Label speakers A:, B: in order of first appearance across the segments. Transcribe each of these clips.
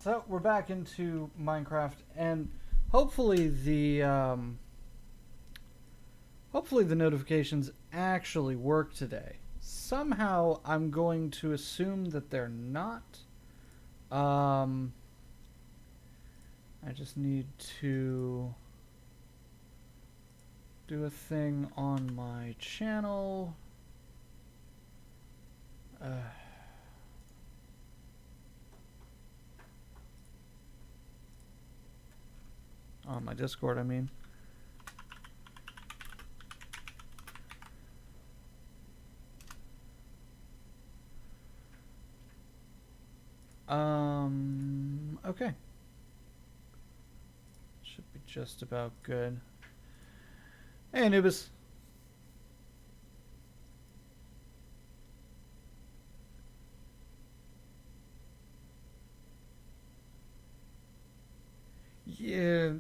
A: So we're back into Minecraft, and hopefully the notifications actually work today. Somehow, I'm going to assume that they're not. Um, I just need to do a thing on my channel. On my Discord, I mean. Okay. Should be just about good. Hey, Anubis. Yeah,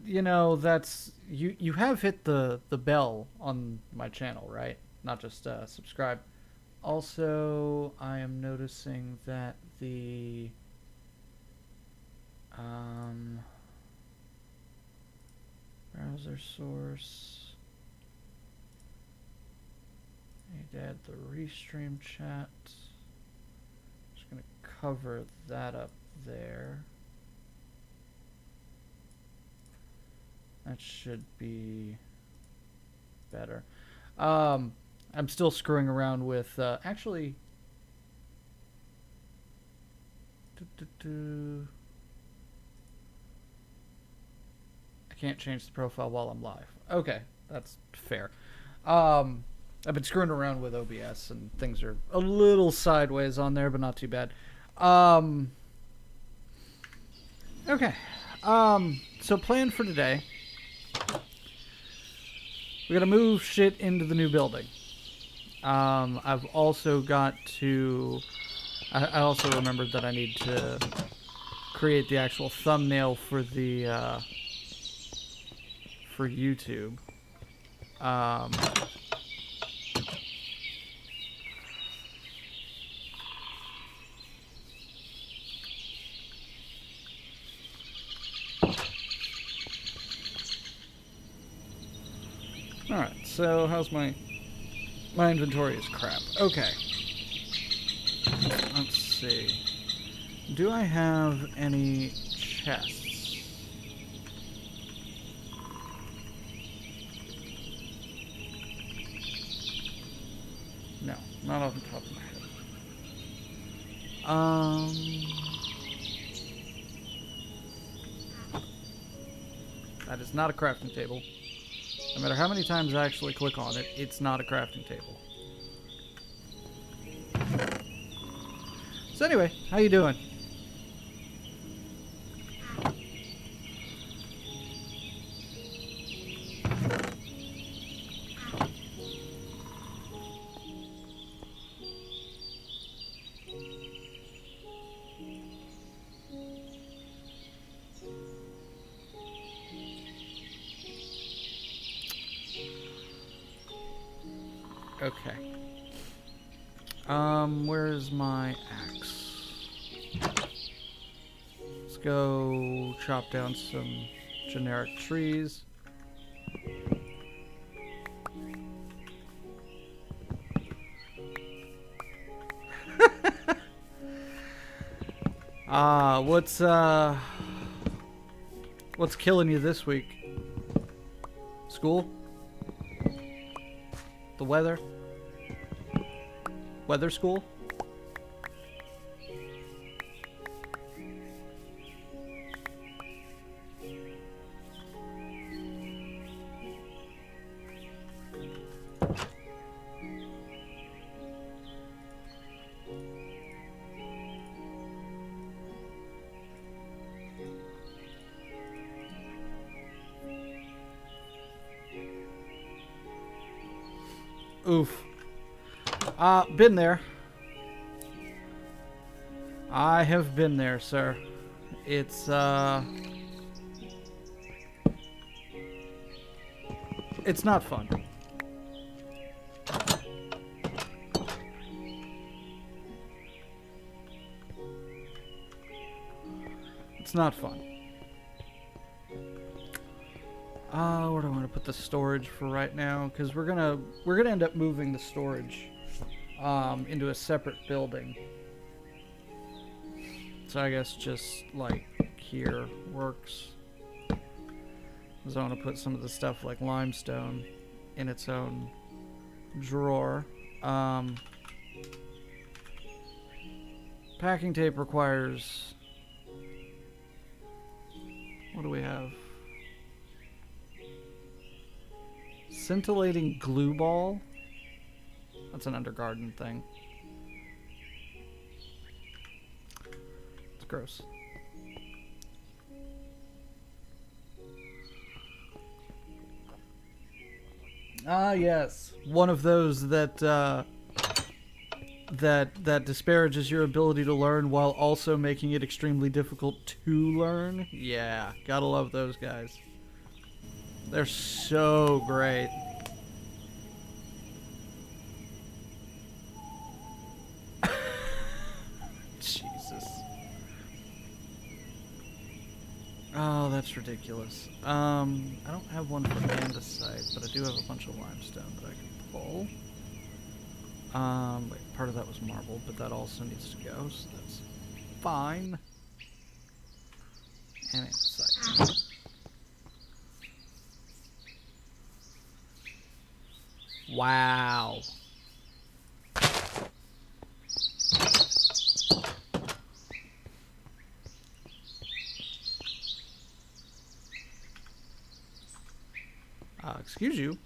A: that's you have hit the bell on my channel, right? Not just subscribe. Also, I am noticing that the browser source. I need to add the restream chat. Just gonna cover that up there. That should be better. I'm still screwing around with actually. I can't change the profile while I'm live. Okay, that's fair. I've been screwing around with OBS and things are a little sideways on there, but not too bad. Okay. So plan for today. We're gonna move shit into the new building. I've also got to. I also remembered that I need to create the actual thumbnail for the for YouTube. Alright, so how's my inventory is crap. Okay. Let's see. Do I have any chests? No, not off the top of my head. That is not a crafting table. No matter how many times I actually click on it, it's not a crafting table. So anyway, how you doing? Okay. Where's my axe? Let's go chop down some generic trees. What's killing you this week? School? The weather? Weather school? Oof. Been there. I have been there, sir. It's not fun. It's not fun. Where do I want to put the storage for right now? Because we're gonna end up moving the storage into a separate building. So I guess just like here works. Because I want to put some of the stuff like limestone in its own drawer. Packing tape requires... What do we have? Scintillating glue ball? That's an undergarden thing. It's gross. Ah, yes. One of those that that disparages your ability to learn while also making it extremely difficult to learn. Yeah, gotta love those guys. They're so great. Jesus. Oh, that's ridiculous. I don't have one for andesite, but I do have a bunch of limestone that I can pull. Wait, part of that was marble, but that also needs to go, so that's fine. And andesite. Wow. Excuse you.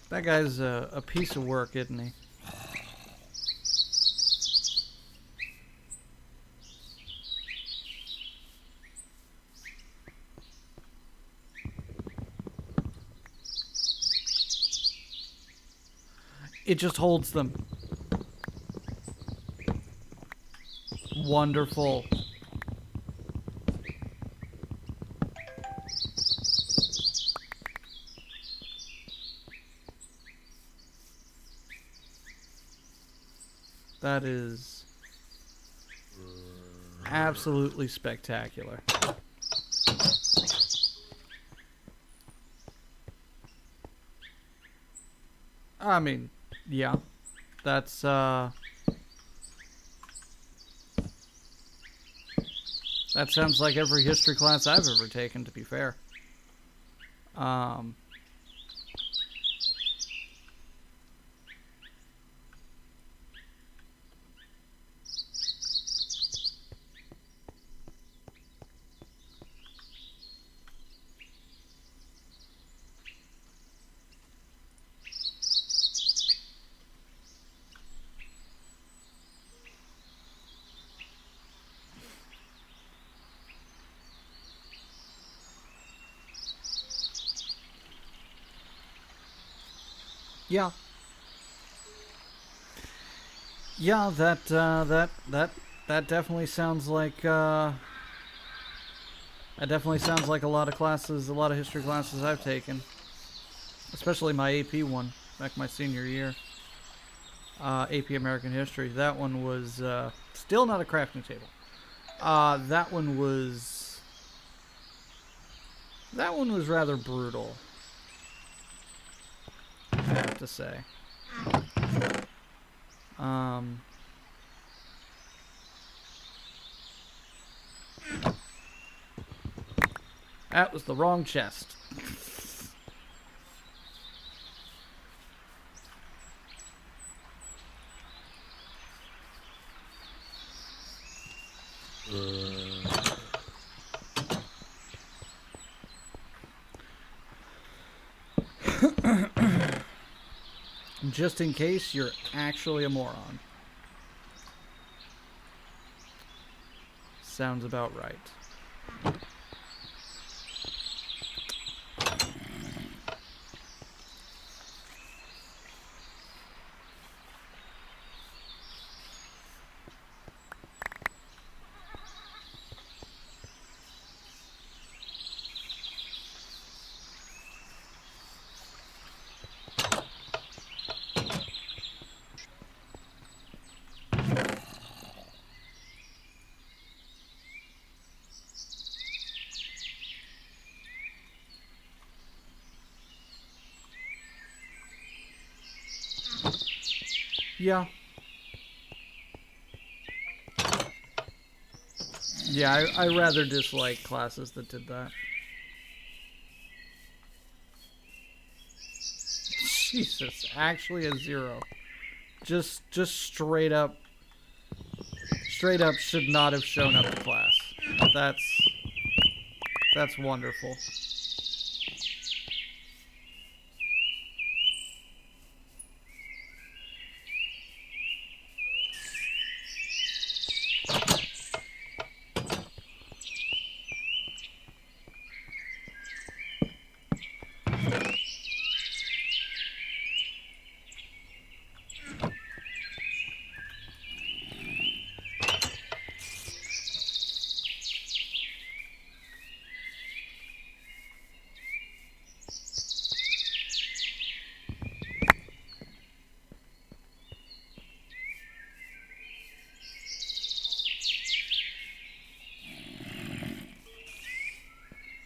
A: That guy's a piece of work, isn't he? It just holds them. Wonderful. That is absolutely spectacular. I mean, yeah. That's that sounds like every history class I've ever taken, to be fair. Yeah. Yeah, that definitely sounds like that definitely sounds like a lot of classes, a lot of history classes I've taken. Especially my AP one, back my senior year. AP American History. That one was still not a crafting table. That one was rather brutal, I have to say. That was the wrong chest. Just in case you're actually a moron. Sounds about right. Yeah. Yeah, I rather dislike classes that did that. Jesus, actually a 0. Just straight up should not have shown up to class. That's that's wonderful.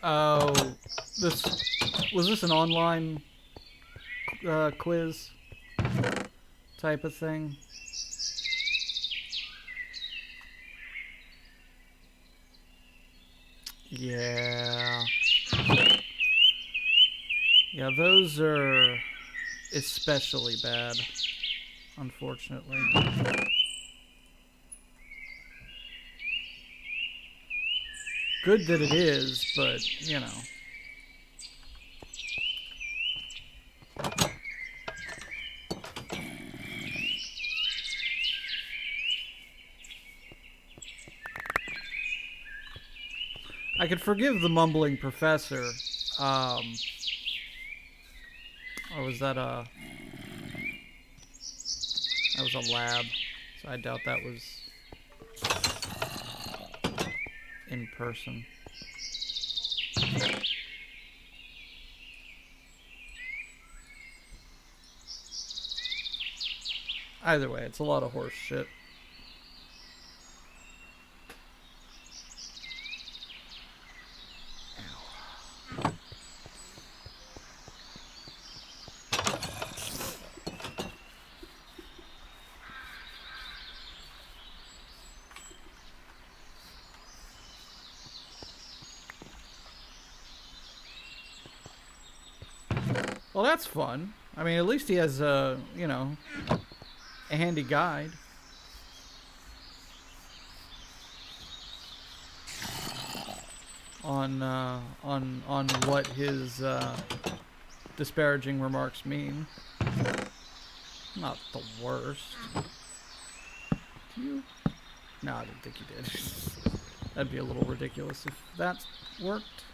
A: Oh, this was this an online quiz type of thing? Yeah. Yeah, those are especially bad, unfortunately. Good that it is, but, you know. I could forgive the mumbling professor. Or was that a... That was a lab. So I doubt that was in person. Either way, it's a lot of horse shit. Well, that's fun. I mean, at least he has a, you know, a handy guide. On what his disparaging remarks mean. Not the worst. Do you? No, I didn't think you did. That'd be a little ridiculous if that worked.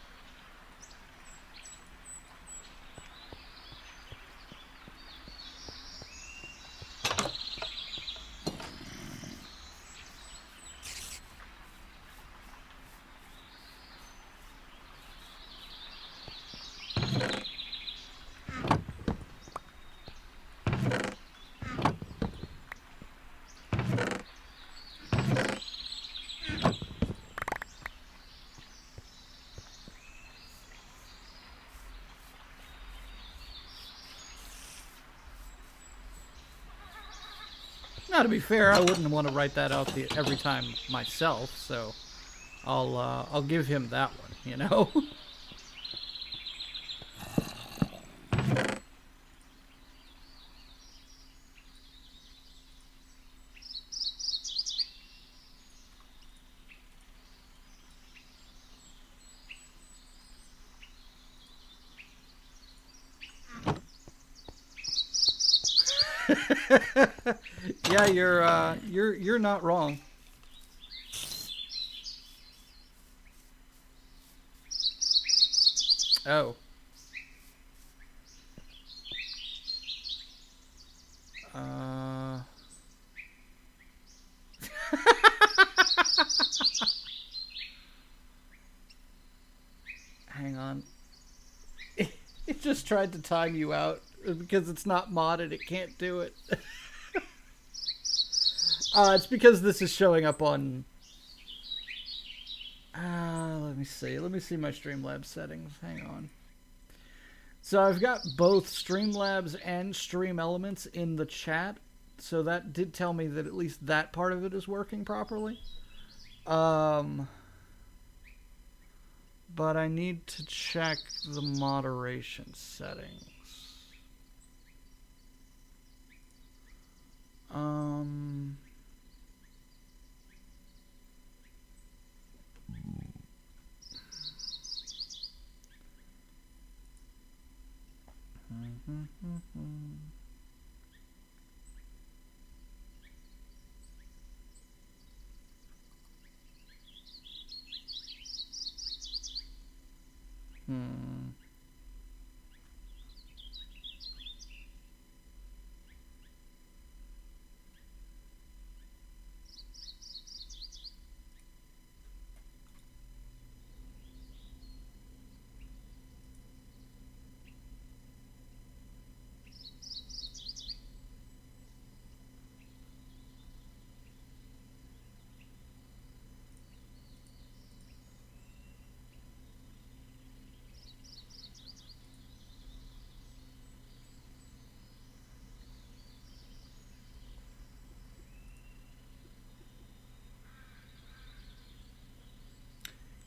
A: Now, to be fair, I wouldn't want to write that out every time myself, so I'll give him that one, you know. Yeah, you're not wrong. Oh. Hang on. It just tried to time you out because it's not modded. It can't do it. It's because this is showing up on... let me see. Let me see my Streamlabs settings. Hang on. So I've got both Streamlabs and Stream Elements in the chat. So that did tell me that at least that part of it is working properly. Um, but I need to check the moderation settings. Um, hmm.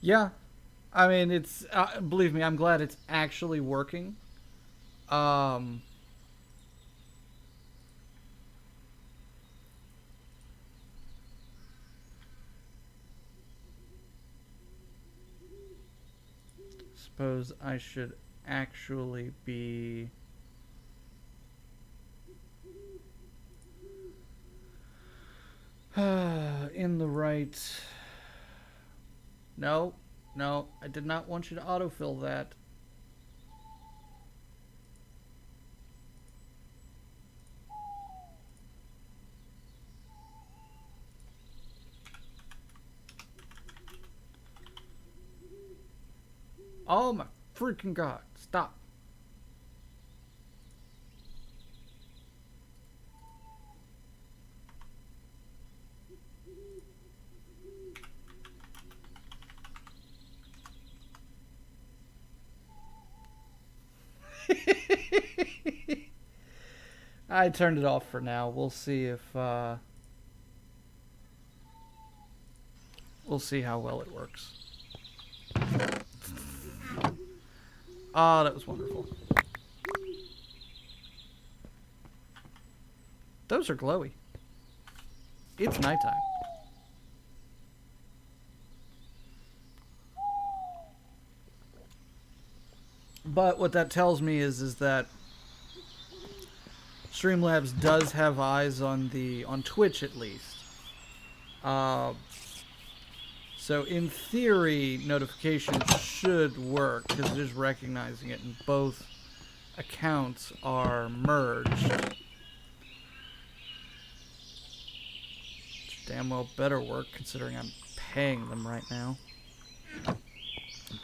A: Yeah, I mean, it's believe me, I'm glad it's actually working. Um, suppose I should actually be in the right. No, no, I did not want you to autofill that. Oh my freaking god! Stop. I turned it off for now. We'll see how well it works. Ah, that was wonderful. Those are glowy. It's nighttime. But what that tells me is that Streamlabs does have eyes on Twitch at least. So in theory, notifications should work because it is recognizing it, and both accounts are merged. Which damn well better work considering I'm paying them right now. I'm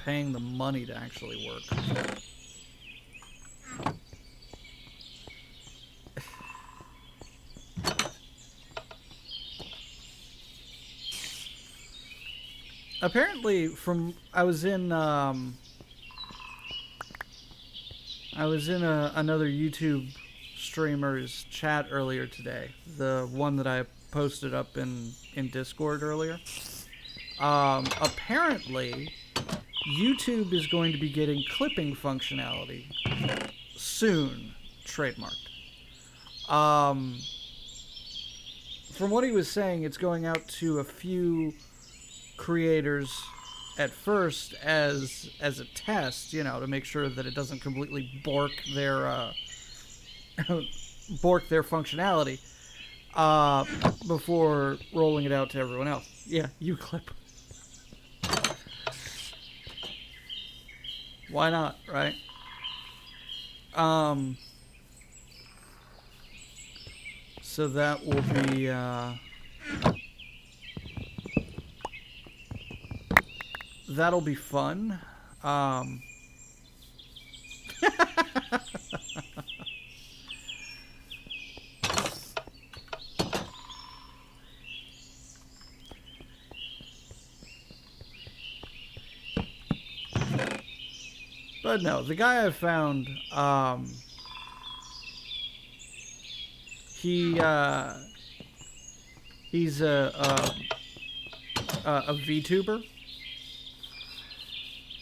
A: paying the money to actually work. Apparently, I was in another YouTube streamer's chat earlier today. The one that I posted up in Discord earlier. Apparently, YouTube is going to be getting clipping functionality soon, trademarked. From what he was saying, it's going out to a few creators at first as a test, to make sure that it doesn't completely bork their functionality before rolling it out to everyone else. Yeah, you clip. Why not, right? So that will be that'll be fun. But no, the guy I found, he he's a VTuber.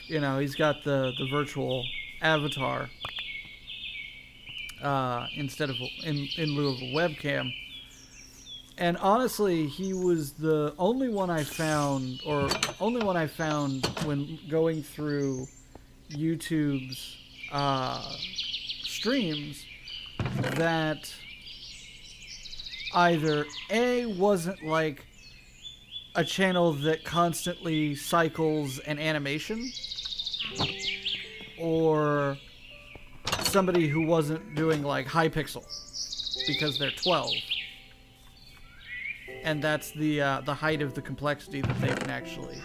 A: You know, he's got the virtual avatar instead of in lieu of a webcam. And honestly, he was the only one I found, or only one I found when going through YouTube's streams that either A, wasn't like a channel that constantly cycles an animation, or somebody who wasn't doing like Hypixel because they're 12, and that's the height of the complexity that they can actually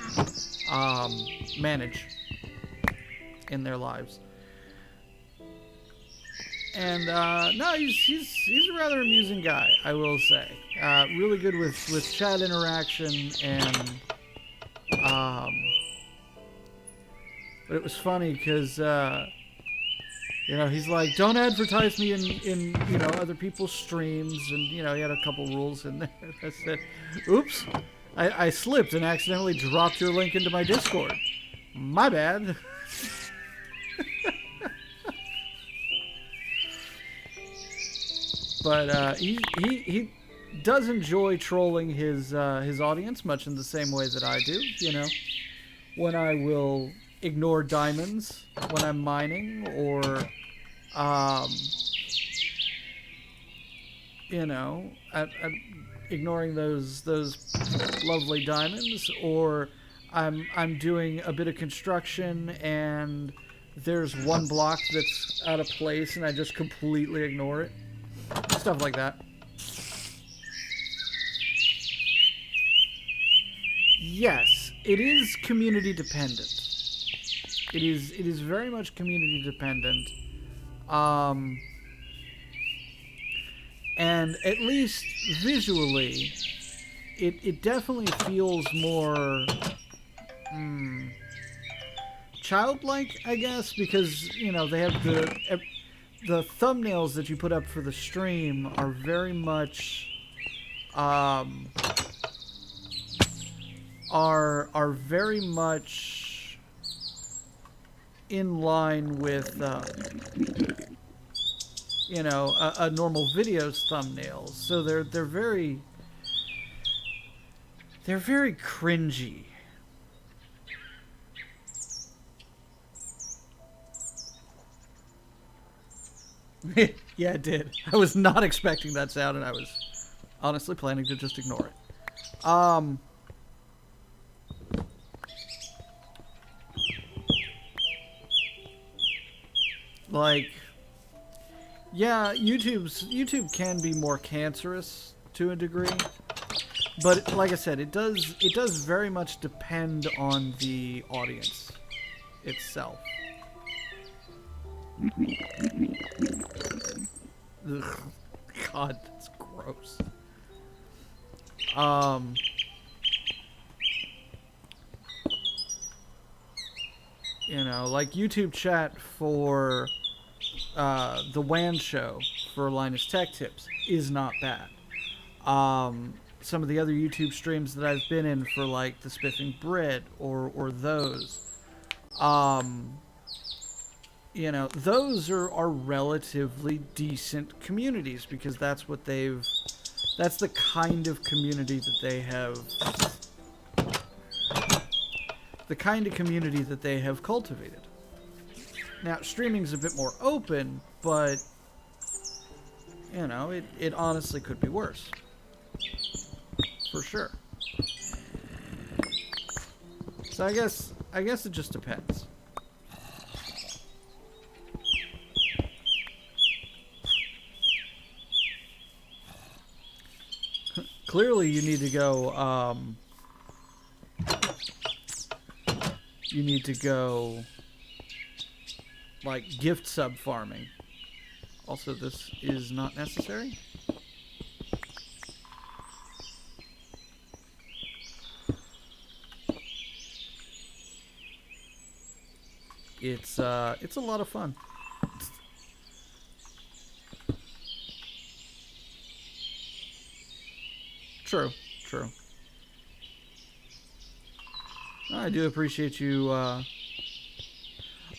A: manage in their lives. And no, he's a rather amusing guy, I will say. Really good with chat interaction, and but it was funny because you know, he's like, don't advertise me in you know, other people's streams, and you know, he had a couple rules in there. I said, oops, I slipped and accidentally dropped your link into my Discord. My bad. But he does enjoy trolling his audience much in the same way that I do. You know, when I will ignore diamonds when I'm mining, or you know, I'm ignoring those lovely diamonds, or I'm doing a bit of construction and there's one block that's out of place and I just completely ignore it. Stuff like that. Yes, it is community dependent. It is very much community dependent. And at least visually, it definitely feels more childlike, I guess, because, you know, they have the thumbnails that you put up for the stream are very much are very much in line with you know, a normal video's thumbnails. So they're very cringy. Yeah, it did. I was not expecting that sound, and I was honestly planning to just ignore it. Like, yeah, YouTube can be more cancerous to a degree, but like I said, it does very much depend on the audience itself. Ugh, God, that's gross. You know, like YouTube chat for the WAN show for Linus Tech Tips is not bad. Some of the other YouTube streams that I've been in for, like the Spiffing Bread or those, you know, those are relatively decent communities, because that's what that's the kind of community that they have, cultivated. Now, streaming's a bit more open, but, you know, it honestly could be worse. For sure. So I guess it just depends. Clearly you need to go, like, gift sub farming. Also, this is not necessary. It's a lot of fun. True. True. I do appreciate you.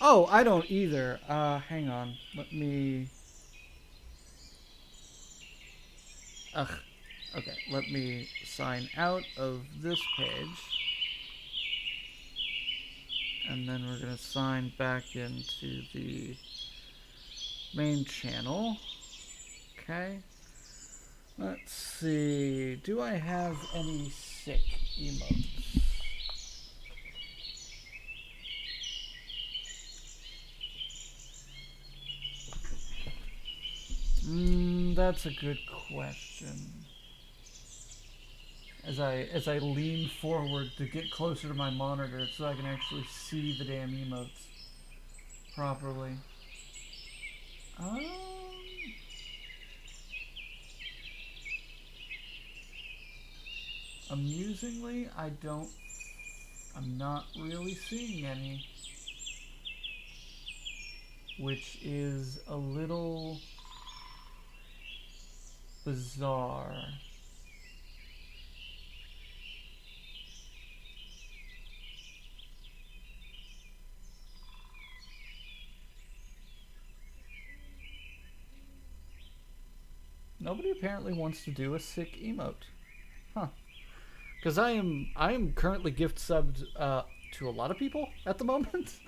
A: Oh, I don't either. Hang on. Let me. Ugh. Okay, let me sign out of this page. And then we're going to sign back into the main channel. Okay. Let's see. Do I have any sick emotes? That's a good question. As I lean forward to get closer to my monitor so I can actually see the damn emotes properly. Amusingly, I'm not really seeing any, which is a little bizarre. Nobody apparently wants to do a sick emote. Huh. Because I am currently gift subbed to a lot of people at the moment.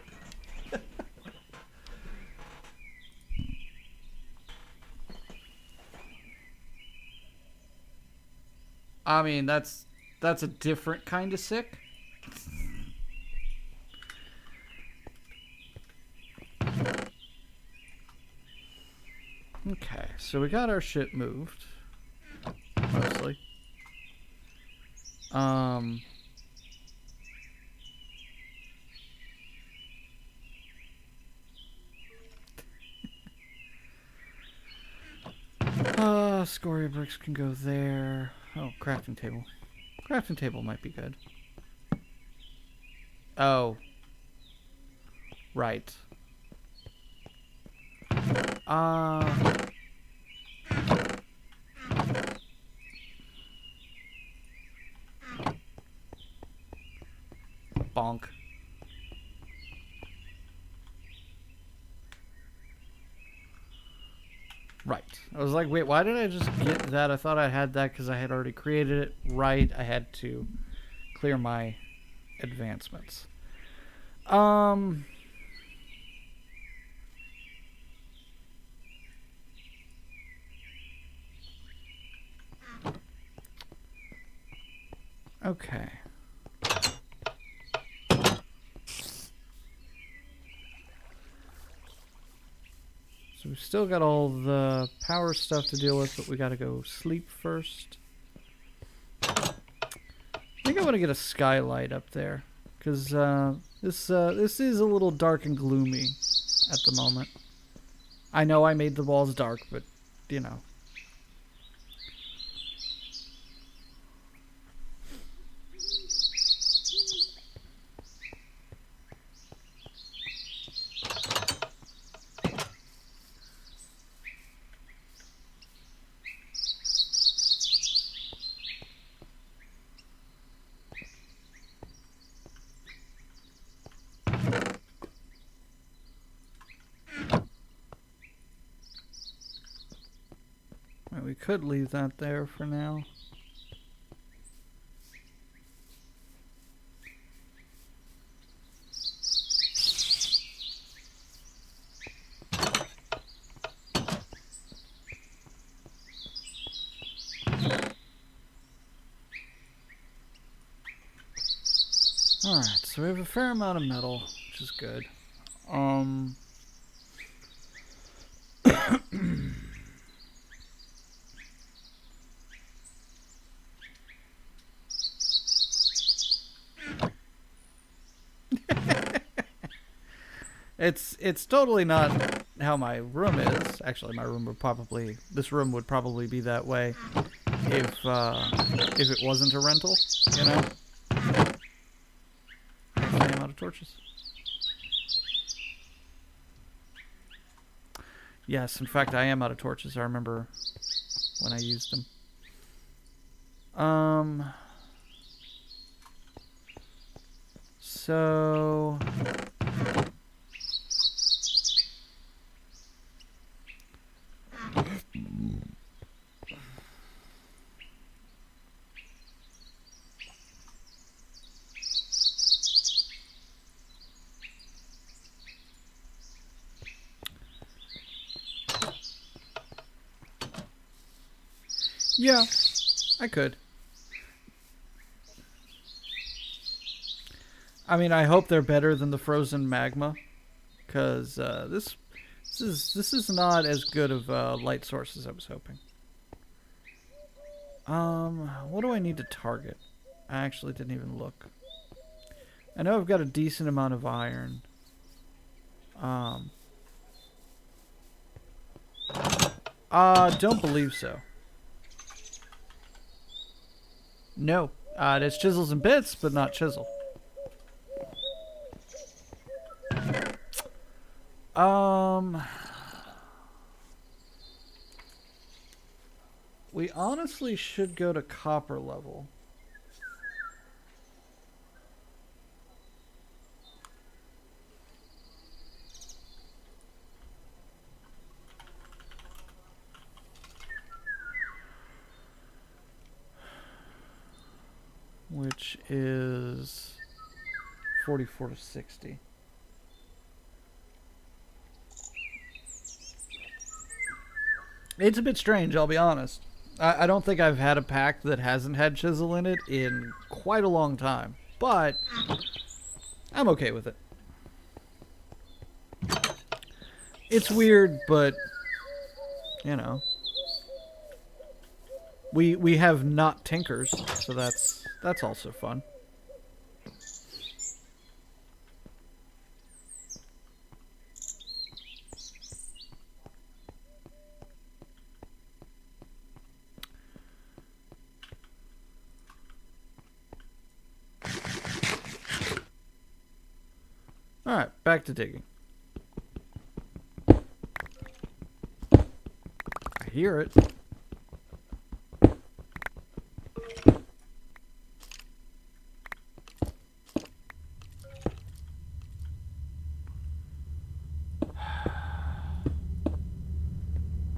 A: I mean, that's a different kind of sick. Okay, so we got our shit moved. Mostly. Scoria bricks can go there. Oh, crafting table. Crafting table might be good. Oh. Right. Bonk. Right. I was like, wait, why did I just get that? I thought I had that because I had already created it. Right. I had to clear my advancements. Okay. So we've still got all the power stuff to deal with, but we gotta go sleep first. I think I want to get a skylight up there, because this is a little dark and gloomy at the moment. I know I made the walls dark, but, you know. We could leave that there for now. Alright, so we have a fair amount of metal, which is good. It's totally not how my room is. Actually, my room would probably this room would probably be that way if it wasn't a rental, you know. I'm out of torches. Yes, in fact, I am out of torches. I remember when I used them. Um. So. Yeah, I could. I mean, I hope they're better than the frozen magma, because this is not as good of a light source as I was hoping. What do I need to target? I actually didn't even look. I know I've got a decent amount of iron. Um, don't believe so. No, it's chisels and bits, but not chisel. Um, we honestly should go to copper level. Which is 44 to 60. It's a bit strange, I'll be honest. I don't think I've had a pack that hasn't had chisel in it in quite a long time. But I'm okay with it. It's weird, but you know. We have not tinkers, so that's also fun. Alright, back to digging. I hear it.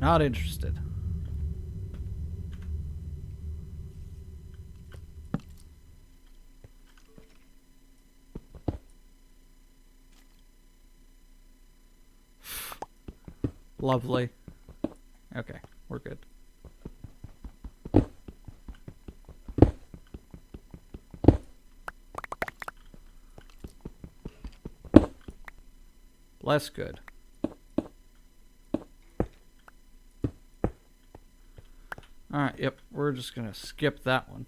A: Not interested. Lovely. Okay, we're good. Less good. Alright, yep, we're just gonna skip that one.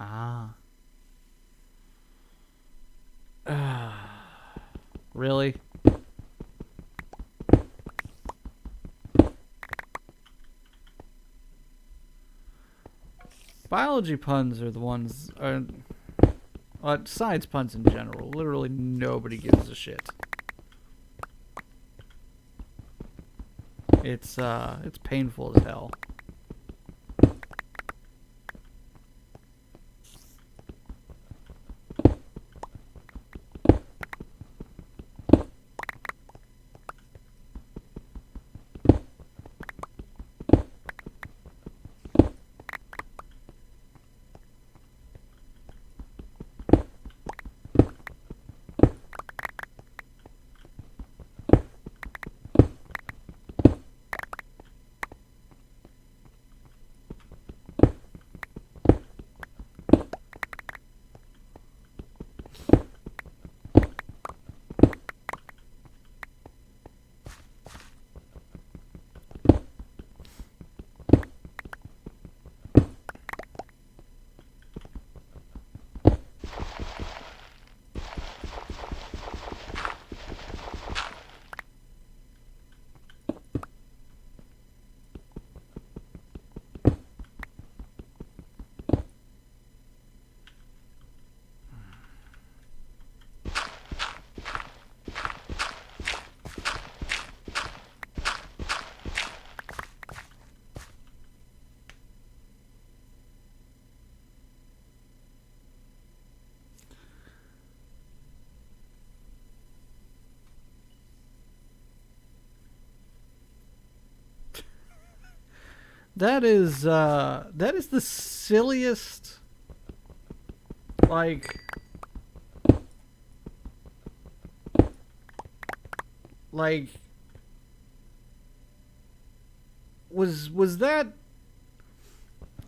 A: Ah. Really? Biology puns are the ones... science puns in general. Literally nobody gives a shit. It's painful as hell. that is the silliest, like like was that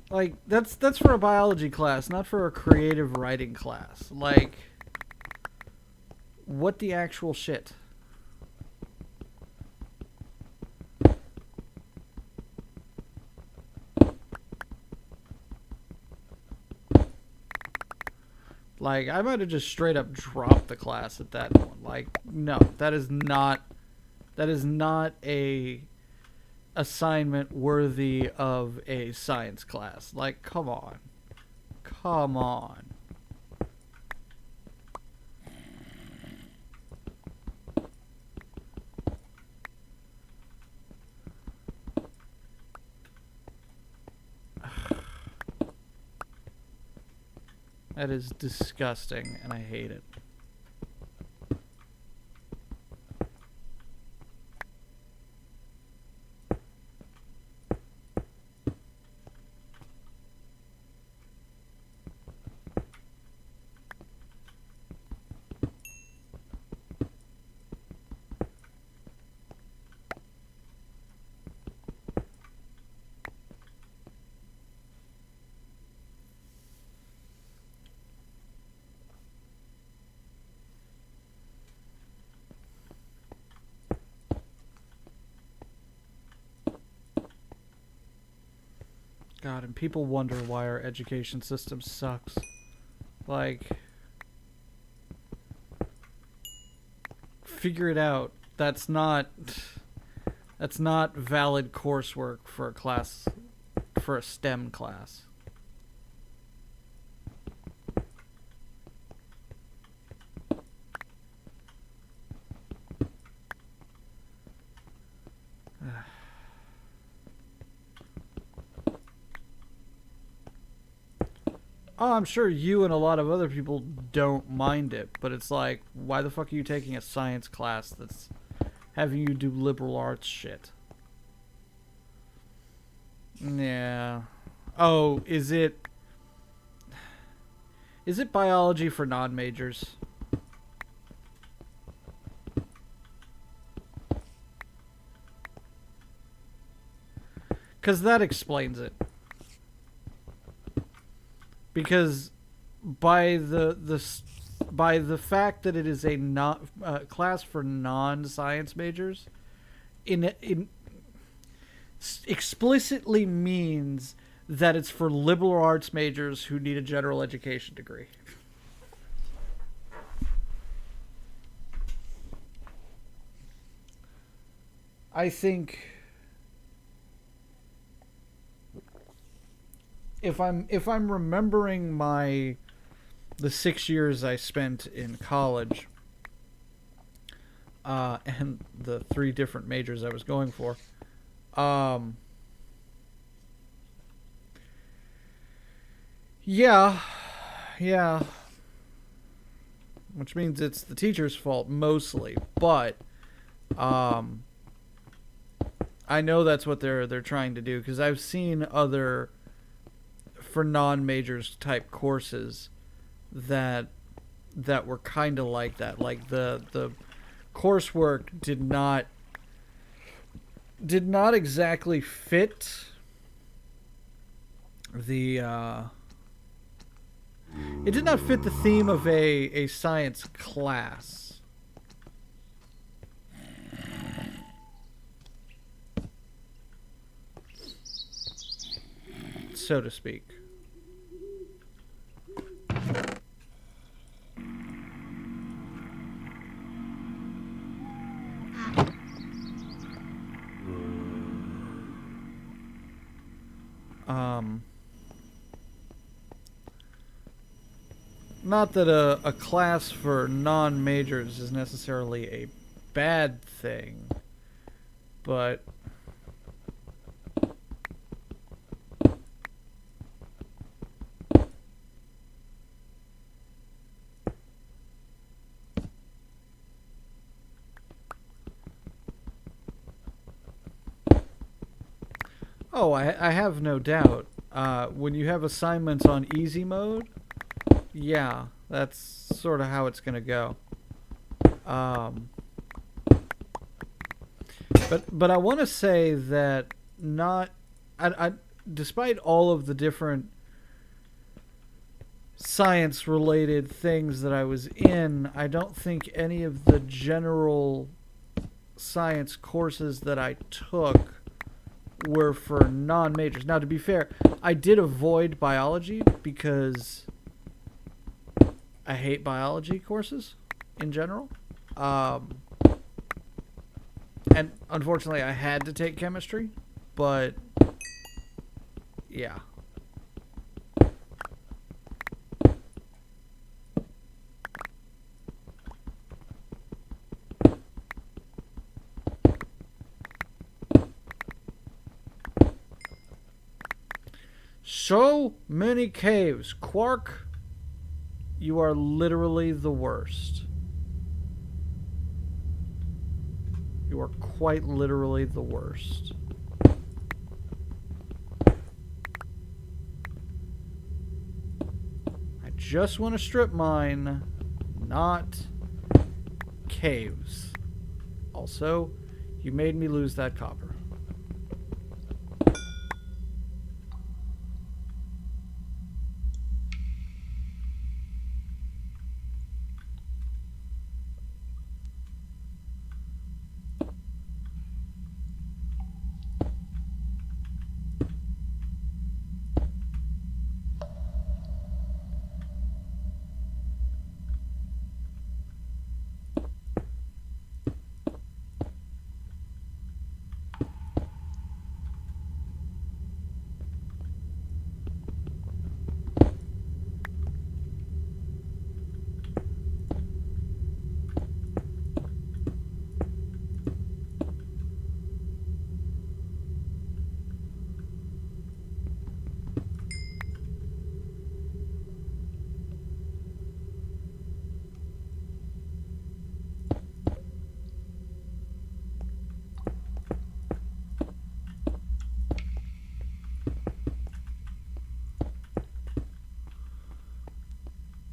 A: like that's for a biology class, not for a creative writing class. Like, what the actual shit? Like, I might have just straight up dropped the class at that one. Like, no, that is not a assignment worthy of a science class. Like, come on. Come on. That is disgusting, and I hate it. God, and people wonder why our education system sucks. Like, figure it out. That's not valid coursework for a class, for a STEM class. Oh, I'm sure you and a lot of other people don't mind it, but it's like, why the fuck are you taking a science class that's having you do liberal arts shit? Yeah. Oh, is it biology for non-majors? Because that explains it. Because by the fact that it is a class for non-science majors, in explicitly means that it's for liberal arts majors who need a general education degree. I think if I'm remembering the 6 years I spent in college, and the 3 different majors I was going for, yeah, which means it's the teacher's fault mostly, but I know that's what they're trying to do, because I've seen other for non-majors type courses that were kind of like that. Like the coursework did not exactly fit the it did not fit the theme of a science class, so to speak. Not that a class for non-majors is necessarily a bad thing, but Oh, I have no doubt. When you have assignments on easy mode, yeah, that's sort of how it's gonna go. Um, but I want to say that not, I despite all of the different science related things that I was in, I don't think any of the general science courses that I took were for non-majors. Now, to be fair, I did avoid biology because I hate biology courses in general. And unfortunately, I had to take chemistry, but yeah. So many caves. Quark, you are literally the worst. You are quite literally the worst. I just want to strip mine, not caves. Also, you made me lose that copper.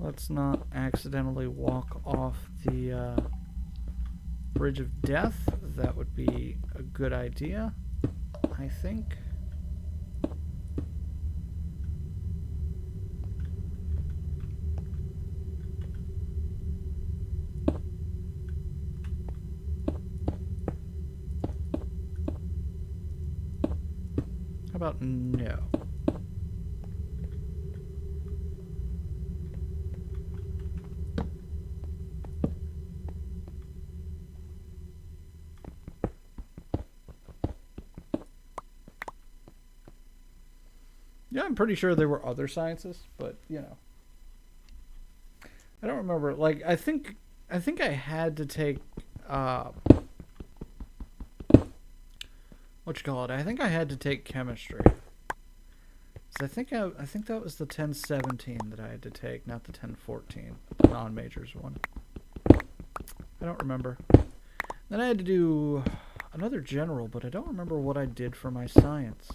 A: Let's not accidentally walk off the Bridge of Death. That would be a good idea, I think. How about no? Yeah, I'm pretty sure there were other sciences, but you know, I don't remember. Like, I think I had to take what you call it? I think I had to take chemistry. So I think that was the 1017 that I had to take, not the 1014, the non-majors one. I don't remember. Then I had to do another general, but I don't remember what I did for my science.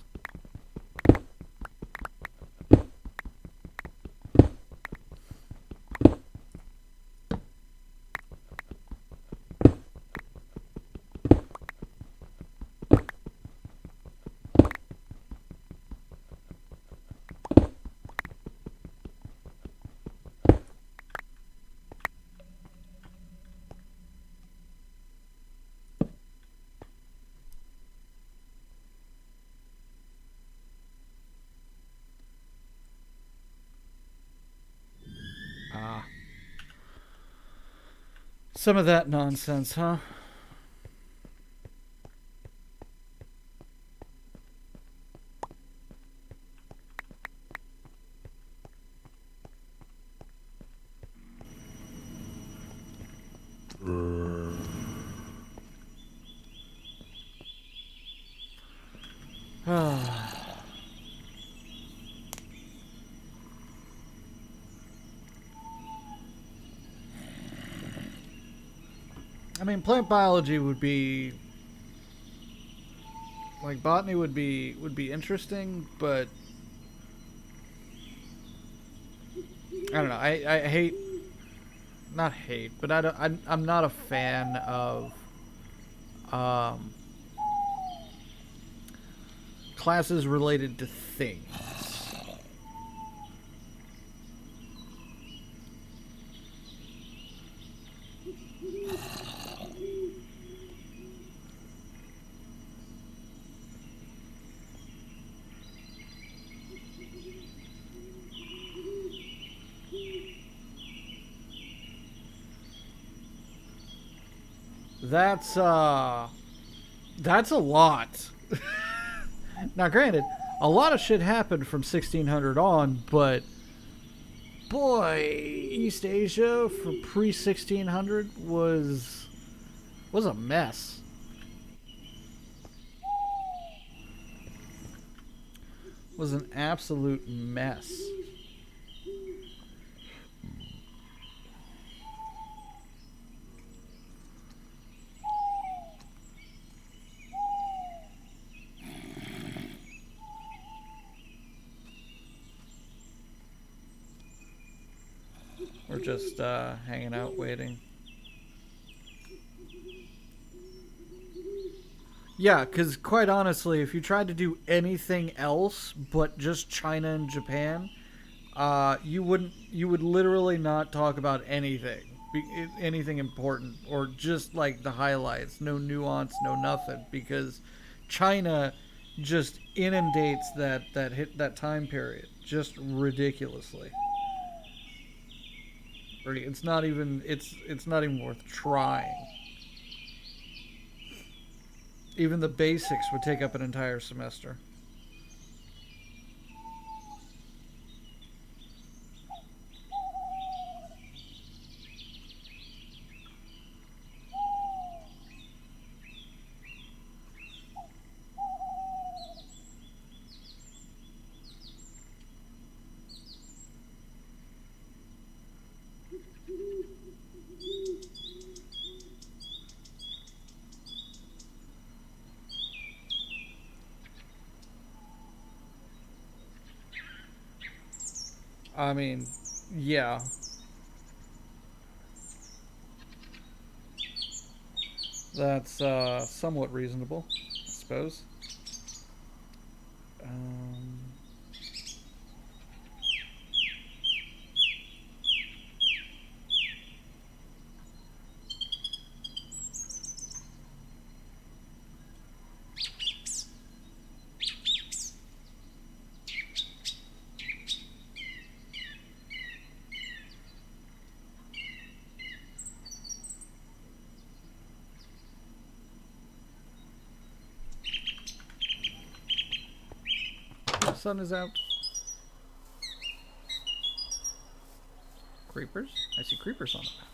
A: Ah. Some of that nonsense, huh? I mean, plant biology would be Like botany would be interesting, but I don't know. I hate, not hate, but I don't, I'm not a fan of um, classes related to things. That's that's a lot. Now, granted, a lot of shit happened from 1600 on, but boy, East Asia for pre 1600 was a mess. Was an absolute mess. We're just hanging out waiting. Yeah, because quite honestly, if you tried to do anything else but just China and Japan, you would literally not talk about anything, anything important, or just like the highlights, no nuance, no nothing, because China just inundates that time period just ridiculously. It's not even worth trying. Even the basics would take up an entire semester. I mean, yeah, that's somewhat reasonable, I suppose. Um, the sun is out. Creepers? I see creepers on the map.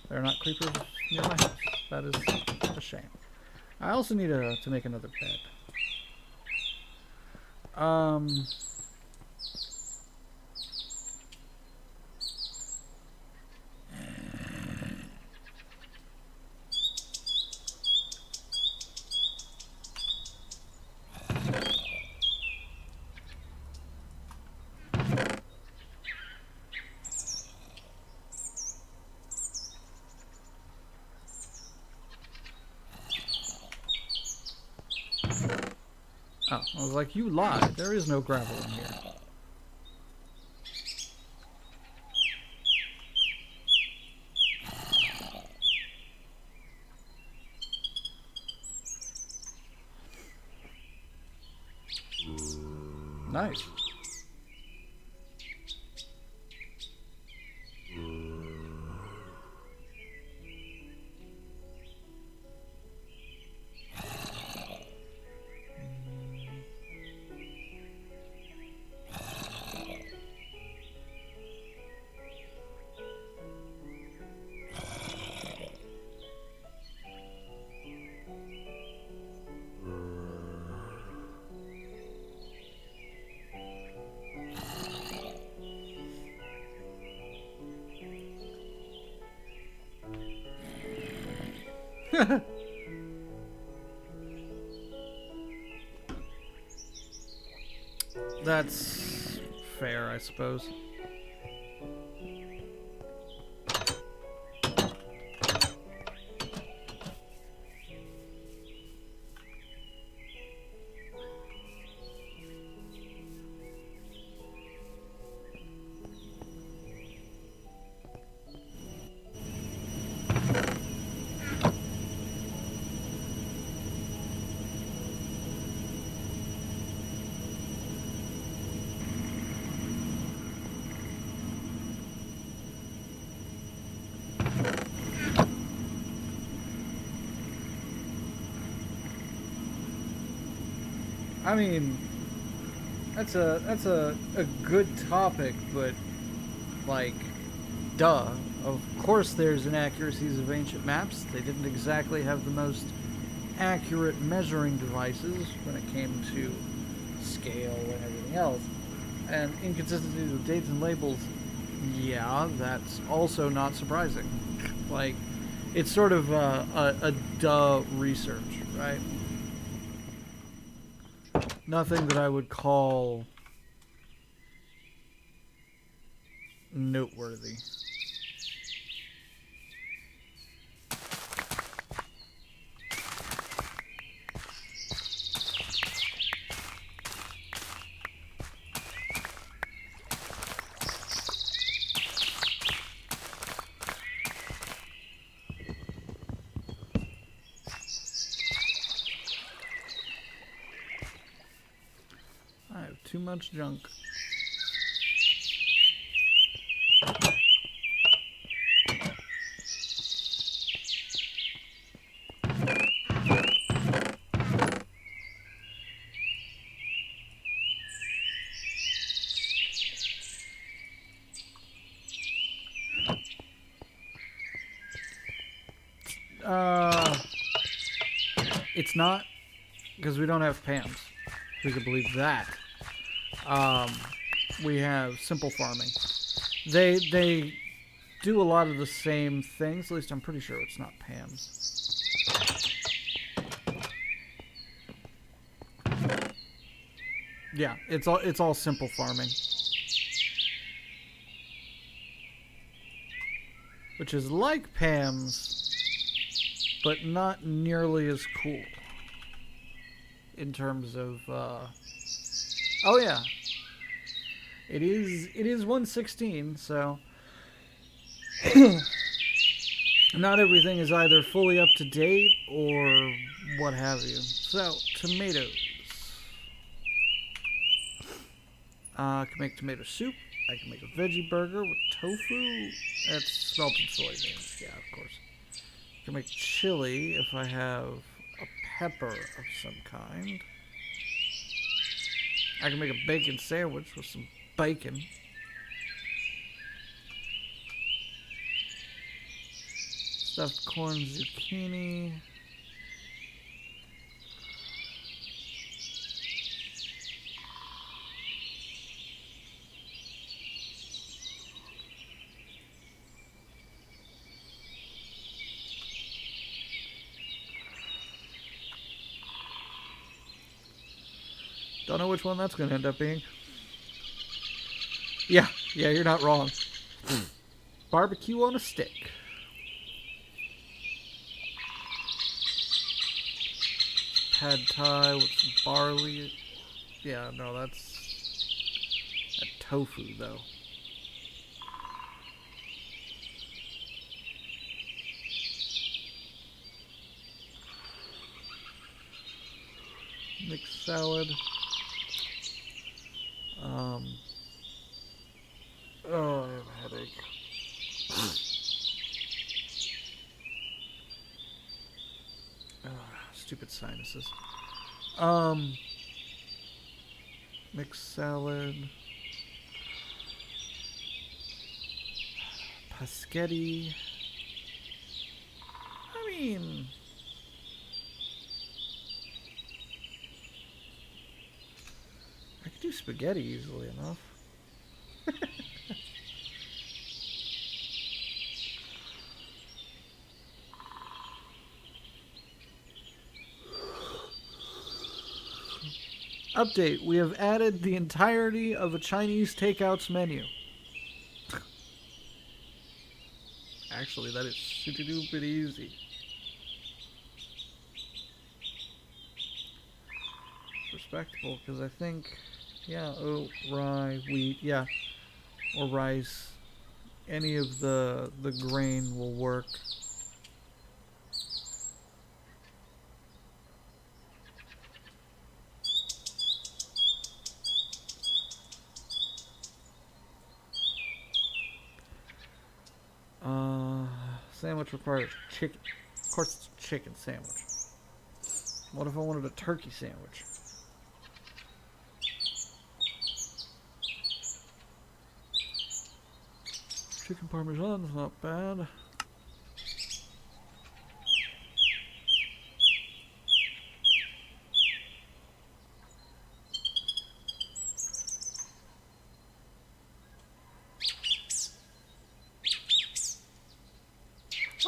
A: There are not creepers near my house. That is a shame. I also need to make another bed. Um. Oh, I was like, you lied. There is no gravel in here. Nice. That's fair, I suppose. I mean, that's a good topic, but like, duh. Of course, there's inaccuracies of ancient maps. They didn't exactly have the most accurate measuring devices when it came to scale and everything else. And inconsistencies with dates and labels, yeah, that's also not surprising. Like, it's sort of a duh research, right? Nothing that I would call noteworthy. I have too much junk. It's not, because we don't have Pams. We could believe that. We have simple farming. They do a lot of the same things. At least I'm pretty sure it's not Pam's. Yeah, it's all simple farming, which is like Pam's, but not nearly as cool in terms of. Oh yeah, it is 116, so not everything is either fully up to date or what have you. So tomatoes. I can make tomato soup. I can make a veggie burger with tofu. That's smelted soybeans. Yeah, of course. I can make chili if I have a pepper of some kind. I can make a bacon sandwich with some bacon. Stuffed corn zucchini. Don't know which one that's going to end up being. Yeah, you're not wrong. Barbecue on a stick. Pad thai with some barley. Yeah, no, that's a tofu though. Mixed salad. Oh, I have a headache. Stupid sinuses. Mixed salad. Paschetti. I mean, I could do spaghetti easily enough. Update. We have added the entirety of a Chinese takeouts menu. Actually, that is super duper easy. Respectable, because I think, yeah, oh, rye, wheat, yeah, or rice. Any of the grain will work. Sandwich requires chicken. Of course, it's a chicken sandwich. What if I wanted a turkey sandwich? Chicken parmesan is not bad.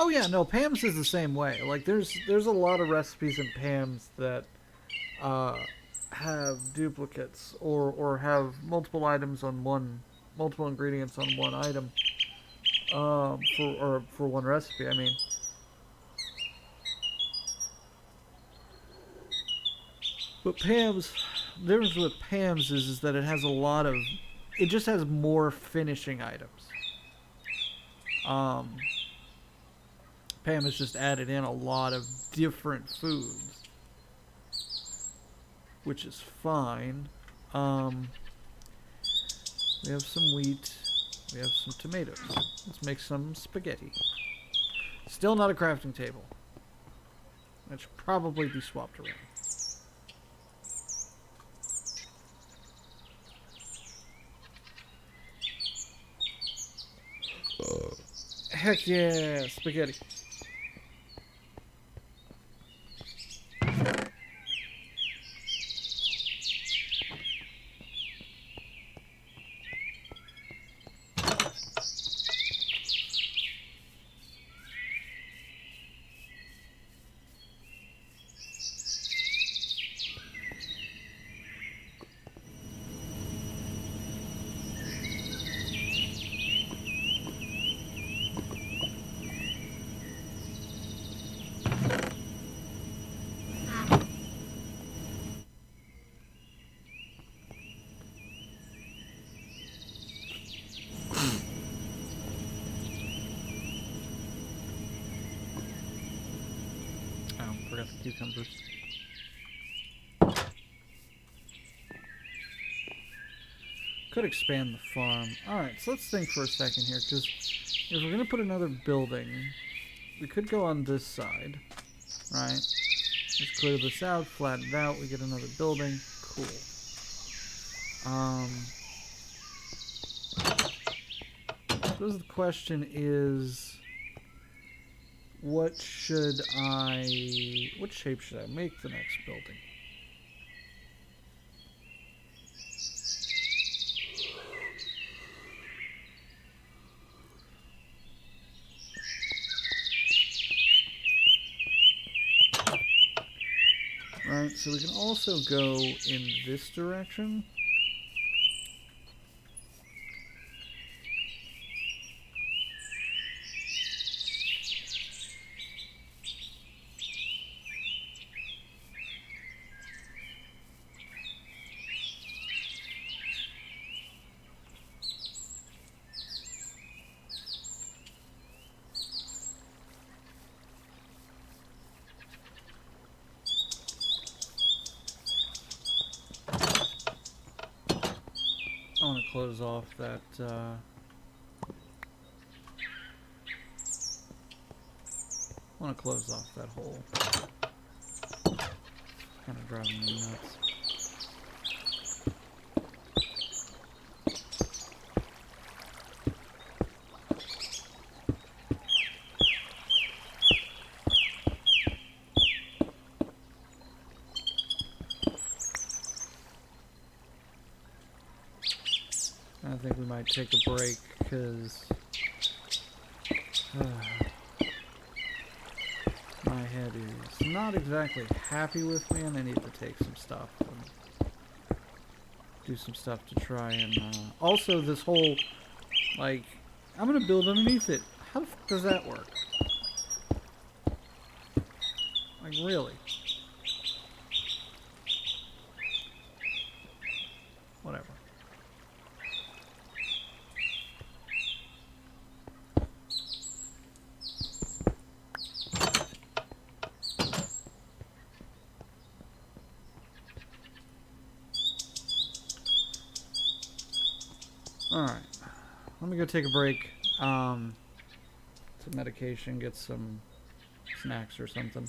A: Oh yeah, no, Pam's is the same way. Like there's a lot of recipes in Pam's that have duplicates or have multiple items on one, multiple ingredients on one item. For one recipe, I mean. But Pam's, the difference with Pam's is that it has a lot of, it just has more finishing items. Pam has just added in a lot of different foods, which is fine. We have some wheat. We have some tomatoes. Let's make some spaghetti. Still not a crafting table. That should probably be swapped around. Heck yeah, spaghetti. Forgot the cucumbers. Could expand the farm. Alright, so let's think for a second here, because if we're going to put another building, we could go on this side, right? Just clear this out, flatten it out, we get another building. Cool. So the question is, what shape should I make the next building? Right, so we can also go in this direction. I want to close off that, hole. Kind of driving me nuts. I think we might take a break, because my head is not exactly happy with me, and I need to take some stuff. do some stuff to try and also this whole like I'm gonna build underneath it. How the f does that work? Like really? Whatever. Alright. Let me go take a break. Some medication, get some snacks or something.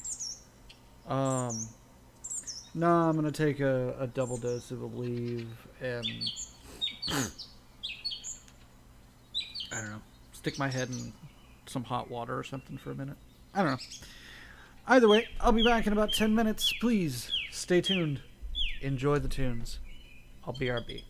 A: No, I'm gonna take a double dose of Aleve and I don't know, stick my head in some hot water or something for a minute. I don't know. Either way, I'll be back in about 10 minutes. Please stay tuned. Enjoy the tunes. I'll BRB.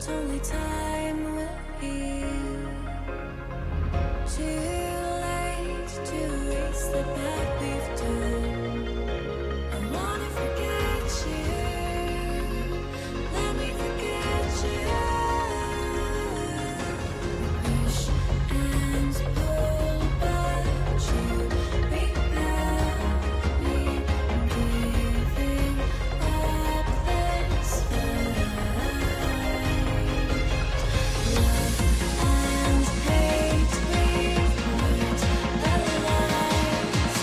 B: only time will heal. Too late to erase the bad we've done. I wanna forget you. Let me forget you. Push and pull, but you repel me. Giving up this fight. Love and hate, we've learned the lies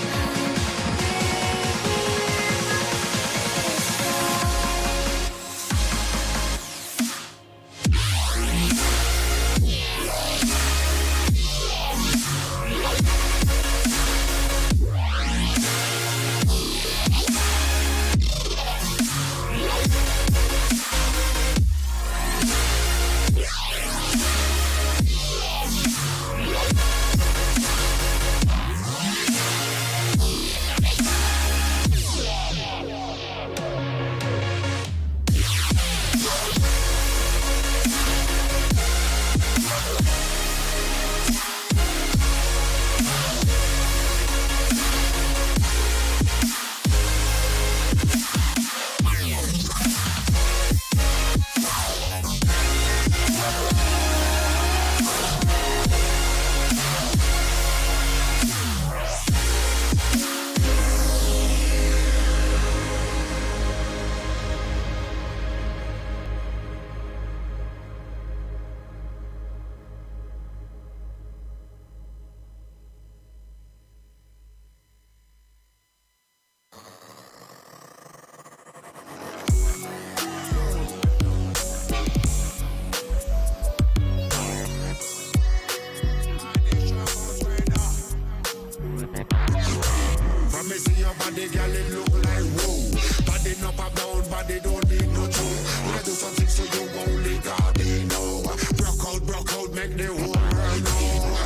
C: From me see your body, girl, it look like whoa. Body up and down, body don't need no toe. When I do something so you only God me know. Broke out, make the whole world know.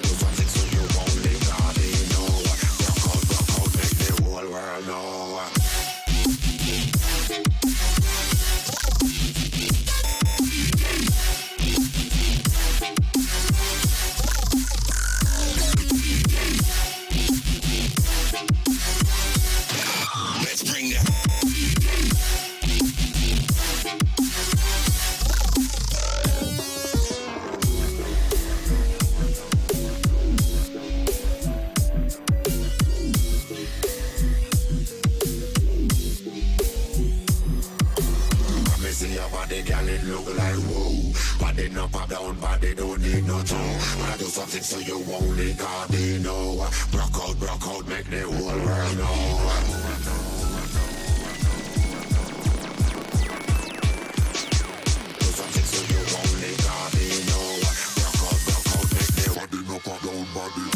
C: Do something so you only God me know. Broke out, make the whole world know. Let's bring that. Me see your body, girl, it look like whoa. Body up and down, body don't need no toe. When I do something so you only God me know. Broke out, make the whole world know. Do something so you only God me know. Broke out, make the body up and down, body.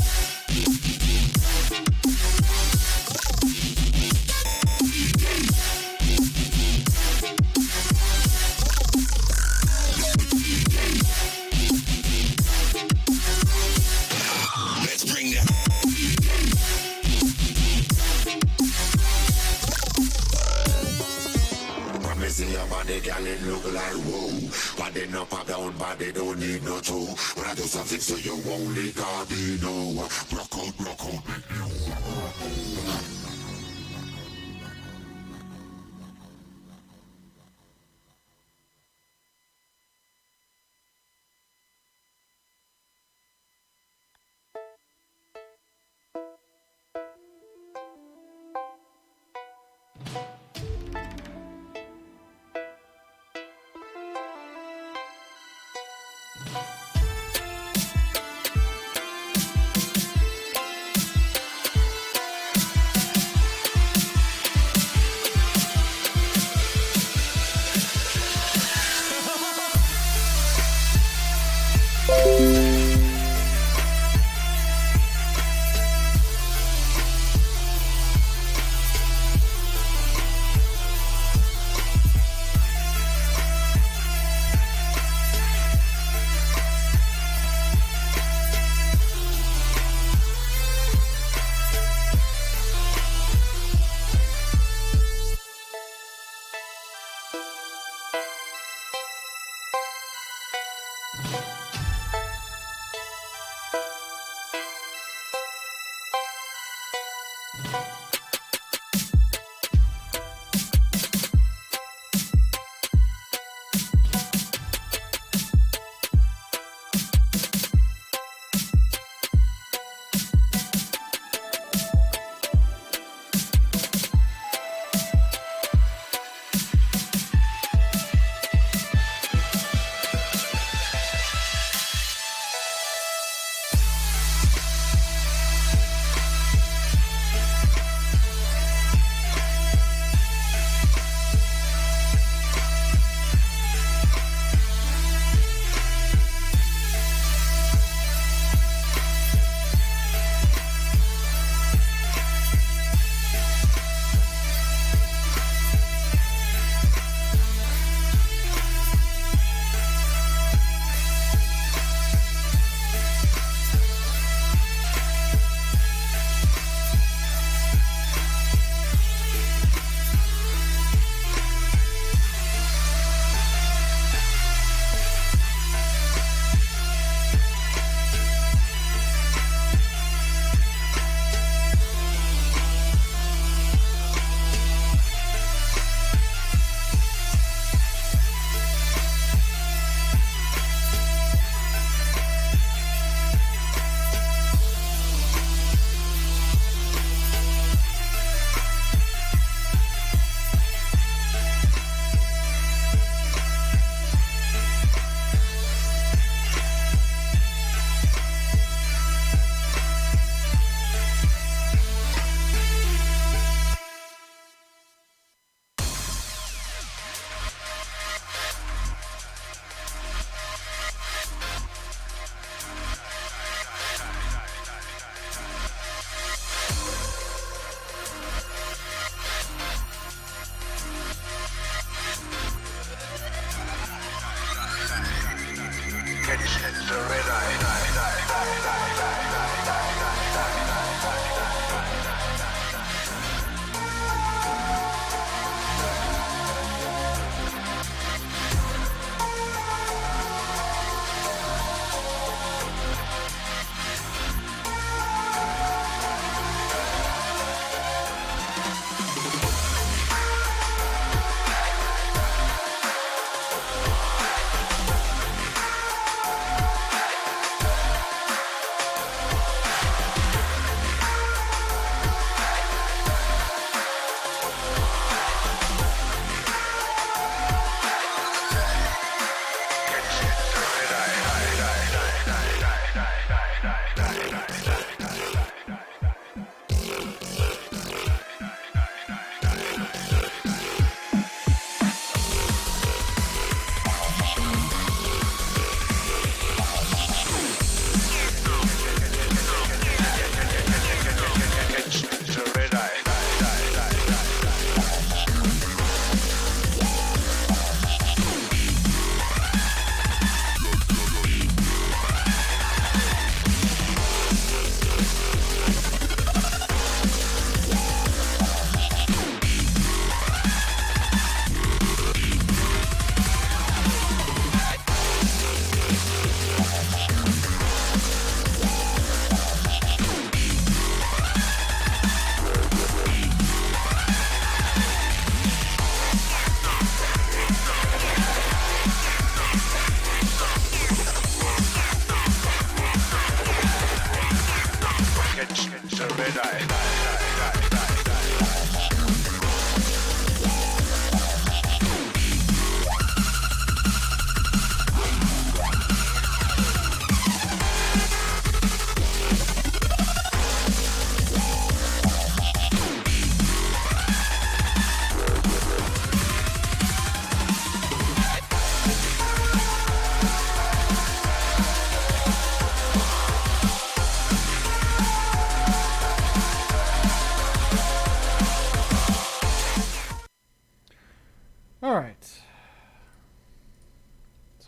C: Let's bring that. When me see your body, girl, it look like whoa. Body up and down, body don't need no toe. When I do something so you only God me know. Broke out, make the whole world know.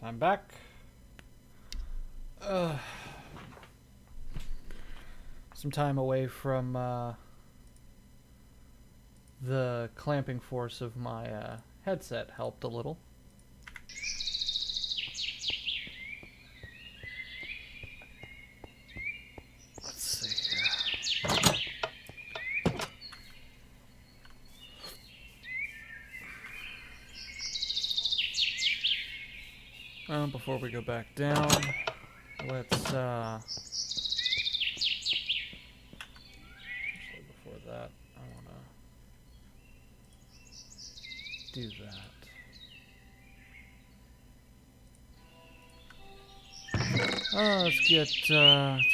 A: I'm back. Some time away from the clamping force of my headset helped a little. Let's see here. Before we go back down, let's actually before that, I wanna do that. Let's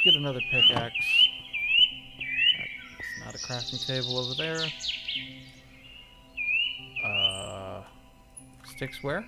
A: get another pickaxe. That's not a crafting table over there. Sticks where?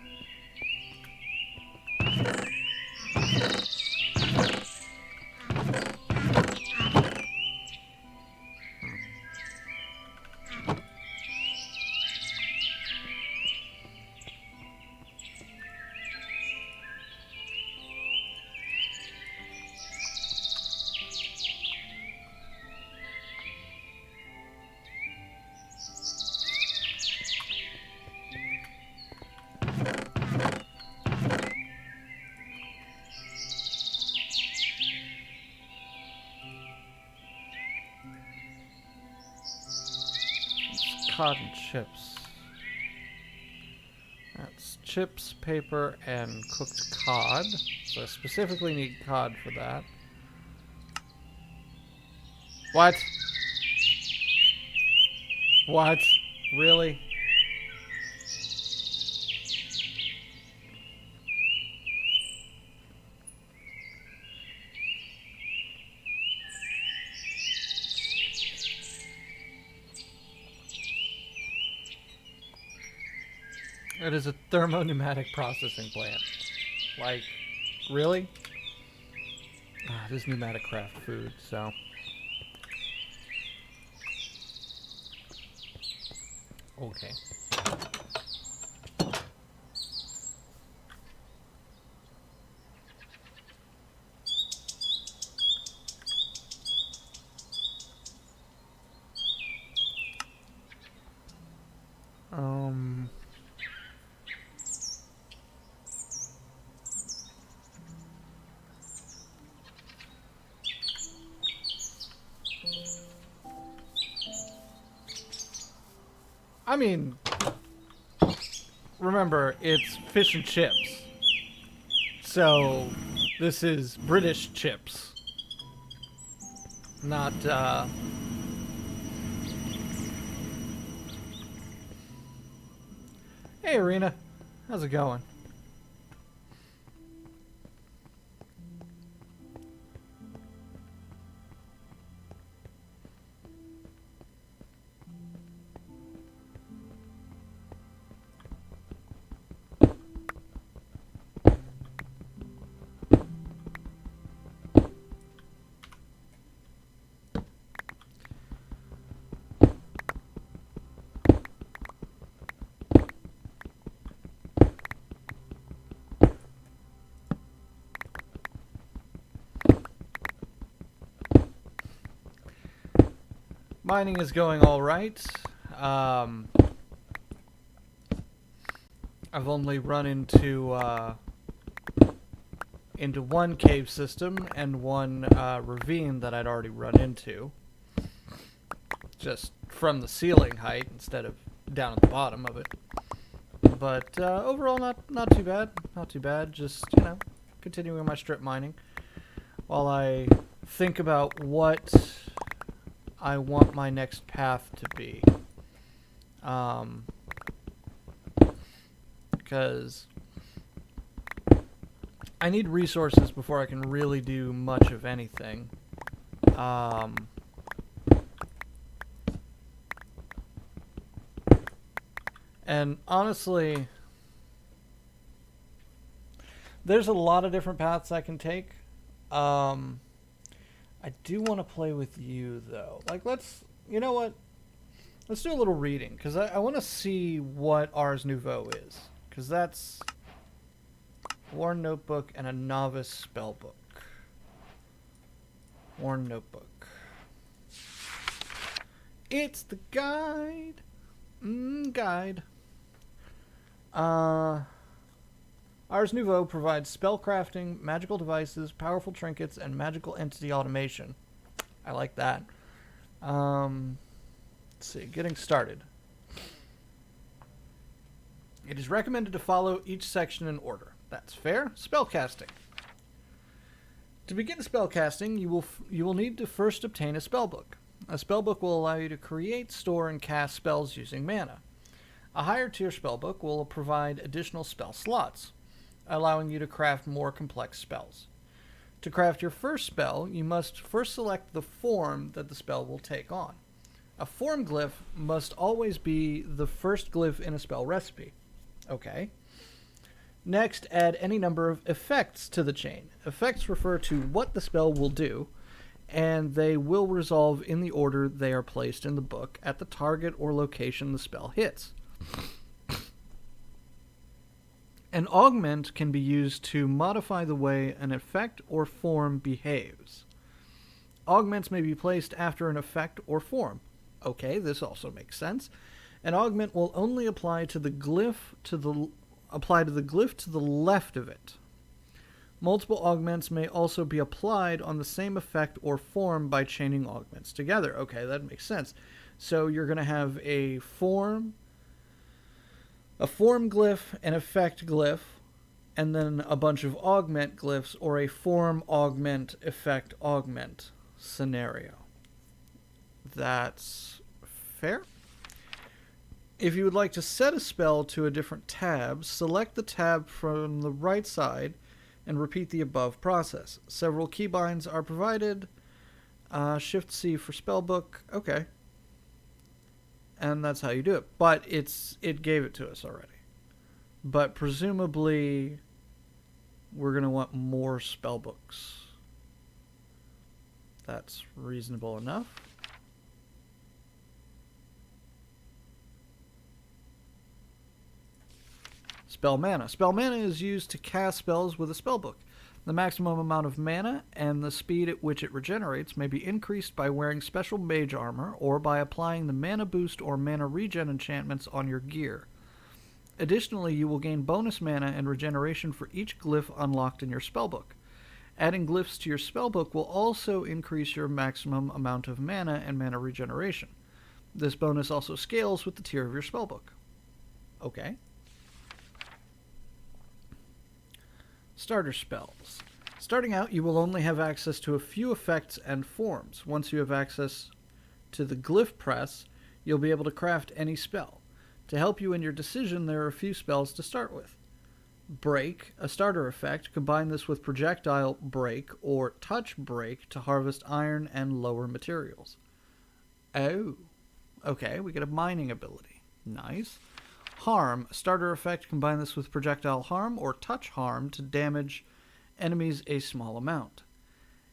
A: Cod and chips. That's chips, paper, and cooked cod. So I specifically need cod for that. What? What? Really? It is a thermopneumatic processing plant. Like, really? It is pneumatic craft food, so. Okay. I mean, remember, it's fish and chips. So, this is British chips. Not, Hey, Arena. How's it going? Mining is going all right. I've only run into one cave system and one ravine that I'd already run into, just from the ceiling height instead of down at the bottom of it. But overall, not too bad. Not too bad. Just, you know, continuing my strip mining while I think about what I want my next path to be. Because I need resources before I can really do much of anything. And honestly, there's a lot of different paths I can take. I do want to play with you, though. Like, you know what? Let's do a little reading, because I want to see what Ars Nouveau is. Because that's Worn notebook and a novice spellbook. Worn notebook. It's the guide. Guide. Ars Nouveau provides spellcrafting, magical devices, powerful trinkets, and magical entity automation. I like that. Let's see. Getting started. It is recommended to follow each section in order. That's fair. Spellcasting. To begin spellcasting, you will need to first obtain a spellbook. A spellbook will allow you to create, store, and cast spells using mana. A higher tier spellbook will provide additional spell slots, allowing you to craft more complex spells. To craft your first spell, you must first select the form that the spell will take on. A form glyph must always be the first glyph in a spell recipe. Okay. Next, add any number of effects to the chain. Effects refer to what the spell will do, and they will resolve in the order they are placed in the book at the target or location the spell hits. An augment can be used to modify the way an effect or form behaves. Augments may be placed after an effect or form. Okay, this also makes sense. An augment will only apply to the glyph to the left of it. Multiple augments may also be applied on the same effect or form by chaining augments together. Okay, that makes sense. So you're going to have a form glyph, an effect glyph, and then a bunch of augment glyphs, or a form augment, effect augment scenario. That's fair. If you would like to set a spell to a different tab, select the tab from the right side and repeat the above process. Several keybinds are provided. Shift-C for spellbook. Okay. And that's how you do it. But it gave it to us already. But presumably, we're going to want more spellbooks. That's reasonable enough. Spell mana. Spell mana is used to cast spells with a spellbook. The maximum amount of mana and the speed at which it regenerates may be increased by wearing special mage armor or by applying the mana boost or mana regen enchantments on your gear. Additionally, you will gain bonus mana and regeneration for each glyph unlocked in your spellbook. Adding glyphs to your spellbook will also increase your maximum amount of mana and mana regeneration. This bonus also scales with the tier of your spellbook. Okay. Starter spells. Starting out, you will only have access to a few effects and forms. Once you have access to the glyph press, you'll be able to craft any spell. To help you in your decision, there are a few spells to start with. Break, a starter effect. Combine this with projectile break or touch break to harvest iron and lower materials. Oh, okay, we get a mining ability. Nice. Harm, starter effect. Combine this with projectile harm or touch harm to damage enemies a small amount.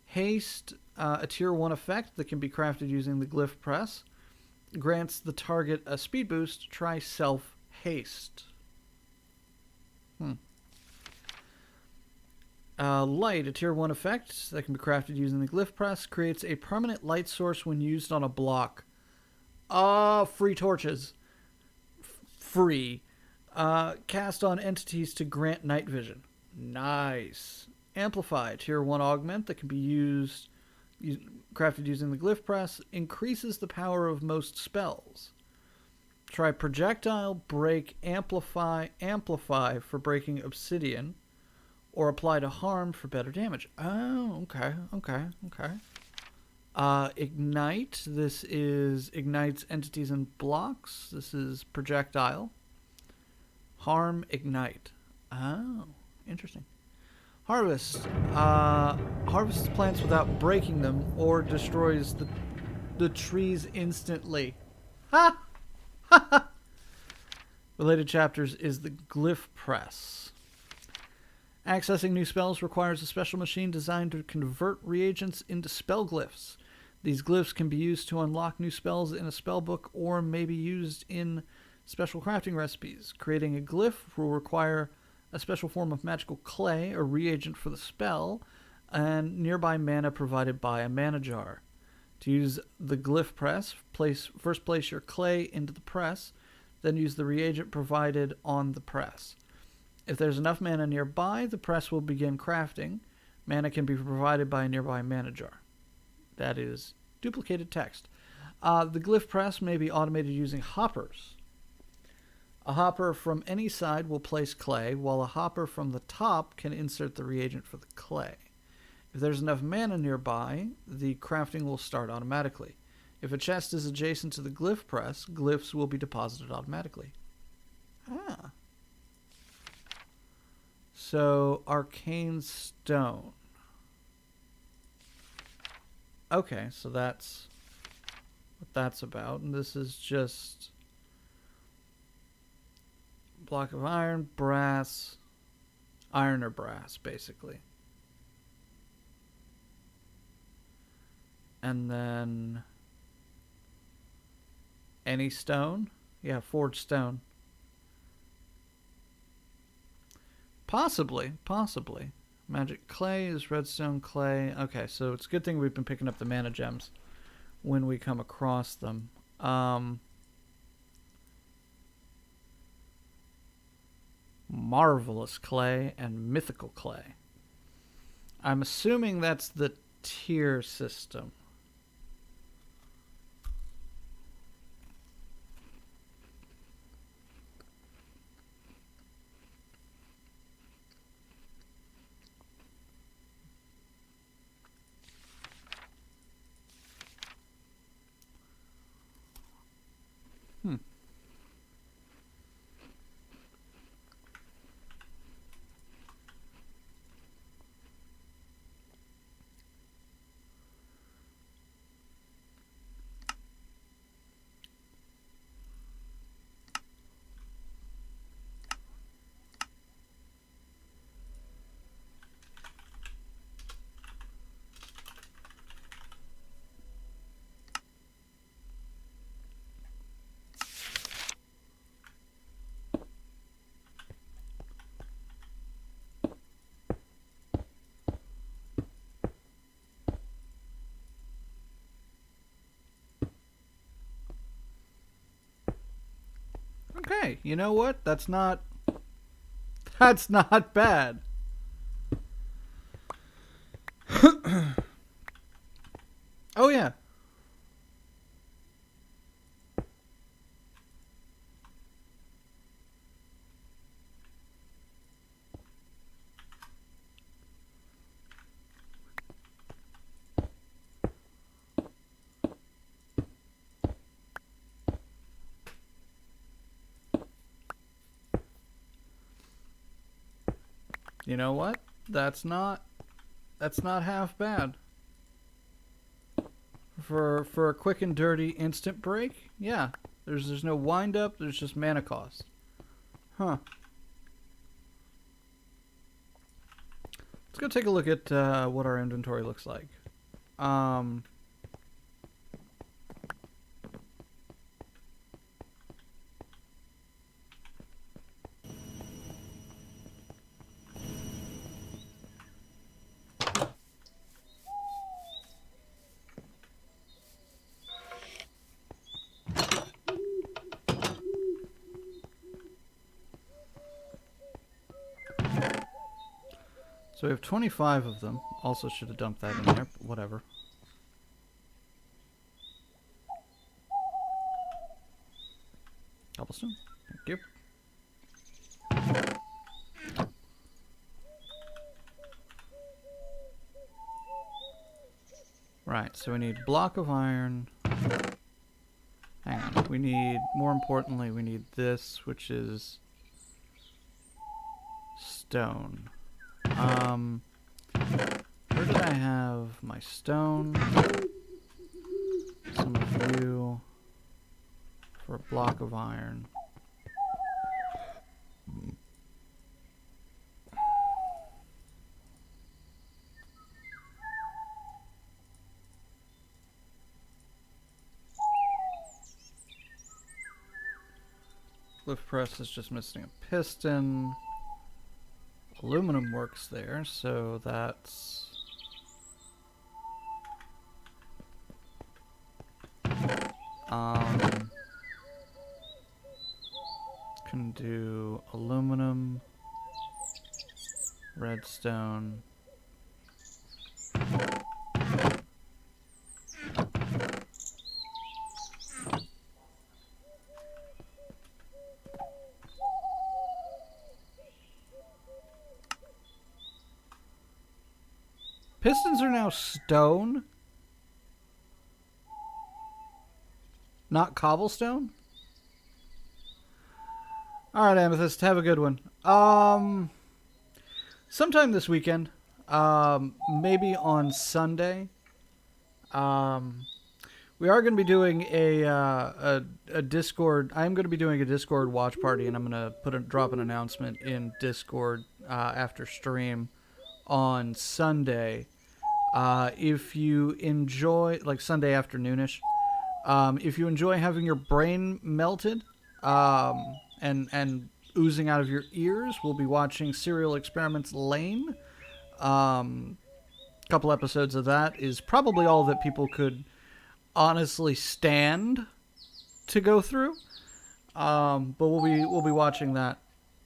A: Haste, a tier 1 effect that can be crafted using the glyph press. Grants the target a speed boost. Try self haste. Light, a tier 1 effect that can be crafted using the glyph press. Creates a permanent light source when used on a block. Free torches. Free. Cast on entities to grant night vision. Nice. Amplify, tier 1 augment that can be crafted using the glyph press. Increases the power of most spells. Try projectile, break, amplify for breaking obsidian, or apply to harm for better damage. Oh, okay. Ignite, this is ignites entities and blocks. This is projectile. Harm, ignite. Oh, interesting. Harvest. Harvests plants without breaking them or destroys the trees instantly. Ha! Related chapters is the glyph press. Accessing new spells requires a special machine designed to convert reagents into spell glyphs. These glyphs can be used to unlock new spells in a spellbook or may be used in special crafting recipes. Creating a glyph will require a special form of magical clay, a reagent for the spell, and nearby mana provided by a mana jar. To use the glyph press, first place your clay into the press, then use the reagent provided on the press. If there's enough mana nearby, the press will begin crafting. Mana can be provided by a nearby mana jar. That is duplicated text. The glyph press may be automated using hoppers. A hopper from any side will place clay, while a hopper from the top can insert the reagent for the clay. If there's enough mana nearby, the crafting will start automatically. If a chest is adjacent to the glyph press, glyphs will be deposited automatically. Ah. So, arcane stone. Okay, so that's what that's about. And this is just block of iron, brass, iron or brass, basically. And then any stone? Yeah, forged stone. Possibly. Magic clay is redstone clay. Okay, so it's a good thing we've been picking up the mana gems when we come across them. Marvelous clay and mythical clay. I'm assuming that's the tier system. Okay, you know what? That's not bad. Oh yeah. You know what? That's not half bad. For a quick and dirty instant break, yeah. There's no wind up, there's just mana cost. Huh. Let's go take a look at what our inventory looks like. So we have 25 of them. Also should have dumped that in there. But whatever. Cobblestone. Thank you. Right, so we need block of iron. Hang on. We need, more importantly, we need this, which is stone. Where did I have my stone? Some of you for a block of iron. Glyph press is just missing a piston. aluminum works there, so that's... Can do aluminum, redstone. Pistons are now stone, not cobblestone. All right, Amethyst, have a good one. Sometime this weekend, maybe on Sunday. We are going to be doing a Discord. I'm going to be doing a Discord watch party, and I'm going to drop an announcement in Discord after stream on Sunday. If you enjoy, like Sunday afternoonish, if you enjoy having your brain melted and oozing out of your ears, we'll be watching Serial Experiments Lane. Couple episodes of that is probably all that people could honestly stand to go through. But we'll be watching that.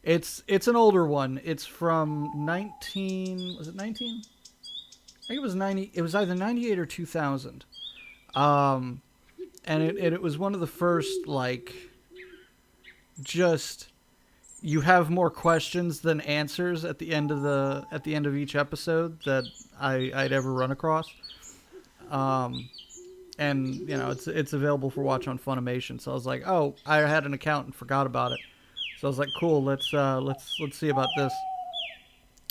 A: It's an older one. It's from 19... Was it 19? I think it was 90. It was either 98 or 2000. And it was one of the first, like, just you have more questions than answers at the end of each episode that I'd ever run across. And you know, it's available for watch on Funimation. So I was like, oh, I had an account and forgot about it. So I was like, cool, let's see about this.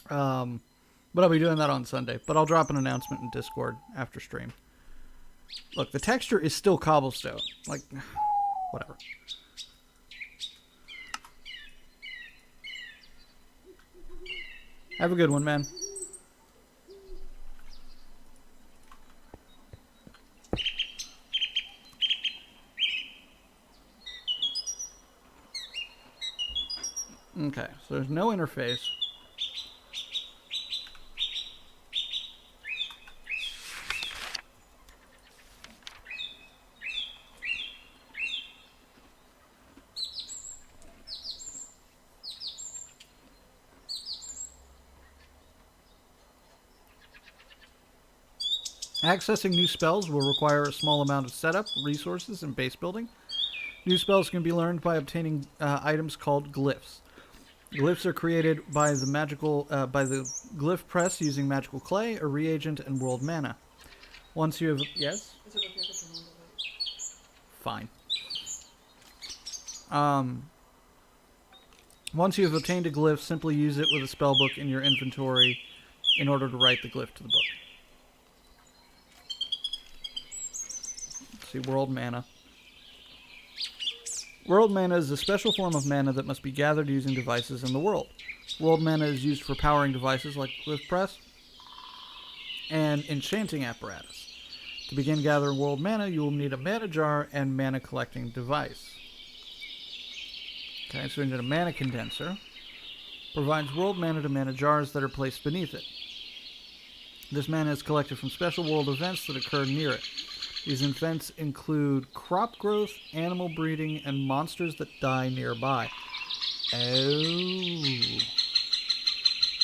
A: But I'll be doing that on Sunday. But I'll drop an announcement in Discord after stream. Look, the texture is still cobblestone. Like, whatever. Have a good one, man. Okay, so there's no interface. Accessing new spells will require a small amount of setup, resources, and base building. New spells can be learned by obtaining items called glyphs. Glyphs are created by the glyph press using magical clay, a reagent, and world mana. Once you have... Yes? Fine. Once you have obtained a glyph, simply use it with a spellbook in your inventory in order to write the glyph to the book. See, world mana. World mana is a special form of mana that must be gathered using devices in the world. World mana is used for powering devices like Glyph Press and enchanting apparatus. To begin gathering world mana, you will need a mana jar and mana collecting device. Okay, so we need a mana condenser. Provides world mana to mana jars that are placed beneath it. This mana is collected from special world events that occur near it. These events include crop growth, animal breeding, and monsters that die nearby. Oh.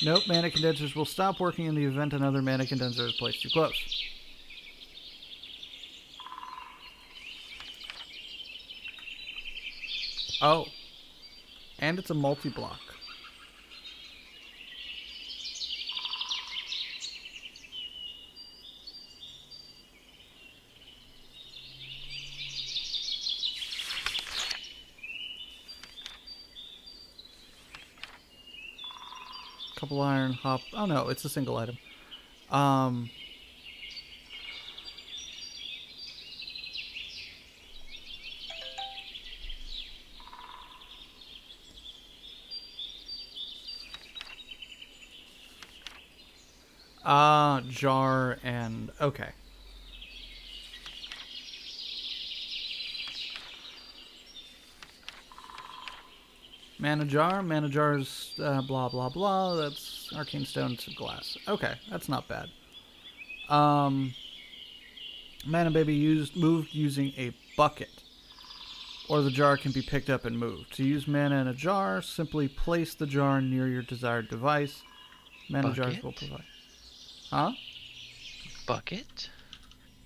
A: Nope, mana condensers will stop working in the event another mana condenser is placed too close. Oh. And it's a multi-block. Couple iron, hop. Oh no, it's a single item. Jar and okay. Mana jar. Mana jars. Blah blah blah. That's arcane stone to glass. Okay, that's not bad. Um, mana baby moved using a bucket, or the jar can be picked up and moved. To use mana in a jar, simply place the jar near your desired device. Mana jars
D: Bucket?
A: will provide. Huh?
D: Bucket?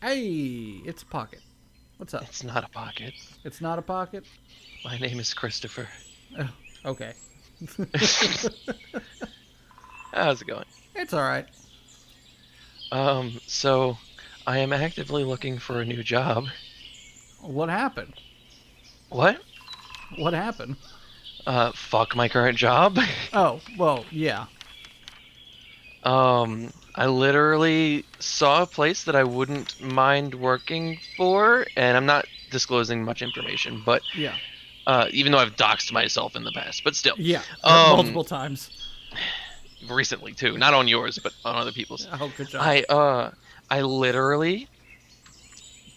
A: Hey, it's a pocket. What's up?
D: It's not a pocket.
A: It's not a pocket?
D: My name is Christopher.
A: Oh, okay.
D: How's it going?
A: It's alright.
D: So I am actively looking for a new job.
A: What happened?
D: What?
A: What happened?
D: Fuck my current job.
A: Oh, well, yeah.
D: I literally saw a place that I wouldn't mind working for, and I'm not disclosing much information, but
A: Yeah.
D: even though I've doxed myself in the past, but still.
A: Yeah. Multiple times.
D: Recently too, not on yours, but on other people's.
A: Oh, good job.
D: I literally,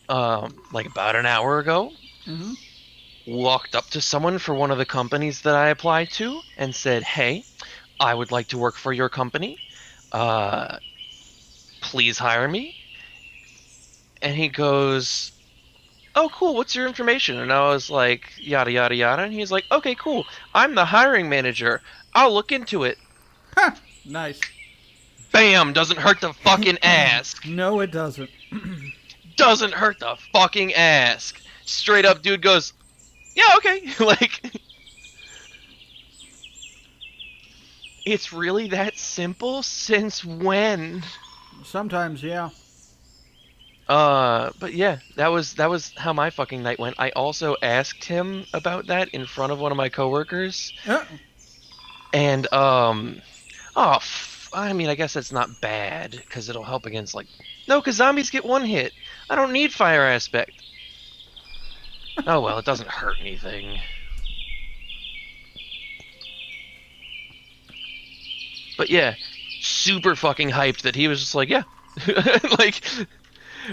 D: like about an hour ago,
A: Mm-hmm.
D: walked up to someone for one of the companies that I applied to and said, "Hey, I would like to work for your company. Please hire me." And he goes, "Oh, cool. What's your information?" And I was like, "Yada yada yada." And he's like, "Okay, cool. I'm the hiring manager. I'll look into it."
A: Nice.
D: Bam! Doesn't hurt to fucking ask.
A: No, it doesn't.
D: Doesn't hurt to fucking ask. Straight up, dude goes, "Yeah, okay." Like, it's really that simple? Since when?
A: Sometimes, yeah.
D: But yeah, that was how my fucking night went. I also asked him about that in front of one of my coworkers, and I mean, I guess that's not bad because it'll help against no, because zombies get one hit. I don't need fire aspect. Oh well, it doesn't hurt anything. But yeah, super fucking hyped that he was just like, yeah, like.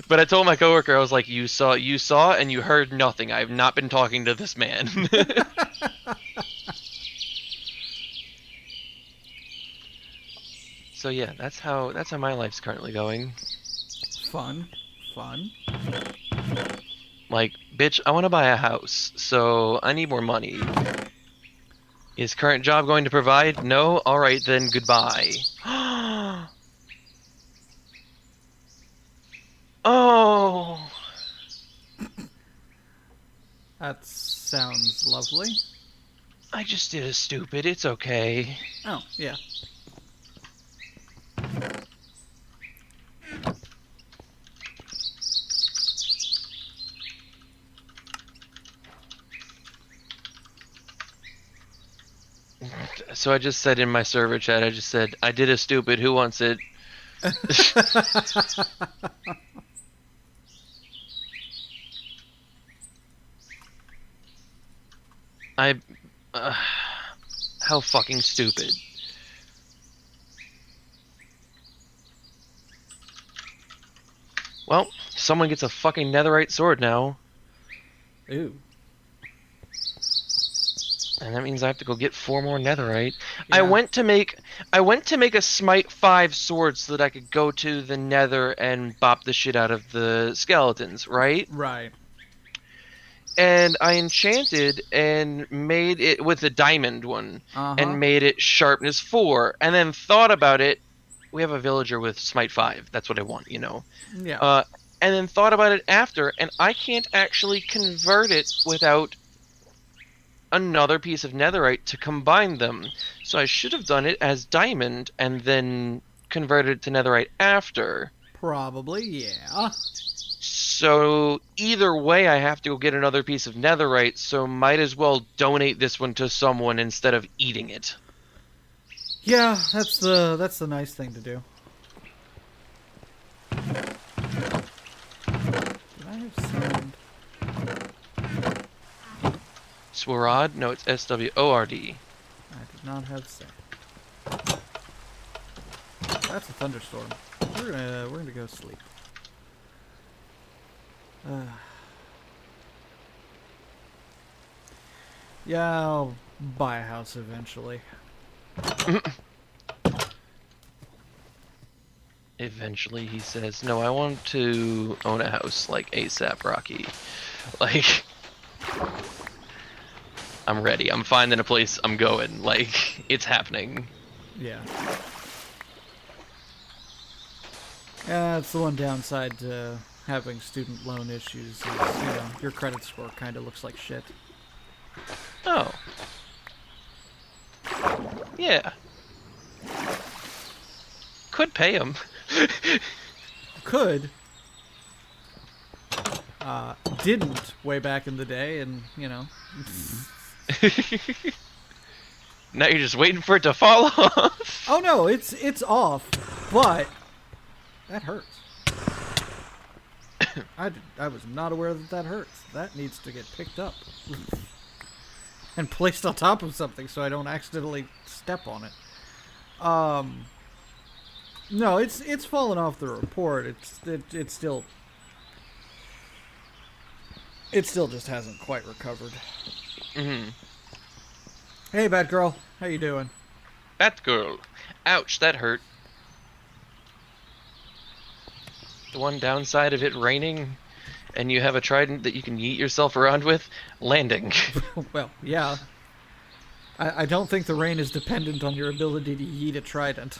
D: But I told my coworker, I was like, you saw, and you heard nothing. I have not been talking to this man. So yeah, that's how my life's currently going.
A: Fun.
D: Like, bitch, I want to buy a house, so I need more money. Is current job going to provide? No? Alright then, goodbye. Oh!
A: That sounds lovely.
D: I just did a stupid, it's okay.
A: Oh, yeah.
D: So I just said in my server chat, I did a stupid, who wants it? How fucking stupid. Well, someone gets a fucking netherite sword now.
A: Ooh.
D: And that means I have to go get 4 more netherite.
A: Yeah.
D: I went to make a Smite 5 sword so that I could go to the nether and bop the shit out of the skeletons, right?
A: Right.
D: And I enchanted and made it with a diamond one, and made it sharpness 4, and then thought about it. We have a villager with Smite 5. That's what I want, you know.
A: Yeah.
D: And then thought about it after, and I can't actually convert it without another piece of netherite to combine them. So I should have done it as diamond and then converted it to netherite after.
A: Probably, yeah.
D: So either way, I have to go get another piece of netherite, so might as well donate this one to someone instead of eating it.
A: Yeah, that's the nice thing to do. Did I have sound?
D: Swarad? No, it's SWORD.
A: I did not have sound. That's a thunderstorm. We're gonna go sleep. Yeah, I'll buy a house eventually.
D: Eventually, he says, "No, I want to own a house like ASAP, Rocky. Like, I'm ready. I'm finding a place. I'm going. Like, it's happening."
A: Yeah. Yeah, that's the one downside to having student loan issues is, your credit score kind of looks like shit.
D: Oh, yeah. Could pay him.
A: Could. Didn't way back in the day, and,
D: Now you're just waiting for it to fall off.
A: Oh no, it's off, but that hurts. I was not aware that that hurts. That needs to get picked up and placed on top of something so I don't accidentally step on it. No, it's fallen off the report. It still just hasn't quite recovered.
D: Mm-hmm.
A: Hey, bad girl, how you doing?
D: Batgirl. Ouch, that hurt. The one downside of it raining, and you have a trident that you can yeet yourself around with, landing.
A: Well, yeah. I don't think the rain is dependent on your ability to yeet a trident.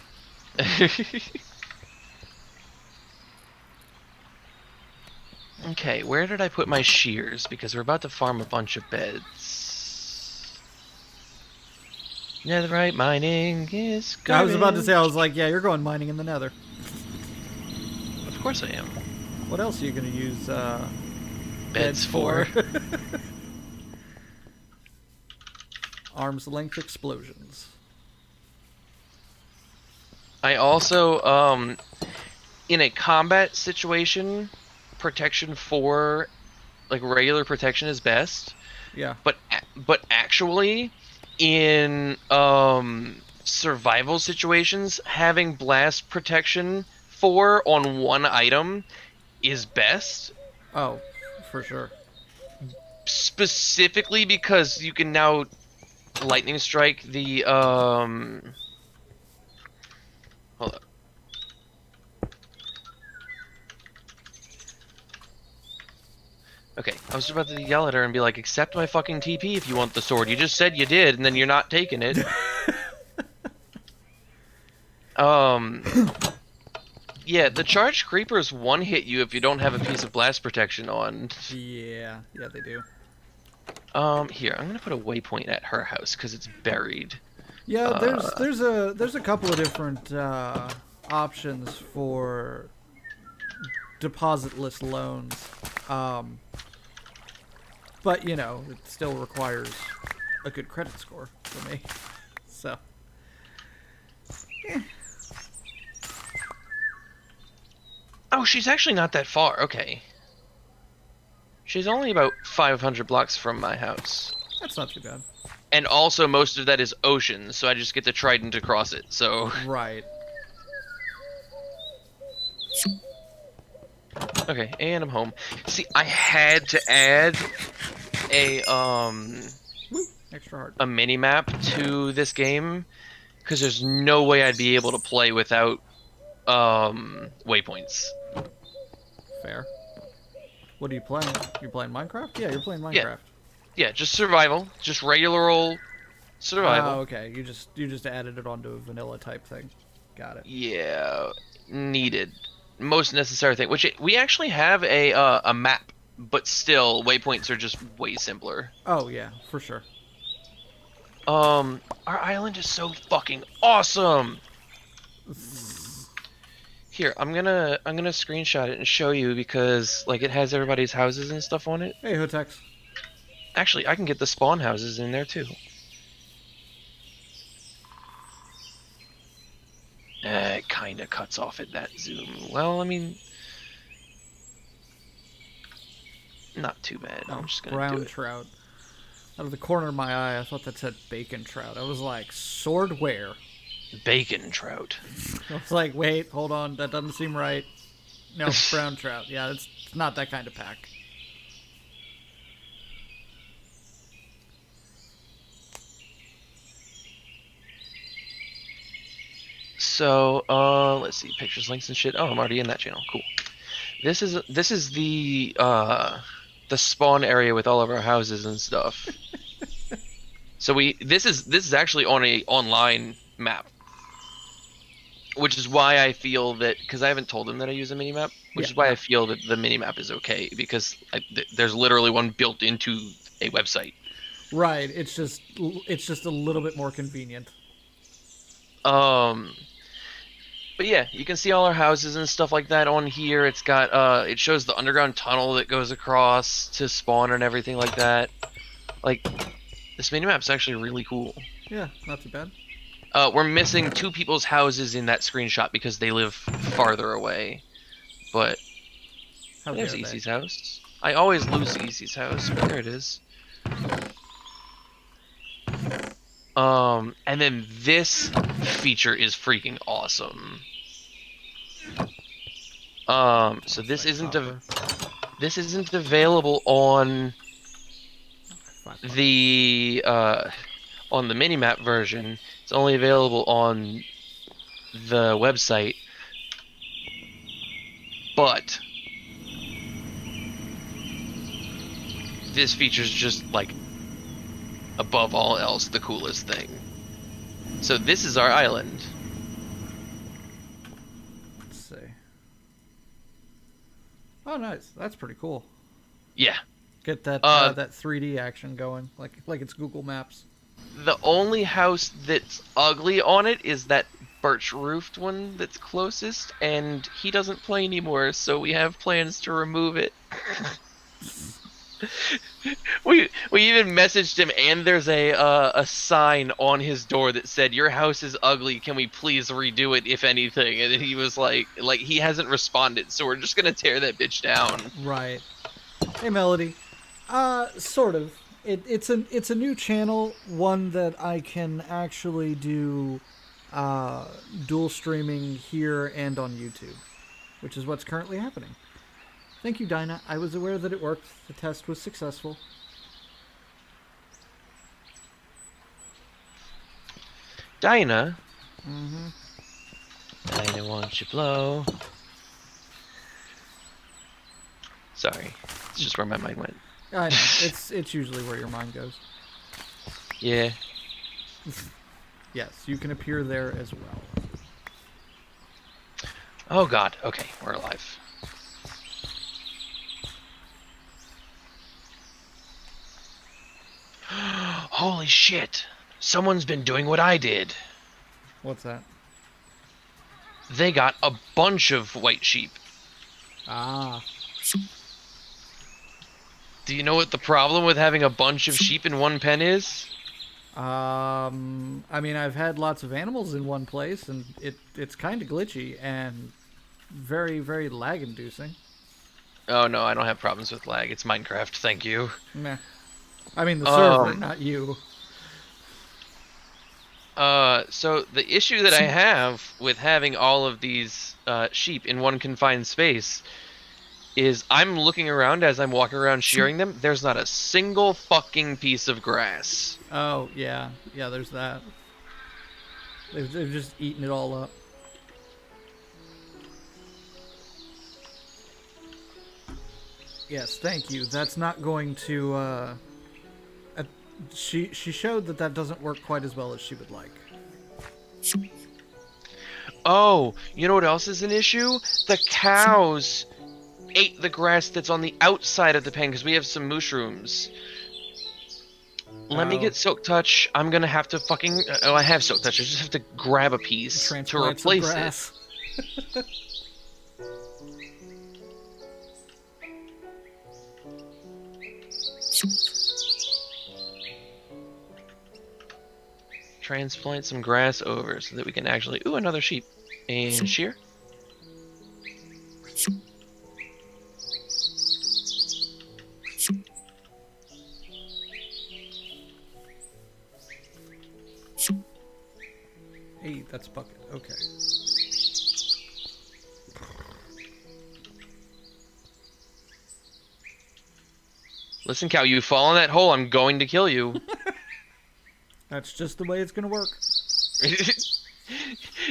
D: Okay, where did I put my shears? Because we're about to farm a bunch of beds. Netherite mining is garbage.
A: I was about to say, I was like, yeah, you're going mining in the nether.
D: Of course I am.
A: What else are you going to use
D: Beds for.
A: Arm's length explosions.
D: I also, in a combat situation, protection 4, like regular protection is best.
A: Yeah.
D: But actually, in survival situations, having blast protection 4 on one item is best.
A: Oh, for sure.
D: Specifically because you can now lightning strike the hold up. Okay, I was about to yell at her and be like, accept my fucking TP if you want the sword. You just said you did, and then you're not taking it. Yeah, the charged creepers one-hit you if you don't have a piece of blast protection on.
A: Yeah, they do.
D: Here, I'm gonna put a waypoint at her house, because it's buried.
A: Yeah, there's a couple of different options for depositless loans. But, it still requires a good credit score for me. So,
D: Oh, she's actually not that far. Okay. She's only about 500 blocks from my house.
A: that's not too bad.
D: And also, most of that is ocean, so I just get the trident to cross it, so...
A: Right.
D: Okay, and I'm home. See, I had to add a,
A: Woo, extra hard.
D: a mini-map to this game, because there's no way I'd be able to play without, waypoints.
A: Fair. What are you playing? You're playing Minecraft? Yeah, you're playing Minecraft.
D: Yeah, just survival. Just regular old survival.
A: Oh, okay. You just added it onto a vanilla type thing. Got it.
D: Yeah, needed. Most necessary thing. Which, we actually have a map, but still, waypoints are just way simpler.
A: Oh yeah, for sure.
D: Our island is so fucking awesome! Here, I'm gonna screenshot it and show you because, like, it has everybody's houses and stuff on it.
A: Hey, Hotex.
D: Actually, I can get the spawn houses in there, too. It kinda cuts off at that zoom. Well, I mean... Not too bad. I'm just gonna
A: Brown
D: do it.
A: trout. Out of the corner of my eye, I thought that said bacon trout. I was like, sword where?
D: Bacon trout.
A: I was like, wait, hold on, that doesn't seem right. No, brown trout. Yeah, it's not that kind of pack.
D: So, let's see, pictures, links, and shit. Oh, I'm already in that channel. Cool. This is the spawn area with all of our houses and stuff. So this is actually on a online map, which is why I feel that, because I haven't told them that I use a minimap, which is why I feel that the minimap is okay, because there's literally one built into a website.
A: Right. It's just a little bit more convenient.
D: But yeah, you can see all our houses and stuff like that on here. It's got it shows the underground tunnel that goes across to spawn and everything like that. Like, this minimap's actually really cool.
A: Yeah, not too bad.
D: We're missing 2 people's houses in that screenshot because they live farther away. But
A: How
D: there's
A: dare they?
D: Easy's house. I always lose Easy's house, but there it is. And then this feature is freaking awesome. So this isn't available on the minimap version. It's only available on the website. But this feature's just like above all else the coolest thing. So this is our island.
A: Let's see. Oh, nice. That's pretty cool.
D: Yeah.
A: Get that that 3D action going, like it's Google Maps.
D: The only house that's ugly on it is that birch roofed one that's closest, and he doesn't play anymore, so we have plans to remove it. we even messaged him, and there's a sign on his door that said, "Your house is ugly. Can we please redo it, if anything?" And then he was like he hasn't responded, so we're just gonna tear that bitch down.
A: Right. Hey, Melody. Sort of. It's a new channel, one that I can actually do dual streaming here and on YouTube, which is what's currently happening. Thank you, Dinah. I was aware that it worked. The test was successful.
D: Dinah? Dinah, won't you blow? Sorry. It's just where my mind went.
A: I know. It's usually where your mind goes.
D: Yeah.
A: Yes, you can appear there as well.
D: Oh god. Okay, we're alive. Holy shit. Someone's been doing what I did.
A: What's that?
D: They got a bunch of white sheep.
A: Ah.
D: Do you know what the problem with having a bunch of sheep in one pen is?
A: I mean, I've had lots of animals in one place, and it's kind of glitchy and very, very lag-inducing.
D: Oh no, I don't have problems with lag. It's Minecraft, thank you.
A: Meh. I mean, the server, not you.
D: So the issue that I have with having all of these sheep in one confined space is I'm looking around as I'm walking around shearing them. There's not a single fucking piece of grass.
A: Oh, yeah. Yeah, there's that. They've just eaten it all up. Yes, thank you. That's not going to, she showed that doesn't work quite as well as she would like.
D: Oh, you know what else is an issue? The cows ate the grass that's on the outside of the pen because we have some mushrooms. Let me get Silk Touch. I'm gonna have to fucking... Oh, I have Silk Touch. I just have to grab a piece to
A: Transplant some
D: replace it.
A: grass.
D: Transplant some grass over so that we can actually... Ooh, another sheep. And shear.
A: Hey, that's bucket. Okay.
D: Listen, cow, you fall in that hole, I'm going to kill you.
A: That's just the way it's gonna work.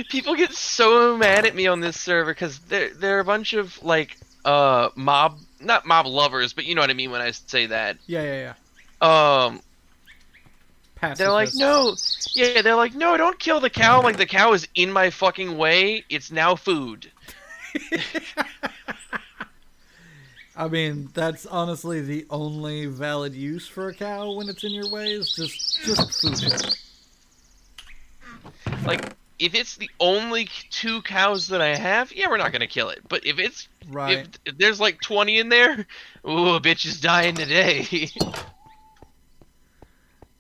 D: People get so mad at me on this server because they're a bunch of like mob, not mob lovers, but you know what I mean when I say that.
A: Yeah.
D: Um, they're like,
A: Pacifists.
D: no, yeah, they're like, no, don't kill the cow. I'm like, the cow is in my fucking way. It's now food.
A: I mean, that's honestly the only valid use for a cow when it's in your way is just food.
D: Like, if it's the only 2 cows that I have, yeah, we're not gonna kill it. But if it's
A: Right.
D: if there's like 20 in there, ooh, a bitch is dying today.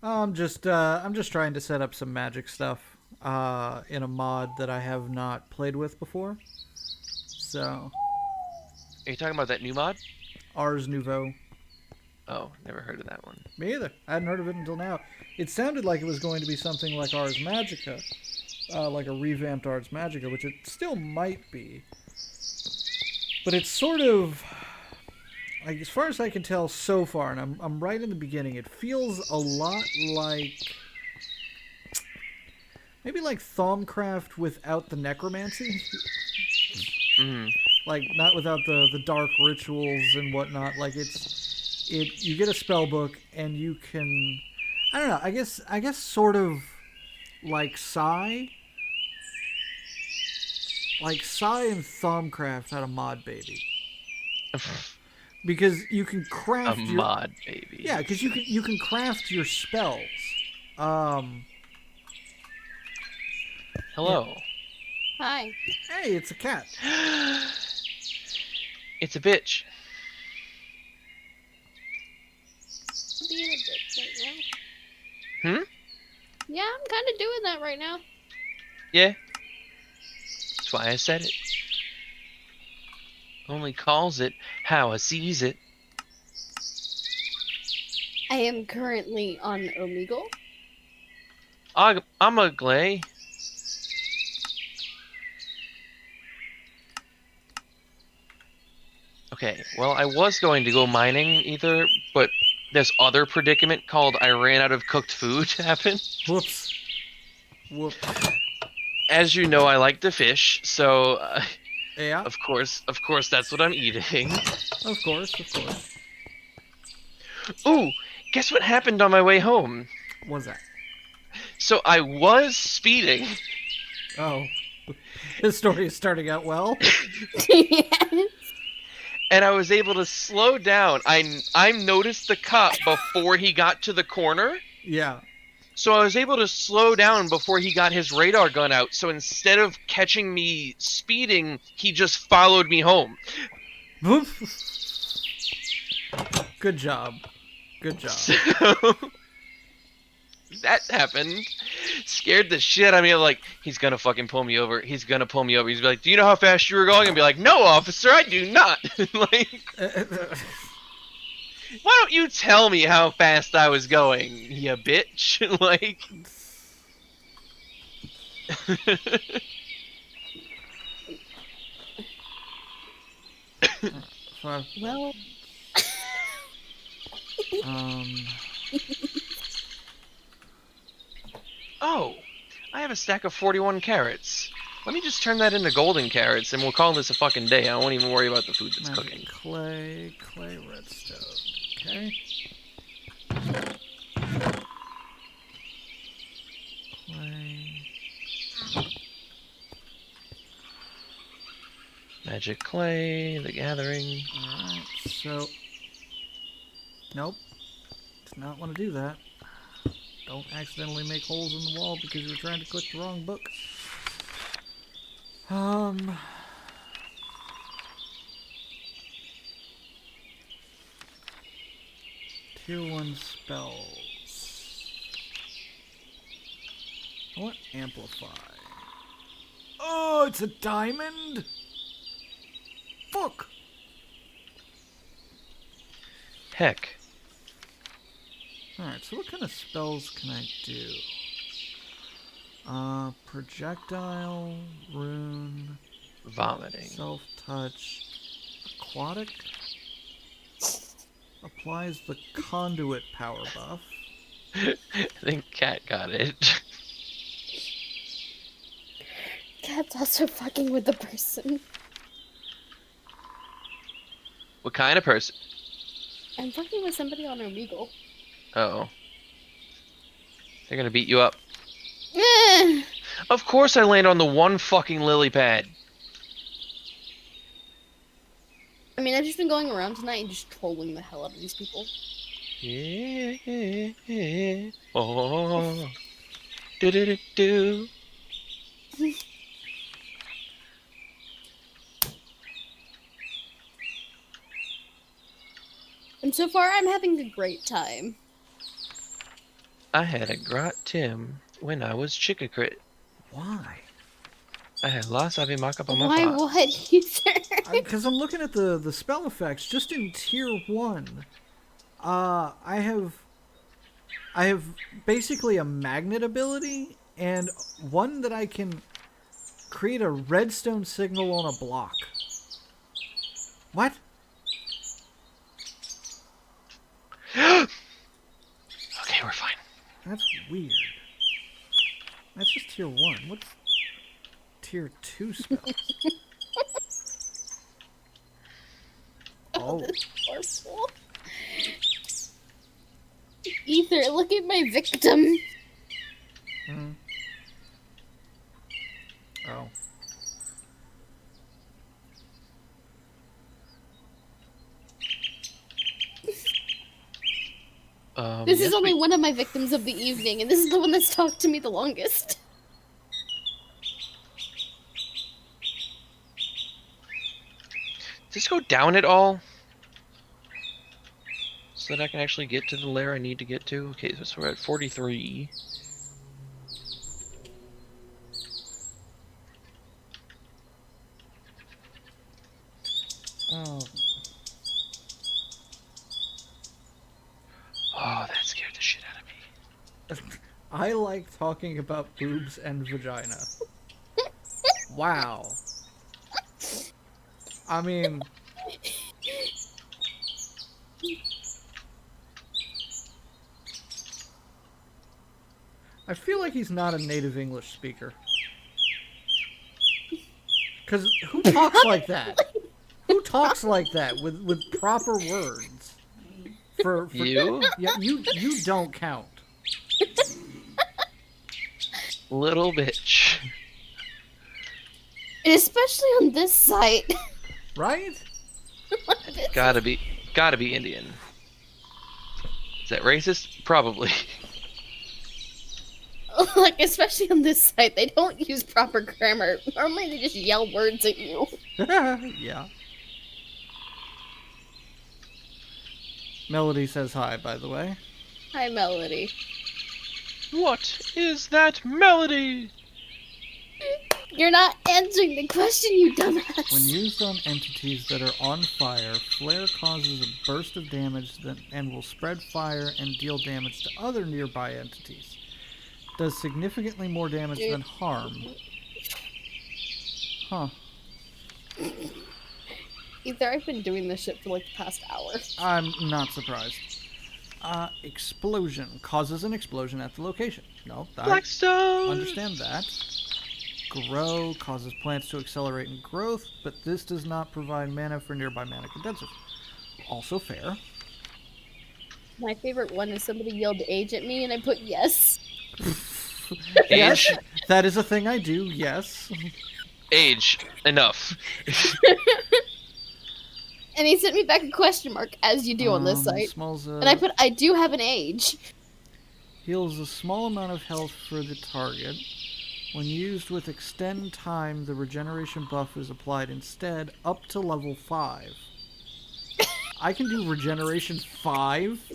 A: I'm just trying to set up some magic stuff in a mod that I have not played with before. So,
D: Are you talking about that new mod?
A: Ars Nouveau.
D: Oh, never heard of that one.
A: Me either. I hadn't heard of it until now. It sounded like it was going to be something like Ars Magica, like a revamped Ars Magica, which it still might be. But it's sort of, like, as far as I can tell so far, and I'm right in the beginning, it feels a lot like maybe like Thaumcraft without the necromancy.
D: Mm.
A: Like, not without the dark rituals and whatnot. Like, you get a spell book and you can, I don't know, I guess sort of like Psy and Thaumcraft had a mod baby. Because you can
D: A
A: craft your
D: mod, baby.
A: yeah, because you can craft your spells.
D: Hello.
E: Hi.
A: Hey, it's a cat.
D: It's a bitch.
E: Being a bitch right now.
D: Hmm?
E: Yeah, I'm kind of doing that right now.
D: Yeah. That's why I said it. Only calls it how I sees it.
E: I am currently on Omegle.
D: I'm a glay. Okay, well, I was going to go mining either, but this other predicament called I ran out of cooked food happened.
A: Whoops.
D: As you know, I like to fish, so
A: Yeah,
D: of course, that's what I'm eating.
A: of course.
D: Ooh, guess what happened on my way home?
A: What's that?
D: So I was speeding.
A: Oh. This story is starting out well.
E: Yes.
D: And I was able to slow down. I noticed the cop before he got to the corner,
A: Yeah.
D: so I was able to slow down before he got his radar gun out. So instead of catching me speeding, he just followed me home.
A: Whoop. Good job.
D: So that happened. Scared the shit out of me. I'm like, he's gonna fucking pull me over. He's gonna pull me over. He's like, do you know how fast you were going? And be like, no, officer, I do not. Like, why don't you tell me how fast I was going, you bitch? Like,
E: Well,
D: oh, I have a stack of 41 carrots. Let me just turn that into golden carrots, and we'll call this a fucking day. I won't even worry about the food that's cooking.
A: Clay, redstone. Okay. Clay.
D: Magic clay, the gathering.
A: Alright, so. Nope. Did not want to do that. Don't accidentally make holes in the wall because you're trying to click the wrong book. Tier 1 spells. I want amplify. Oh, it's a diamond? Fuck!
D: Heck.
A: Alright, so what kind of spells can I do? Projectile, rune,
D: Vomiting.
A: self-touch, aquatic. Applies the conduit power buff.
D: I think Cat got it.
E: kept also fucking with the person.
D: What kind of person?
E: I'm fucking with somebody on Omegle.
D: Oh. They're gonna beat you up.
E: Eh.
D: Of course I land on the one fucking lily pad.
E: I mean, I've just been going around tonight and just trolling the hell out of these people.
D: Yeah. Oh. Do.
E: And so far, I'm having a great time.
D: I had a grot Tim when I was chickacrit.
A: Why?
D: I had lost Abimaka
E: Why what, user?
A: Because I'm looking at the spell effects just in tier 1. I have basically a magnet ability and one that I can create a redstone signal on a block. What?
D: Okay, we're fine.
A: That's weird. That's just tier 1. What's tier 2 spells? Oh.
E: Poor fool. Ether, look at my victim.
A: Hmm. Oh.
E: This
D: Yes,
E: is only one of my victims of the evening, and this is the one that's talked to me the longest.
D: Does this go down at all? So that I can actually get to the lair I need to get to? Okay, so we're at 43.
A: Oh.
D: Oh, that scared the shit out of me.
A: I like talking about boobs and vagina. Wow. I mean... I feel like he's not a native English speaker. Because who talks like that? Who talks like that with proper words? For
D: You?
A: Yeah, you don't count.
D: Little bitch.
E: And especially on this site.
A: Right?
D: Gotta be Indian. Is that racist? Probably.
E: Like, especially on this site, they don't use proper grammar. Normally they just yell words at you.
A: Yeah. Melody says hi, by the way.
E: Hi, Melody.
D: What is that melody?
E: You're not answering the question, you dumbass.
A: When used on entities that are on fire, flare causes a burst of damage and will spread fire and deal damage to other nearby entities. Does significantly more damage than harm. Huh.
E: Either I've been doing this shit for like the past hour.
A: I'm not surprised. Explosion. Causes an explosion at the location. No, I
D: Blackstone!
A: understand that. Grow. Causes plants to accelerate in growth, but this does not provide mana for nearby mana condensers. Also fair.
E: My favorite one is somebody yelled age at me and I put yes.
A: Yes, that is a thing I do, yes.
D: Age. Enough.
E: And he sent me back a question mark, as you do on this site.
A: Smells,
E: And I put, I do have an age.
A: heals a small amount of health for the target. When used with extend time, the regeneration buff is applied instead up to level 5. I can do regeneration 5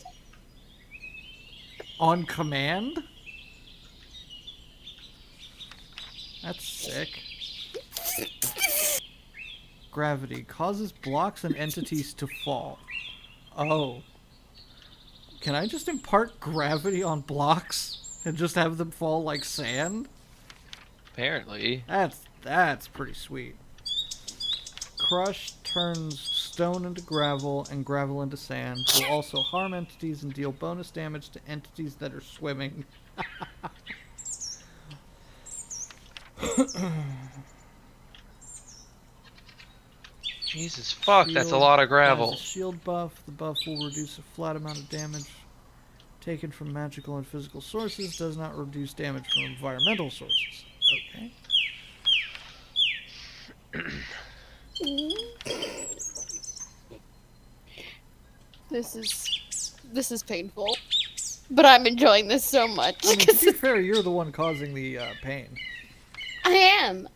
A: on command? That's sick. Gravity causes blocks and entities to fall. Oh. Can I just impart gravity on blocks and just have them fall like sand?
D: Apparently.
A: That's pretty sweet. Crush turns stone into gravel and gravel into sand. Will also harm entities and deal bonus damage to entities that are swimming.
D: Jesus fuck, that's a
A: Shield
D: lot of
A: has
D: gravel.
A: a shield buff. The buff will reduce a flat amount of damage taken from magical and physical sources. Does not reduce damage from environmental sources. Okay.
E: This is painful, but I'm enjoying this so much.
A: I mean, to
E: 'cause
A: be fair, you're the one causing the pain.
E: I am,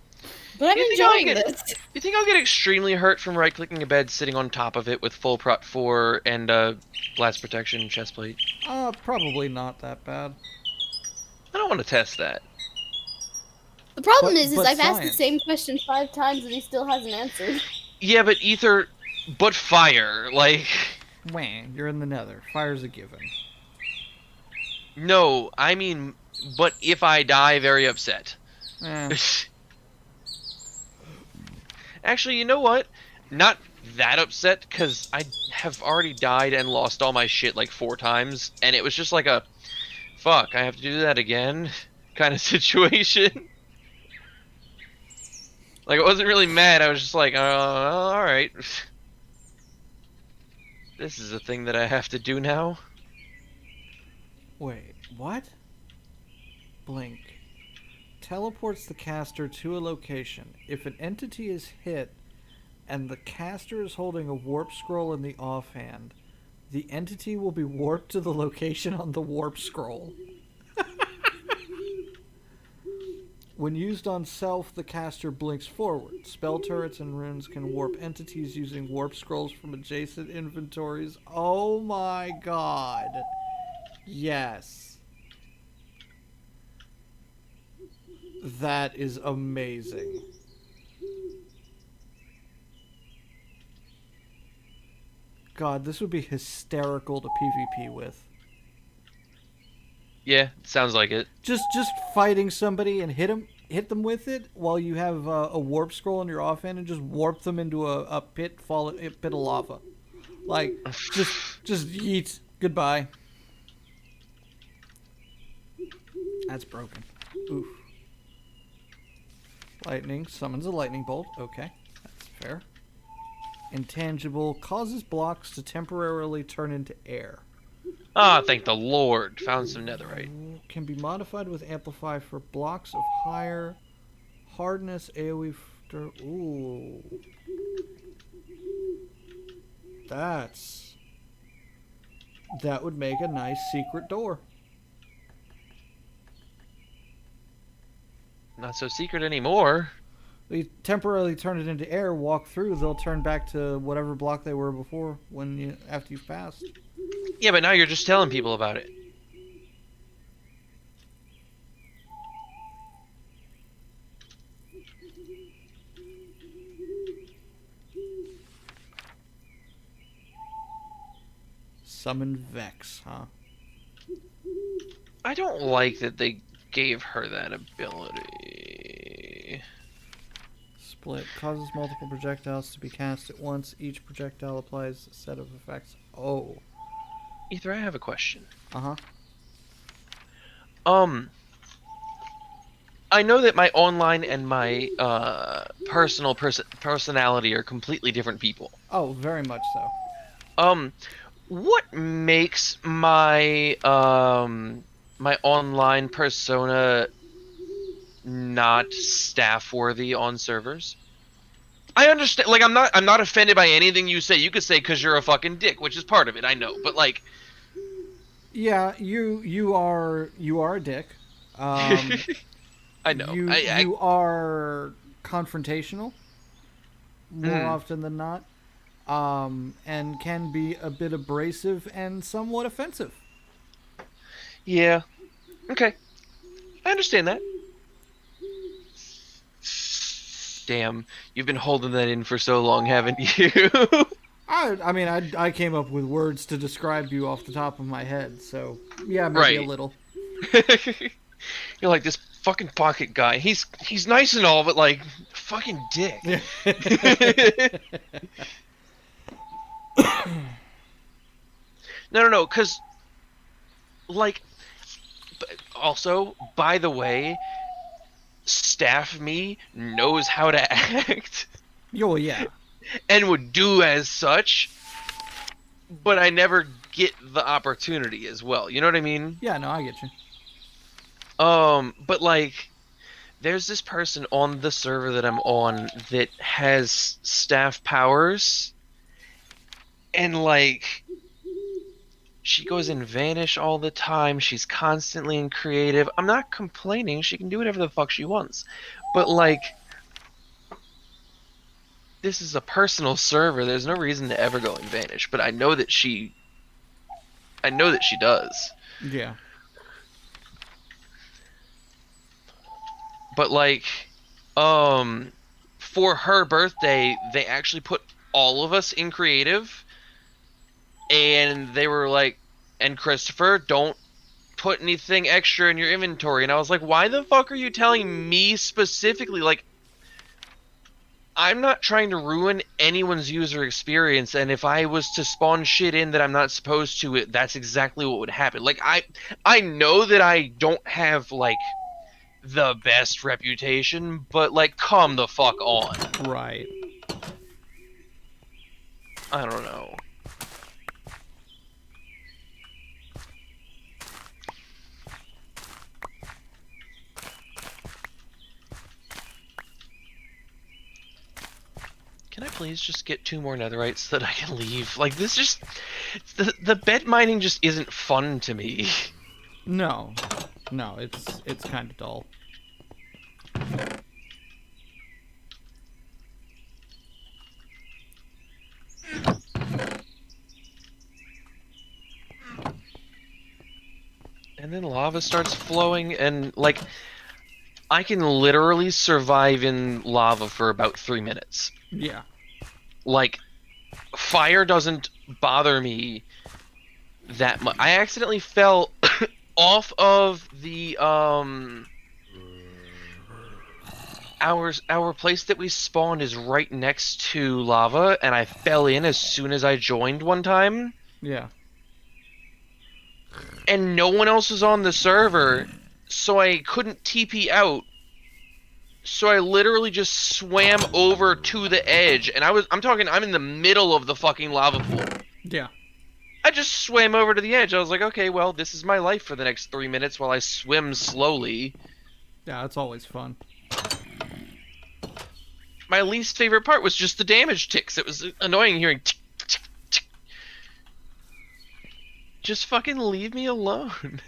E: but I'm
D: You think I'll
E: enjoying
D: get-
E: this.
D: You think I'll get extremely hurt from right-clicking a bed, sitting on top of it with full prot 4 and blast protection chest plate?
A: Probably not that bad.
D: I don't want to test that.
E: The problem
A: But-
E: is
A: but
E: I've asked the
A: science.
E: same question 5 times and he still hasn't answered.
D: Yeah, but ether, but fire, like.
A: Wah, you're in the nether. Fire's a given.
D: No, I mean, but if I die, very upset.
A: Eh,
D: Actually, you know what? Not that upset, because I have already died and lost all my shit like 4 times, and it was just like a, fuck, I have to do that again kind of situation. Like, I wasn't really mad, I was just like, alright. This is a thing that I have to do now?
A: wait, what? Blink. Teleports the caster to a location. If an entity is hit and the caster is holding a warp scroll in the offhand, the entity will be warped to the location on the warp scroll. When used on self, the caster blinks forward. Spell turrets and runes can warp entities using warp scrolls from adjacent inventories. Oh my god. Yes. That is amazing. God, this would be hysterical to PvP with.
D: Yeah, sounds like it.
A: Just fighting somebody and hit them with it while you have a warp scroll in your offhand and just warp them into a pit of lava. Like just yeet. Goodbye. That's broken. Oof. Lightning summons a lightning bolt. Okay, that's fair. Intangible causes blocks to temporarily turn into air.
D: Ah, thank the Lord. Found some netherite.
A: Can be modified with amplify for blocks of higher hardness AoE. Ooh. That would make a nice secret door.
D: Not so secret anymore.
A: You temporarily turn it into air, walk through, they'll turn back to whatever block they were before after you've passed.
D: Yeah, but now you're just telling people about it.
A: Summon Vex, huh?
D: I don't like that they gave her that ability.
A: Split causes multiple projectiles to be cast at once. Each projectile applies a set of effects. Oh.
D: Ether, I have a question.
A: Uh-huh.
D: I know that my online and my personality are completely different people.
A: Oh, very much so.
D: What makes my my online persona not staff worthy on servers? I understand, like, I'm not offended by anything you say. You could say because you're a fucking dick, which is part of it, I know, but like,
A: Yeah, you are a dick.
D: I know.
A: You are confrontational more
D: Hmm.
A: often than not, and can be a bit abrasive and somewhat offensive.
D: Yeah. Okay. I understand that. Damn, you've been holding that in for so long, haven't you?
A: I mean, I came up with words to describe you off the top of my head, so yeah, maybe a
D: Right.
A: little.
D: You're like this fucking pocket guy. He's nice and all, but like, fucking dick. No, because, like, also, by the way, staff me knows how to act.
A: Yo, yeah.
D: and would do as such, but I never get the opportunity as well. You know what I mean?
A: Yeah, no, I get you.
D: But like, there's this person on the server that I'm on that has staff powers, and like, she goes in vanish all the time. She's constantly in creative. I'm not complaining. She can do whatever the fuck she wants. But like, this is a personal server. There's no reason to ever go in vanish, but I know that she does.
A: Yeah.
D: But like, for her birthday, they actually put all of us in creative, and they were like, and Christopher, don't put anything extra in your inventory. And I was like, why the fuck are you telling me specifically? Like, I'm not trying to ruin anyone's user experience, and if I was to spawn shit in that I'm not supposed to, that's exactly what would happen. Like, I know that I don't have like the best reputation, but like, come the fuck on.
A: Right.
D: I don't know. Can I please just get 2 more netherites so that I can leave? Like, this just... The bed mining just isn't fun to me.
A: No. No, it's kind of dull.
D: And then lava starts flowing, and, like, I can literally survive in lava for about 3 minutes.
A: Yeah.
D: Like, fire doesn't bother me that much. I accidentally fell off of the our place that we spawned is right next to lava, and I fell in as soon as I joined one time,
A: Yeah.
D: and no one else was on the server, so I couldn't TP out. So I literally just swam over to the edge, and I'm in the middle of the fucking lava pool.
A: Yeah.
D: I just swam over to the edge. I was like, okay, well, this is my life for the next 3 minutes while I swim slowly.
A: Yeah, that's always fun.
D: My least favorite part was just the damage ticks. It was annoying hearing tick, tick, tick. Just fucking leave me alone.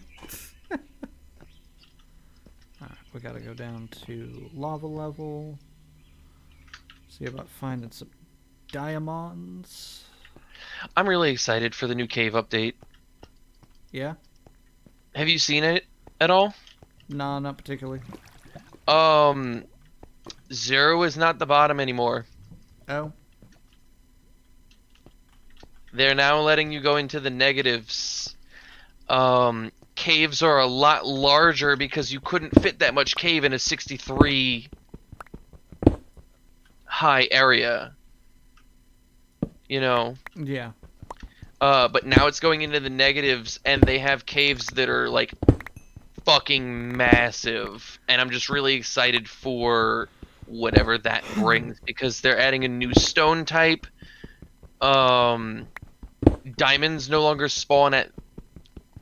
A: Alright, we gotta go down to lava level. See about finding some diamonds.
D: I'm really excited for the new cave update.
A: Yeah?
D: Have you seen it at all?
A: Nah, not particularly.
D: 0 is not the bottom anymore.
A: Oh?
D: They're now letting you go into the negatives. Caves are a lot larger because you couldn't fit that much cave in a 63 high area. You know?
A: Yeah.
D: But now it's going into the negatives, and they have caves that are, like, fucking massive. And I'm just really excited for whatever that brings, because they're adding a new stone type. Diamonds no longer spawn at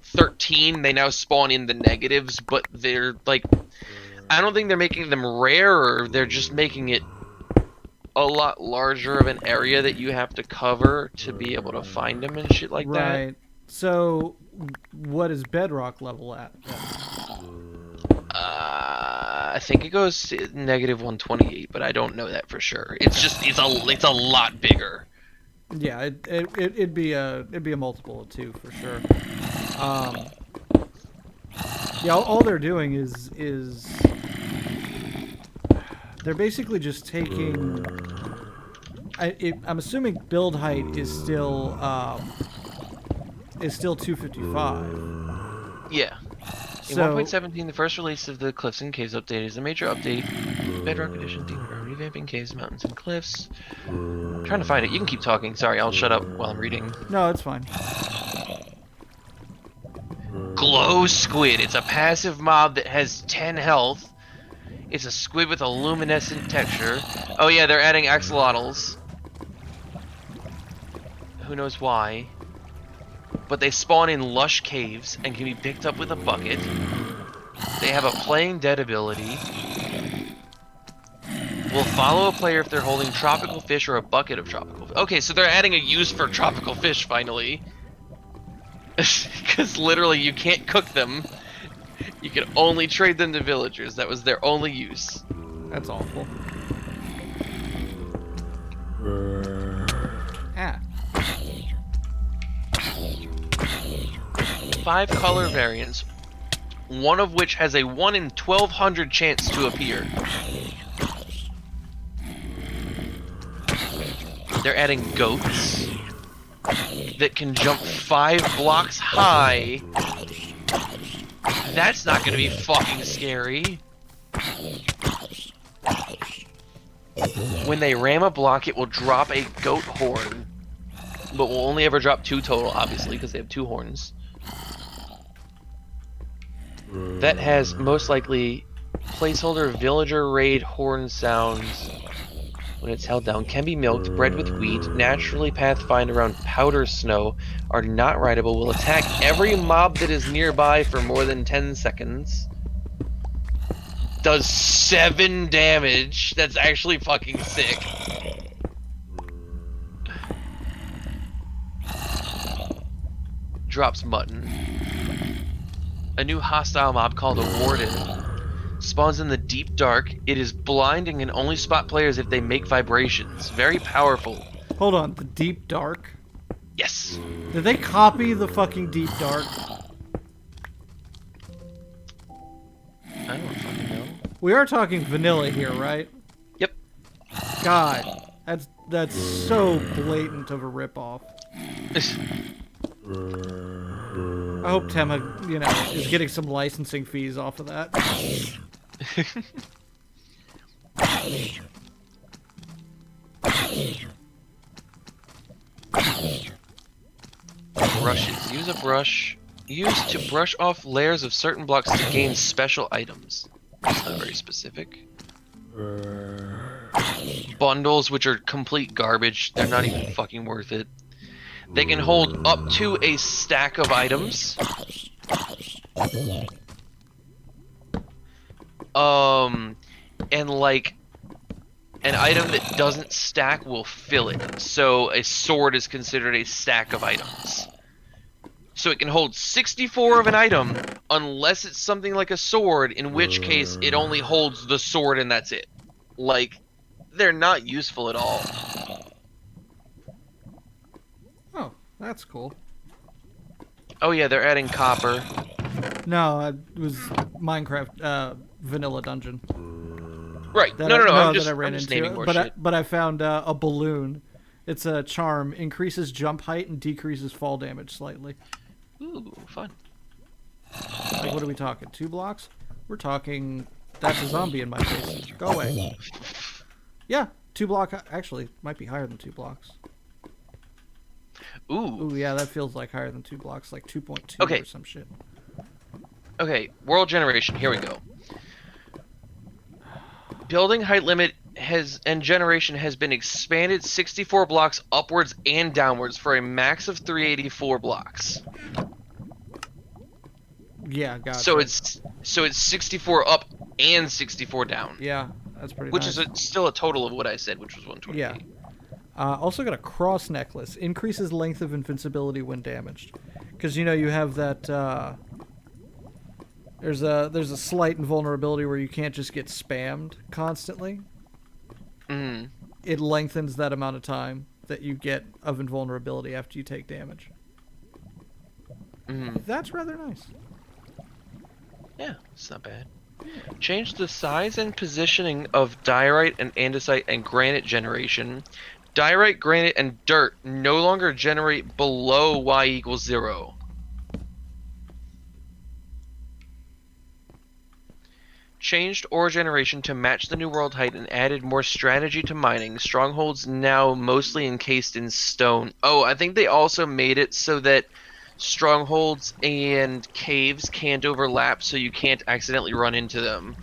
D: 13, they now spawn in the negatives, but they're, like, I don't think they're making them rarer, they're just making it a lot larger of an area that you have to cover to be able to find them and shit like
A: Right. So, what is bedrock level at?
D: that. I think it goes to negative 128, but I don't know that for sure. It's just it's a lot bigger.
A: Yeah, it'd be a multiple of 2 for sure. Yeah, all they're doing is they're basically just taking. I'm assuming build height is still 255.
D: Yeah. In
A: So
D: 1.17, the first release of the Cliffs and Caves update is a major update. Bedrock Edition theme for revamping caves, mountains, and cliffs. I'm trying to find it. You can keep talking. Sorry, I'll shut up while I'm reading.
A: no, it's fine.
D: Glow Squid. It's a passive mob that has 10 health. It's a squid with a luminescent texture. Oh yeah, they're adding axolotls. Who knows why? But they spawn in lush caves and can be picked up with a bucket. They have a Playing Dead ability. Will follow a player if they're holding tropical fish or a bucket of tropical fish. Okay, so they're adding a use for tropical fish finally. Because literally you can't cook them. You can only trade them to villagers. That was their only use.
A: That's awful. Ah.
D: 5 color variants, one of which has a 1 in 1200 chance to appear. They're adding goats that can jump 5 blocks high. That's not gonna be fucking scary. When they ram a block, it will drop a goat horn, but will only ever drop 2 total, obviously, because they have 2 horns. That has most likely placeholder villager raid horn sounds when it's held down. Can be milked, bred with wheat, naturally pathfind around powder snow, are not rideable, will attack every mob that is nearby for more than 10 seconds. Does 7 damage. That's actually fucking sick. Drops mutton. A new hostile mob called a warden spawns in the deep dark. It is blind and can only spot players if they make vibrations. Very powerful.
A: Hold on, the deep dark?
D: Yes.
A: Did they copy the fucking deep dark?
D: I don't fucking know.
A: We are talking vanilla here, right?
D: Yep.
A: God, that's so blatant of a ripoff. I hope Tema, is getting some licensing fees off of that.
D: Brushes. Use a brush. Used to brush off layers of certain blocks to gain special items. That's not very specific. Bundles, which are complete garbage. They're not even fucking worth it. They can hold up to a stack of items. And like an item that doesn't stack will fill it. So a sword is considered a stack of items. So it can hold 64 of an item unless it's something like a sword, in which case it only holds the sword and that's it. Like, they're not useful at all.
A: Oh, that's cool.
D: Oh yeah, they're adding copper.
A: No, it was Minecraft vanilla dungeon.
D: Right.
A: That
D: No. I'm
A: that I ran
D: I'm just
A: into.
D: naming more
A: but
D: shit.
A: but I found a balloon. It's a charm, increases jump height and decreases fall damage slightly.
D: Ooh, fun.
A: Like, what are we talking? 2 blocks? We're talking. That's a zombie in my face. Go away. Yeah, 2 block. Actually, might be higher than 2 blocks.
D: Ooh.
A: Ooh, yeah, that feels like higher than 2 blocks, like 2.2
D: Okay.
A: or some shit.
D: Okay, world generation. Here we go. Building height limit and generation has been expanded 64 blocks upwards and downwards for a max of 384 blocks.
A: Yeah, gotcha.
D: So it's 64 up and 64 down,
A: Yeah, that's pretty
D: which
A: nice.
D: is still a total of what I said, which was 128.
A: Yeah. Also got a cross necklace. Increases length of invincibility when damaged. Because, you have that, there's a slight invulnerability where you can't just get spammed constantly.
D: Mm.
A: It lengthens that amount of time that you get of invulnerability after you take damage.
D: Mm.
A: That's rather nice.
D: Yeah, it's not bad. Change the size and positioning of diorite and andesite and granite generation. Diorite, granite, and dirt no longer generate below y equals 0. Changed ore generation to match the new world height and added more strategy to mining. Strongholds now mostly encased in stone. Oh, I think they also made it so that strongholds and caves can't overlap, so you can't accidentally run into them.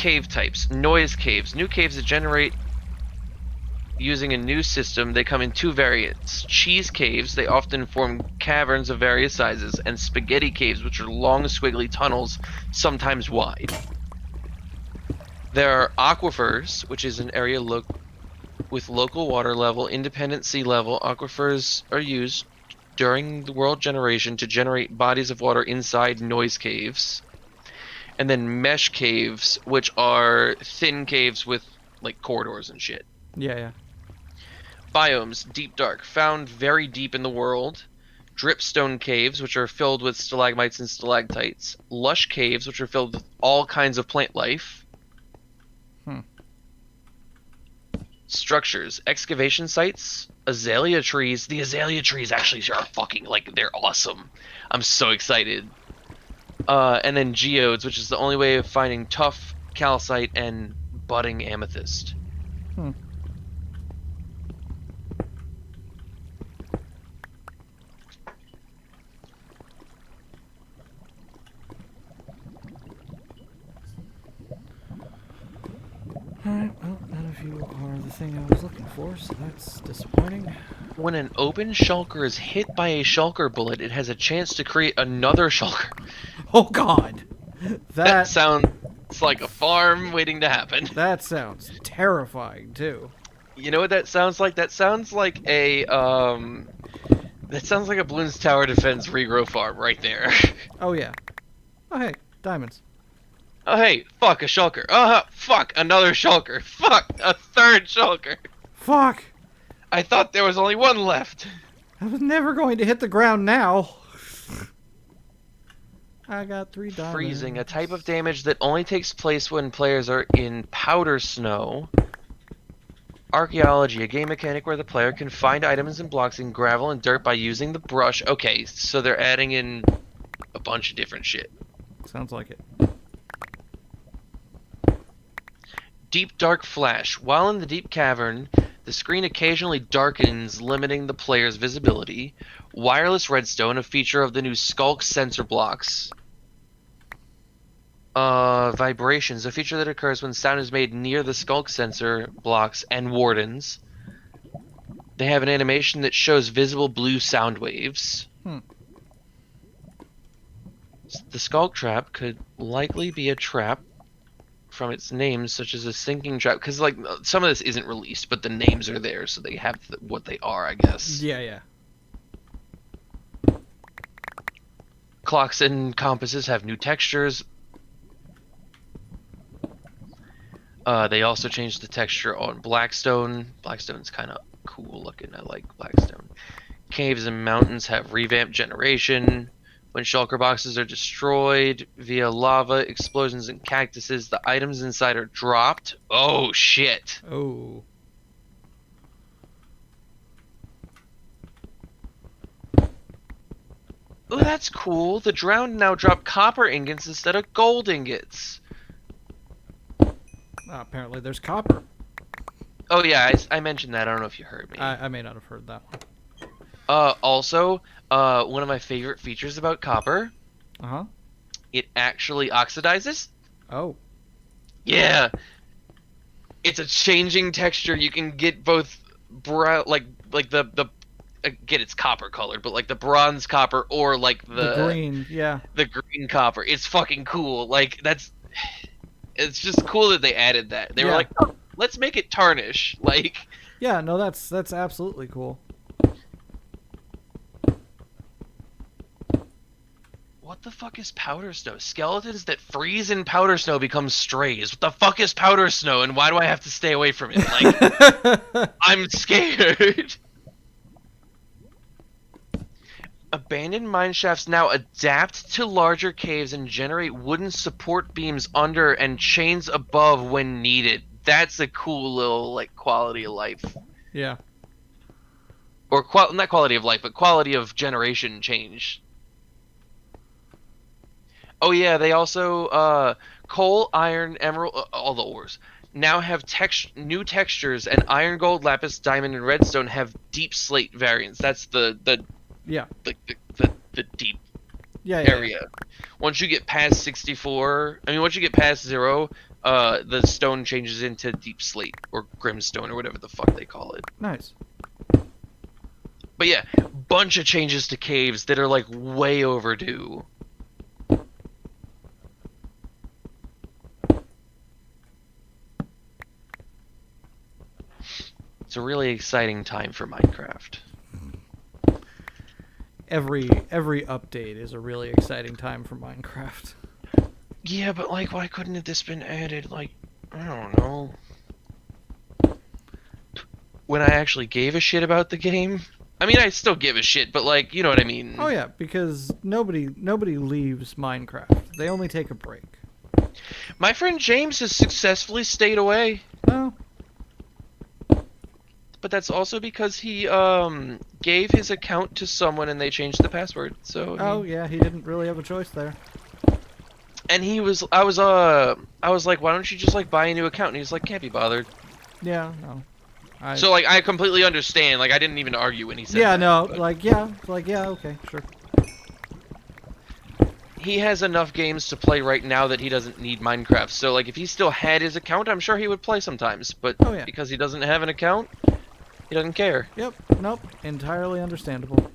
D: cave types. Noise caves. New caves that generate using a new system. They come in two variants. Cheese caves. They often form caverns of various sizes. And spaghetti caves, which are long, squiggly tunnels, sometimes wide. There are aquifers, which is an area with local water level, independent sea level. Aquifers are used during the world generation to generate bodies of water inside noise caves. And then mesh caves, which are thin caves with like corridors and shit.
A: Yeah.
D: Biomes, deep dark, found very deep in the world. Dripstone caves, which are filled with stalagmites and stalactites. Lush caves, which are filled with all kinds of plant life. Structures, excavation sites, azalea trees. The azalea trees actually are fucking, like, they're awesome. I'm so excited. And then geodes, which is the only way of finding tough calcite and budding amethyst.
A: Alright, well, none of you are the thing I was looking for, so that's disappointing.
D: When an open shulker is hit by a shulker bullet, it has a chance to create another shulker.
A: Oh god!
D: That sounds like a farm waiting to happen.
A: That sounds terrifying, too.
D: You know what that sounds like? That sounds like a Bloons Tower Defense regrow farm right there.
A: Oh yeah. Oh hey, diamonds.
D: Oh hey, fuck a shulker. Fuck another shulker. Fuck a third shulker.
A: Fuck!
D: I thought there was only one left.
A: I was never going to hit the ground now. I got 3 diamonds.
D: Freezing, a type of damage that only takes place when players are in powder snow. Archaeology, a game mechanic where the player can find items and blocks in gravel and dirt by using the brush. Okay, so they're adding in a bunch of different shit.
A: Sounds like it.
D: Deep dark flash. While in the deep cavern, the screen occasionally darkens, limiting the player's visibility. Wireless redstone, a feature of the new Skulk sensor blocks. Vibrations, a feature that occurs when sound is made near the Skulk sensor blocks, and wardens. They have an animation that shows visible blue sound waves. The Skulk trap could likely be a trap from its names, such as a sinking trap, because like some of this isn't released, but the names are there, so they have what they are, I guess.
A: Yeah.
D: Clocks and compasses have new textures. They also changed the texture on Blackstone. Blackstone's kind of cool looking. I like Blackstone. Caves and mountains have revamped generation. When shulker boxes are destroyed via lava, explosions, and cactuses, the items inside are dropped. Oh, shit.
A: Oh.
D: Oh, that's cool. The drowned now drop copper ingots instead of gold ingots.
A: Apparently there's copper.
D: Oh, yeah, I mentioned that. I don't know if you heard me.
A: I may not have heard that one.
D: Also, one of my favorite features about copper, it actually oxidizes.
A: Oh.
D: Yeah. It's a changing texture. You can get both brown, like the again, it's copper colored, but like the bronze copper or like the
A: green, yeah.
D: The green copper. It's fucking cool. Like it's just cool that they added that. They were like, oh, let's make it tarnish. Like,
A: yeah, no, that's absolutely cool.
D: What the fuck is powder snow? Skeletons that freeze in powder snow become strays. What the fuck is powder snow, and why do I have to stay away from it? Like, I'm scared. Abandoned mine shafts now adapt to larger caves and generate wooden support beams under and chains above when needed. That's a cool little, like, quality of life.
A: Yeah.
D: Or, not quality of life, but quality of generation change. Oh yeah, they also, coal, iron, emerald, all the ores, now have new textures, and iron, gold, lapis, diamond, and redstone have deep slate variants. That's the deep area. Once you get past 64, once you get past 0, the stone changes into deep slate or grimstone or whatever the fuck they call it.
A: Nice.
D: But yeah, bunch of changes to caves that are like way overdue. It's a really exciting time for Minecraft.
A: Every update is a really exciting time for Minecraft.
D: Yeah, but like, why couldn't this been added? Like, I don't know. When I actually gave a shit about the game. I mean, I still give a shit, but like, you know what I mean.
A: Oh yeah, because nobody leaves Minecraft. They only take a break.
D: My friend James has successfully stayed away.
A: Oh,
D: But that's also because he gave his account to someone and they changed the password. So
A: oh yeah, he didn't really have a choice there.
D: and I was like, why don't you just like buy a new account? And he's like, can't be bothered.
A: Yeah, no.
D: So like I completely understand. Like I didn't even argue when he said
A: yeah,
D: that,
A: no,
D: but
A: like yeah, okay, sure.
D: he has enough games to play right now that he doesn't need Minecraft. So like if he still had his account, I'm sure he would play sometimes. But
A: Oh, yeah.
D: because he doesn't have an account, he doesn't care.
A: Yep, nope, entirely understandable.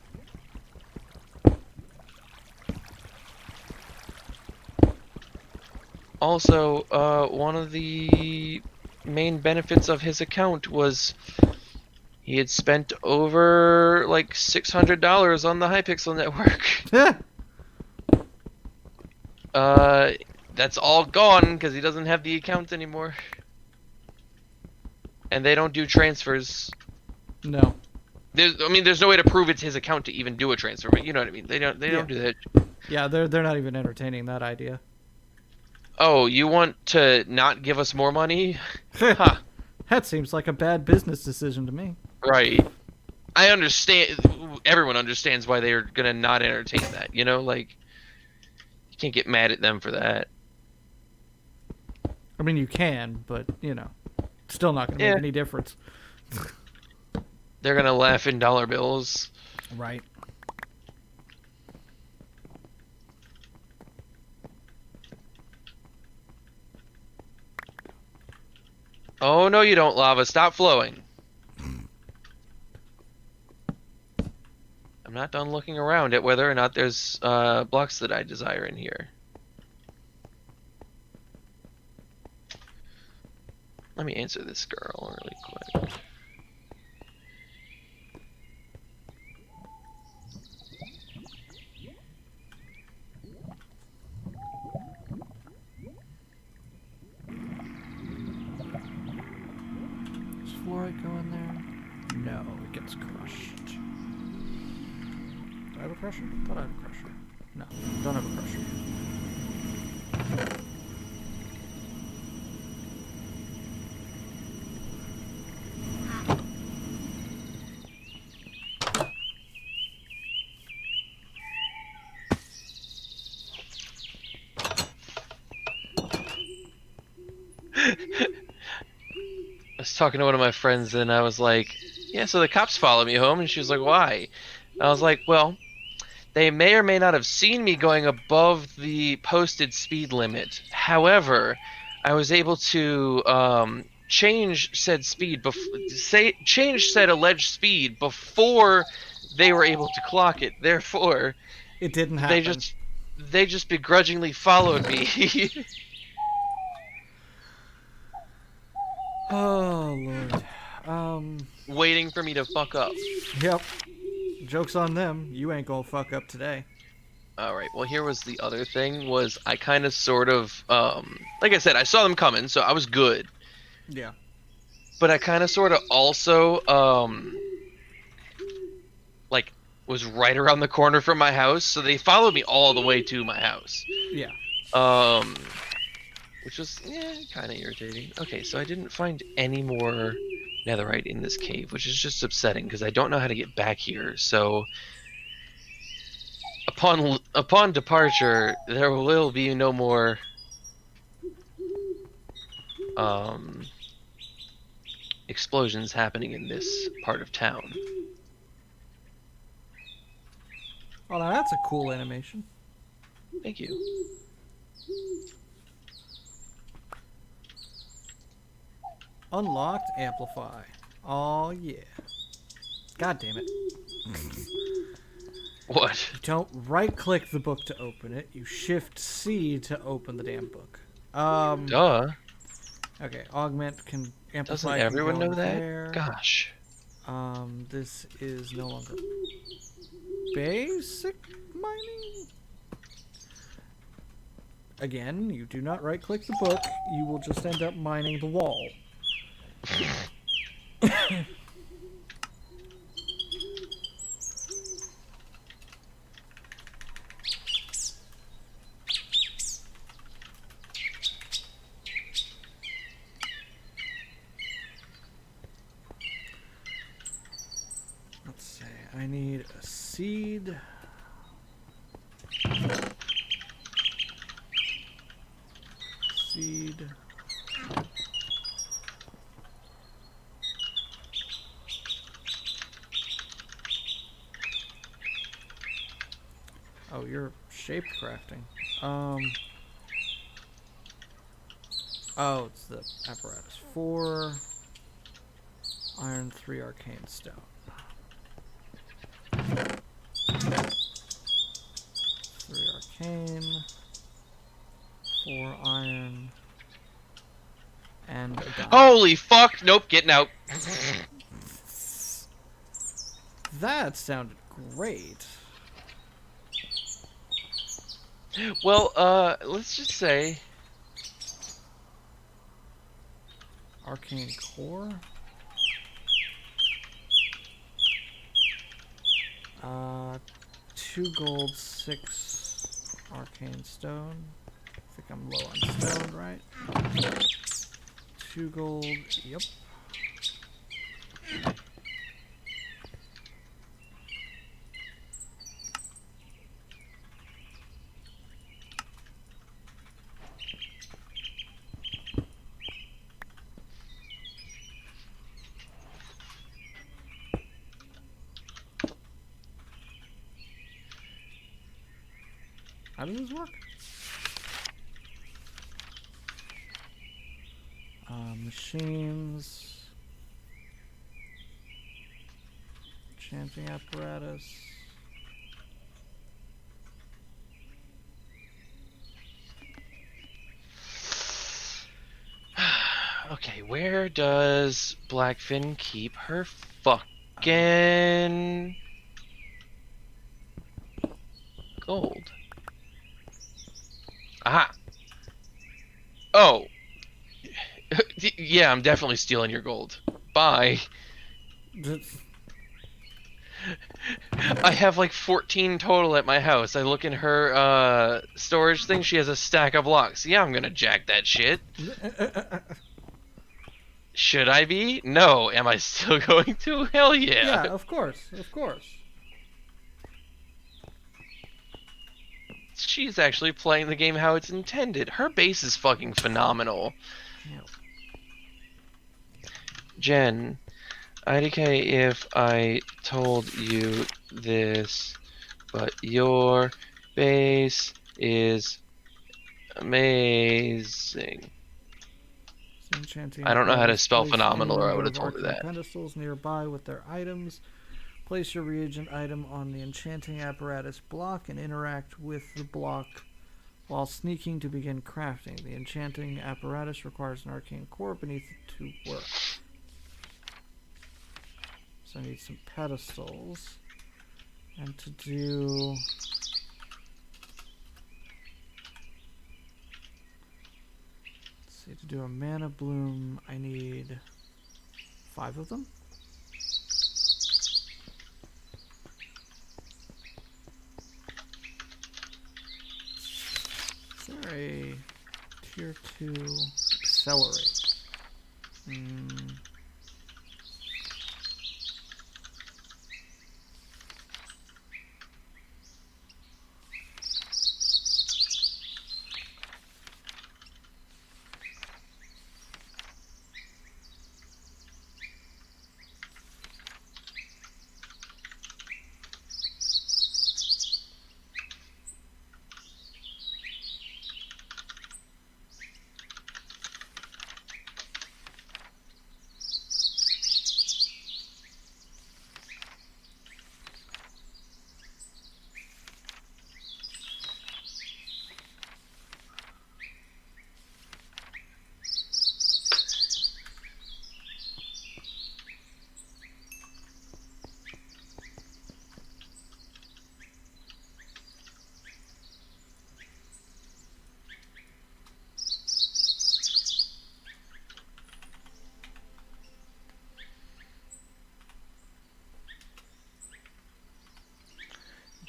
D: Also, one of the main benefits of his account was he had spent over like $600 on the Hypixel network. That's all gone because he doesn't have the account anymore. And they don't do transfers.
A: No.
D: There's no way to prove it's his account to even do a transfer, but you know what I mean. They don't do that.
A: Yeah, they're not even entertaining that idea.
D: Oh, you want to not give us more money? Huh.
A: That seems like a bad business decision to me.
D: Right. I understand. Everyone understands why they're gonna not entertain that. You know, like you can't get mad at them for that.
A: I mean, you can, but you know, still not gonna
D: Yeah.
A: make any difference.
D: They're gonna laugh in dollar bills.
A: Right.
D: Oh no, you don't, lava. Stop flowing. I'm not done looking around at whether or not there's blocks that I desire in here. Let me answer this girl really quick.
A: Does fluorite go in there? No, it gets crushed. Do I have a crusher? Thought I had a crusher. No, don't have a crusher.
D: I was talking to one of my friends and I was like, yeah, so the cops follow me home. And she was like, why? And I was like, well, they may or may not have seen me going above the posted speed limit. However, I was able to change said change said alleged speed before they were able to clock it. Therefore,
A: It didn't happen.
D: they just begrudgingly followed me.
A: Oh Lord.
D: Waiting for me to fuck up.
A: Yep. Joke's on them. You ain't gonna fuck up today.
D: Alright, well here was the other thing, was I kind of sort of, like I said, I saw them coming, so I was good.
A: Yeah.
D: But I kind of sort of also, like, was right around the corner from my house, so they followed me all the way to my house.
A: Yeah.
D: Which was, kind of irritating. Okay, so I didn't find any more netherite in this cave, which is just upsetting, because I don't know how to get back here, so upon departure, there will be no more explosions happening in this part of town.
A: Oh, now that's a cool animation.
D: Thank you.
A: Unlocked amplify. Oh yeah. God damn it.
D: What?
A: You don't right click the book to open it. You shift C to open the damn book.
D: Duh.
A: Okay, augment can
D: Doesn't
A: amplify can
D: everyone
A: go
D: know
A: in
D: that?
A: there.
D: Gosh.
A: This is no longer basic mining. Again, you do not right click the book, you will just end up mining the wall. Let's see, I need a seed. Seed. Oh, you're shape crafting. Oh, it's the apparatus. 4 iron, 3 arcane stone. 3 arcane, 4 iron, and a diamond.
D: Holy fuck! Nope, getting out.
A: That sounded great.
D: Well, let's just say
A: Arcane core. 2 gold, 6 arcane stone. I think I'm low on stone, right? 2 gold, yep. How does this work? Machines. Enchanting apparatus.
D: okay, where does Blackfin keep her fucking gold? Aha! Oh! yeah, I'm definitely stealing your gold. Bye. I have like 14 total at my house. I look in her storage thing, she has a stack of blocks. Yeah, I'm gonna jack that shit. Should I be? No. Am I still going to? Hell yeah.
A: Yeah, of course, of course.
D: She's actually playing the game how it's intended. Her base is fucking phenomenal.
A: Yeah.
D: Jen, IDK if I told you this, but your base is amazing.
A: Enchanting
D: I don't know how to
A: apparatus.
D: spell
A: Place
D: phenomenal, or I
A: any
D: would have
A: number
D: told
A: of
D: her
A: arcane
D: that.
A: pedestals nearby with their items. Place your reagent item on the enchanting apparatus block and interact with the block while sneaking to begin crafting. The enchanting apparatus requires an arcane core beneath it to work. So I need some pedestals. And to do... Let's see, to do a mana bloom, I need 5 of them. Is there a tier 2 accelerate?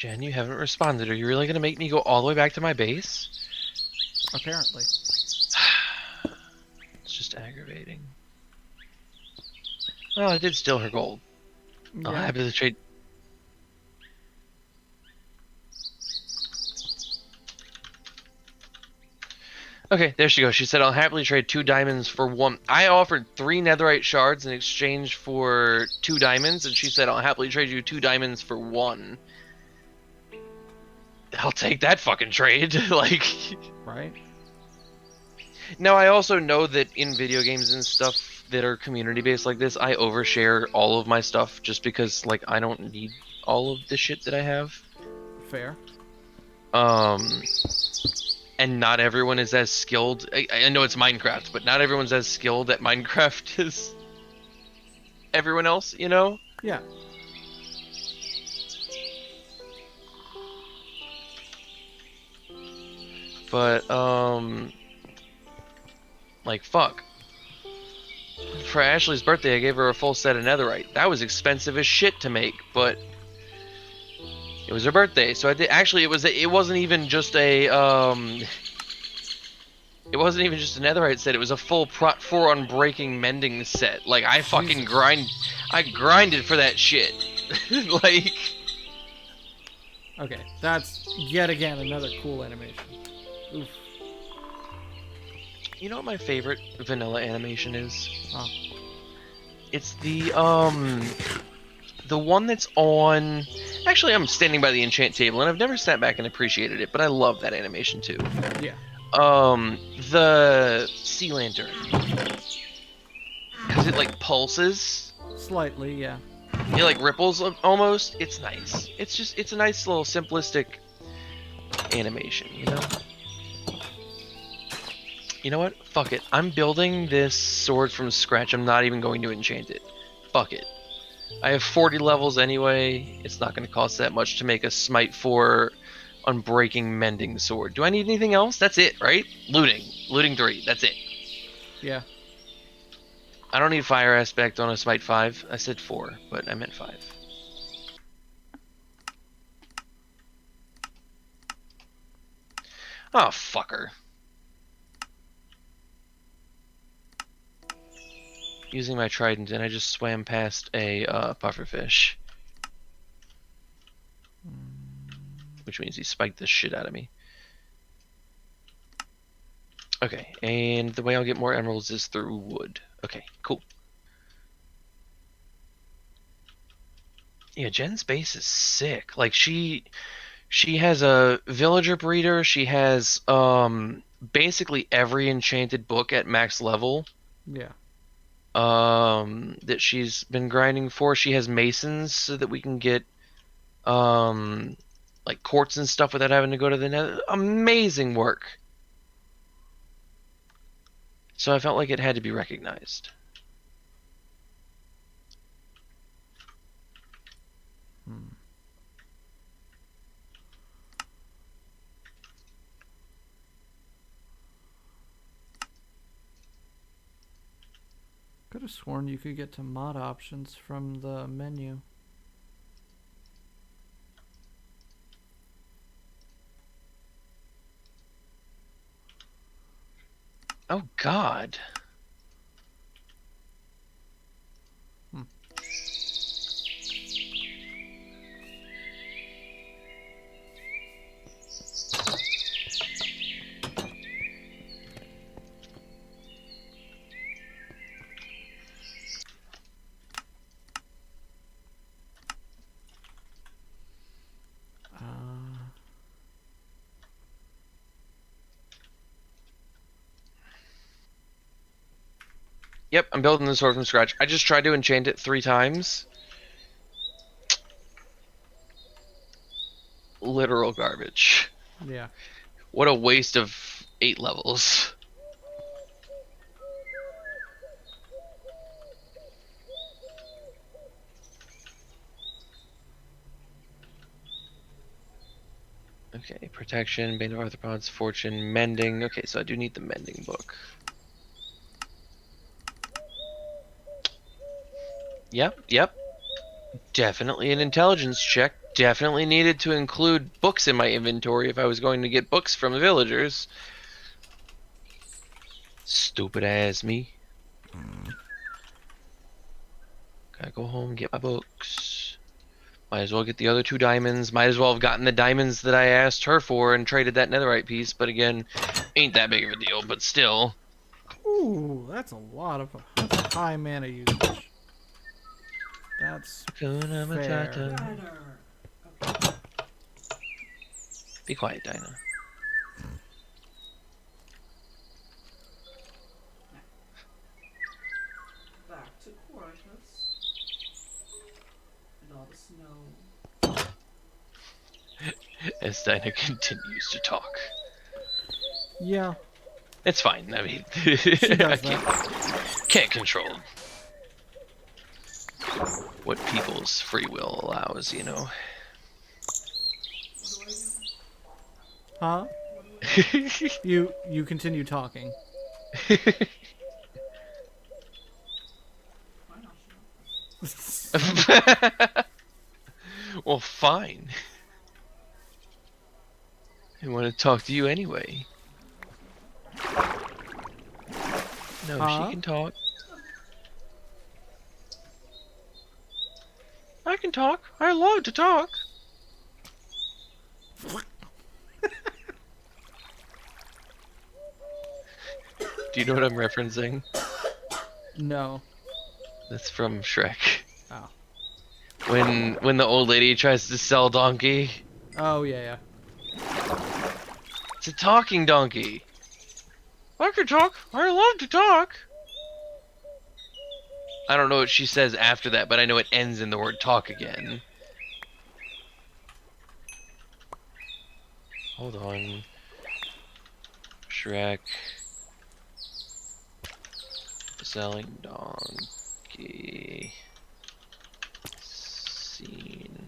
D: Jen, you haven't responded. Are you really gonna make me go all the way back to my base?
A: Apparently.
D: It's just aggravating. Well, I did steal her gold. I'll
A: Yeah.
D: happily trade. Okay, there she goes. She said, I'll happily trade 2 diamonds for 1. I offered 3 netherite shards in exchange for 2 diamonds, and she said, I'll happily trade you 2 diamonds for 1. I'll take that fucking trade. Like,
A: Right?
D: now I also know that in video games and stuff that are community based like this, I overshare all of my stuff just because, like, I don't need all of the shit that I have.
A: Fair.
D: And not everyone is as skilled. I know it's Minecraft, but not everyone's as skilled at Minecraft as everyone else, you know?
A: Yeah.
D: But, like, fuck. For Ashley's birthday, I gave her a full set of netherite. That was expensive as shit to make, but it was her birthday, so I did. Actually, it wasn't even just a it wasn't even just a netherite set. It was a full prot 4 unbreaking mending set. Like, I fucking I grinded for that shit. Like,
A: Okay. That's yet again another cool animation. Oof.
D: you know what my favorite vanilla animation is?
A: Oh.
D: It's the one that's on. Actually, I'm standing by the enchant table, and I've never sat back and appreciated it, but I love that animation too.
A: Yeah.
D: The sea lantern, because it like pulses.
A: Slightly, yeah.
D: It like ripples almost. It's nice. It's a nice little simplistic animation, you know? You know what? Fuck it. I'm building this sword from scratch. I'm not even going to enchant it. Fuck it. I have 40 levels anyway. It's not going to cost that much to make a Smite 4 Unbreaking Mending Sword. Do I need anything else? That's it, right? Looting. Looting 3. That's it.
A: Yeah.
D: I don't need Fire Aspect on a Smite 5. I said 4, but I meant 5. Oh, fucker. Using my trident, and I just swam past a pufferfish. Which means he spiked the shit out of me. Okay, and the way I'll get more emeralds is through wood. Okay, cool. Yeah, Jen's base is sick. Like, she has a villager breeder. She has basically every enchanted book at max level.
A: Yeah.
D: That she's been grinding for. She has masons so that we can get like quartz and stuff without having to go to the nether. Amazing work. So I felt like it had to be recognized.
A: Could have sworn you could get to mod options from the menu.
D: Oh God. Yep, I'm building the sword from scratch. I just tried to enchant it 3 times. Literal garbage.
A: Yeah.
D: What a waste of 8 levels. Okay, protection, Bane of Arthropods, fortune, mending. Okay, so I do need the mending book. Yep. Definitely an intelligence check definitely needed to include books in my inventory if I was going to get books from the villagers. Stupid ass me. Gotta go home and get my books. Might as well get the other 2 diamonds. Might as well have gotten the diamonds that I asked her for and traded that netherite piece. But again, ain't that big of a deal. But still.
A: Ooh, that's a high mana usage. That's
D: Hakuna
A: fair.
D: Matata. Be quiet, Dinah.
A: Back to quarters. And all the snow.
D: As Dinah continues to talk.
A: Yeah,
D: It's fine. I mean,
A: she
D: I
A: does that.
D: can't control what people's free will allows, you know.
A: Huh? You continue talking.
D: Well, fine. I want to talk to you anyway. No,
A: Huh?
D: she can talk. I can talk. I love to talk. Do you know what I'm referencing?
A: No.
D: That's from Shrek.
A: Oh.
D: When the old lady tries to sell donkey,
A: Oh yeah.
D: it's a talking donkey. I can talk. I love to talk. I don't know what she says after that, but I know it ends in the word talk again. Hold on. Shrek. Selling donkey. Scene.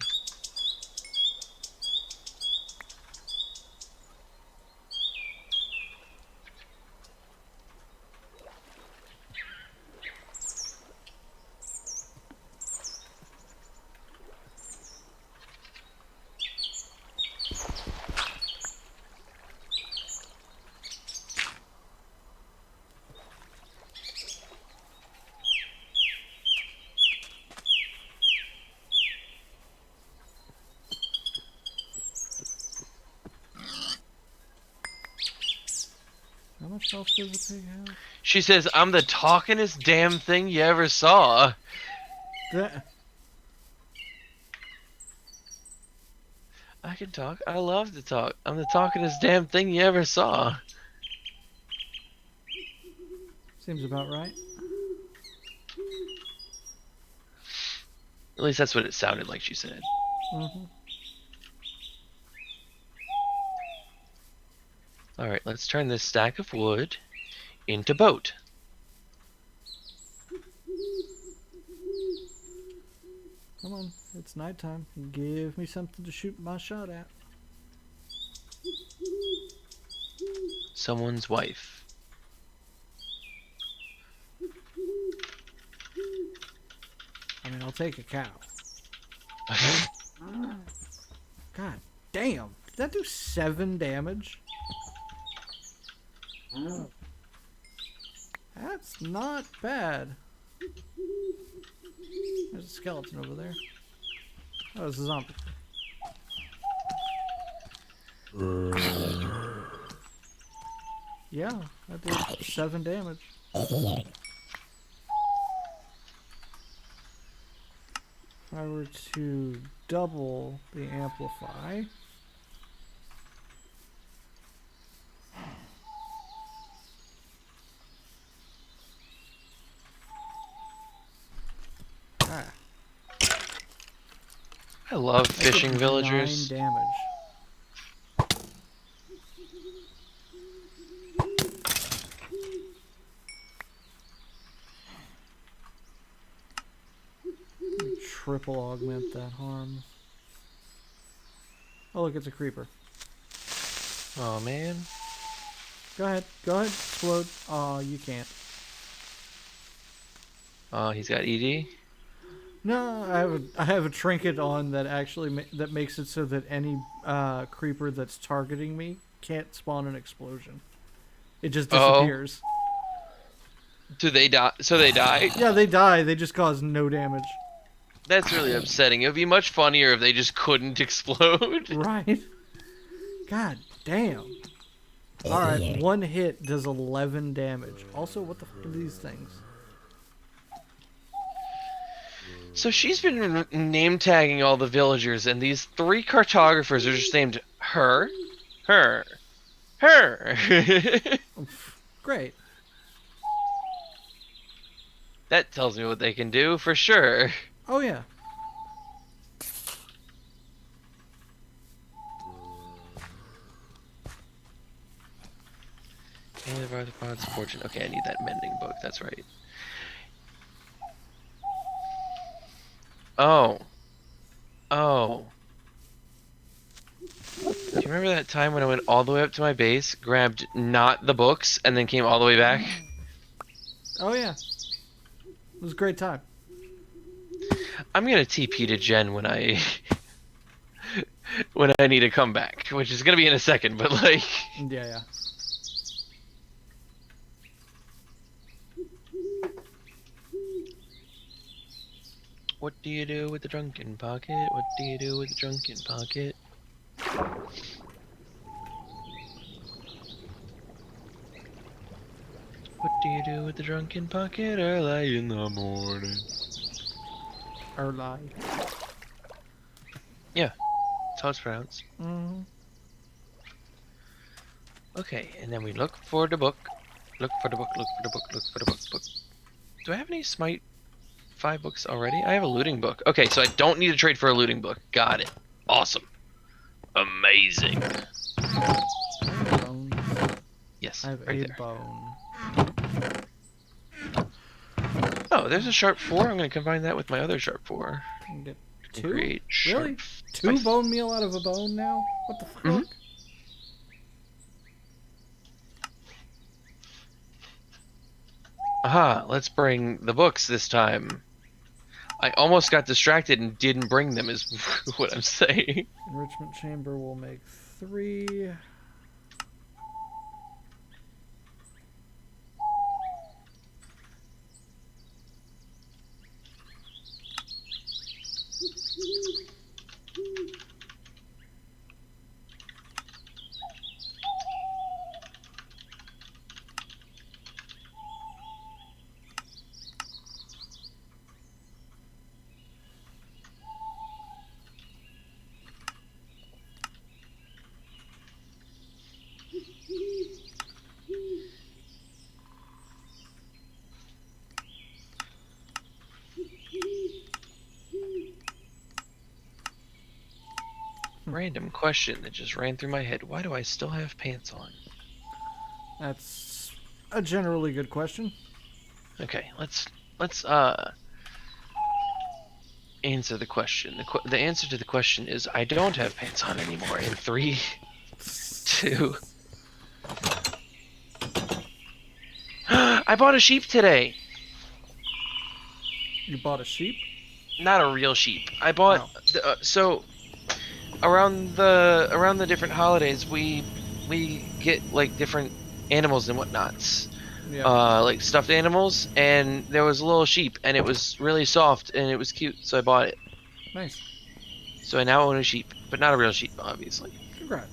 A: How much health does a pig have?
D: She says, I'm the talkingest damn thing you ever saw.
A: That,
D: I can talk. I love to talk. I'm the talkingest damn thing you ever saw.
A: seems about right.
D: At least that's what it sounded like she said.
A: Mm-hmm.
D: Alright, let's turn this stack of wood into boat.
A: Come on, it's nighttime. Give me something to shoot my shot at.
D: Someone's wife.
A: I mean, I'll take a cow. God damn. Did that do 7 damage? That's not bad. There's a skeleton over there. Oh, it's a zombie. Yeah, that did 7 damage. If I were to double the amplify. Ah,
D: I love
A: that
D: fishing
A: did
D: villagers.
A: 9 damage. Triple augment that harm. Oh look, it's a creeper.
D: Oh man.
A: Go ahead, explode. Oh, you can't.
D: Oh, he's got ED?
A: No, I have a trinket on that actually that makes it so that any creeper that's targeting me can't spawn an explosion. It just
D: Oh,
A: disappears.
D: do they die? So they die?
A: Yeah, they die. They just cause no damage.
D: That's really upsetting. It would be much funnier if they just couldn't explode.
A: Right? God damn. All right, one hit does 11 damage. Also, what the fuck are these things?
D: So she's been name tagging all the villagers, and these 3 cartographers are just named her, her, her.
A: Great.
D: That tells me what they can do for sure.
A: Oh yeah.
D: And the Arthropods fortune. Okay, I need that mending book. That's right. Oh. Oh. Do you remember that time when I went all the way up to my base, grabbed not the books, and then came all the way back?
A: Oh yeah. It was a great time.
D: I'm gonna TP to Jen when I when I need to come back, which is gonna be in a second, but like
A: Yeah, yeah.
D: what do you do with the drunken pocket? What do you do with the drunken pocket? What do you do with the drunken pocket early in the morning?
A: Or lie.
D: That's how it's pronounced.
A: Mm-hmm.
D: Okay, and then we look for the book. Look for the book, look for the book, look for the book. Do I have any Smite 5 books already? I have a looting book. Okay, so I don't need to trade for a looting book. Got it. Awesome. Amazing.
A: Bones.
D: Yes,
A: I have
D: right
A: a
D: there.
A: bone.
D: Oh, there's a sharp 4. I'm going to combine that with my other sharp 4.
A: I can get
D: And
A: two?
D: create
A: Really?
D: sharp
A: 2
D: 5.
A: bone meal out of a bone now? What the fuck?
D: Mhm. Aha, let's bring the books this time. I almost got distracted and didn't bring them is what I'm saying.
A: Enrichment chamber will make 3.
D: Random question that just ran through my head. Why do I still have pants on?
A: That's a generally good question.
D: Okay, let's answer the question. The answer to the question is I don't have pants on anymore. In 3, 2. I bought a sheep today.
A: You bought a sheep?
D: Not a real sheep. I bought so around the different holidays we get like different animals and whatnots.
A: Yeah.
D: Like stuffed animals, and there was a little sheep, and it was really soft, and it was cute, so I bought it.
A: Nice.
D: So I now own a sheep, but not a real sheep, obviously.
A: Congrats.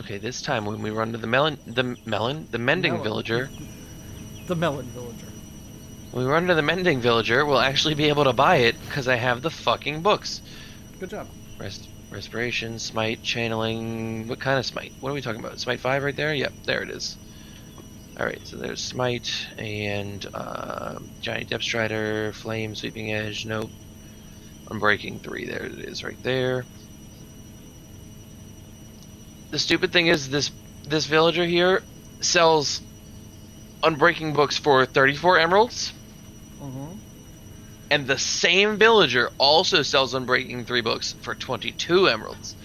D: Okay, this time when we run to the mending
A: Melon.
D: villager,
A: The melon villager.
D: when we run to the mending villager, we'll actually be able to buy it because I have the fucking books.
A: Good job.
D: Respiration, smite, channeling. What kind of smite? What are we talking about? Smite 5 right there? Yep, there it is. Alright, so there's smite and giant depth strider, flame, sweeping edge. Nope. Unbreaking 3. There it is right there. The stupid thing is this villager here sells Unbreaking books for 34 emeralds,
A: Uh-huh.
D: and the same villager also sells Unbreaking 3 books for 22 emeralds.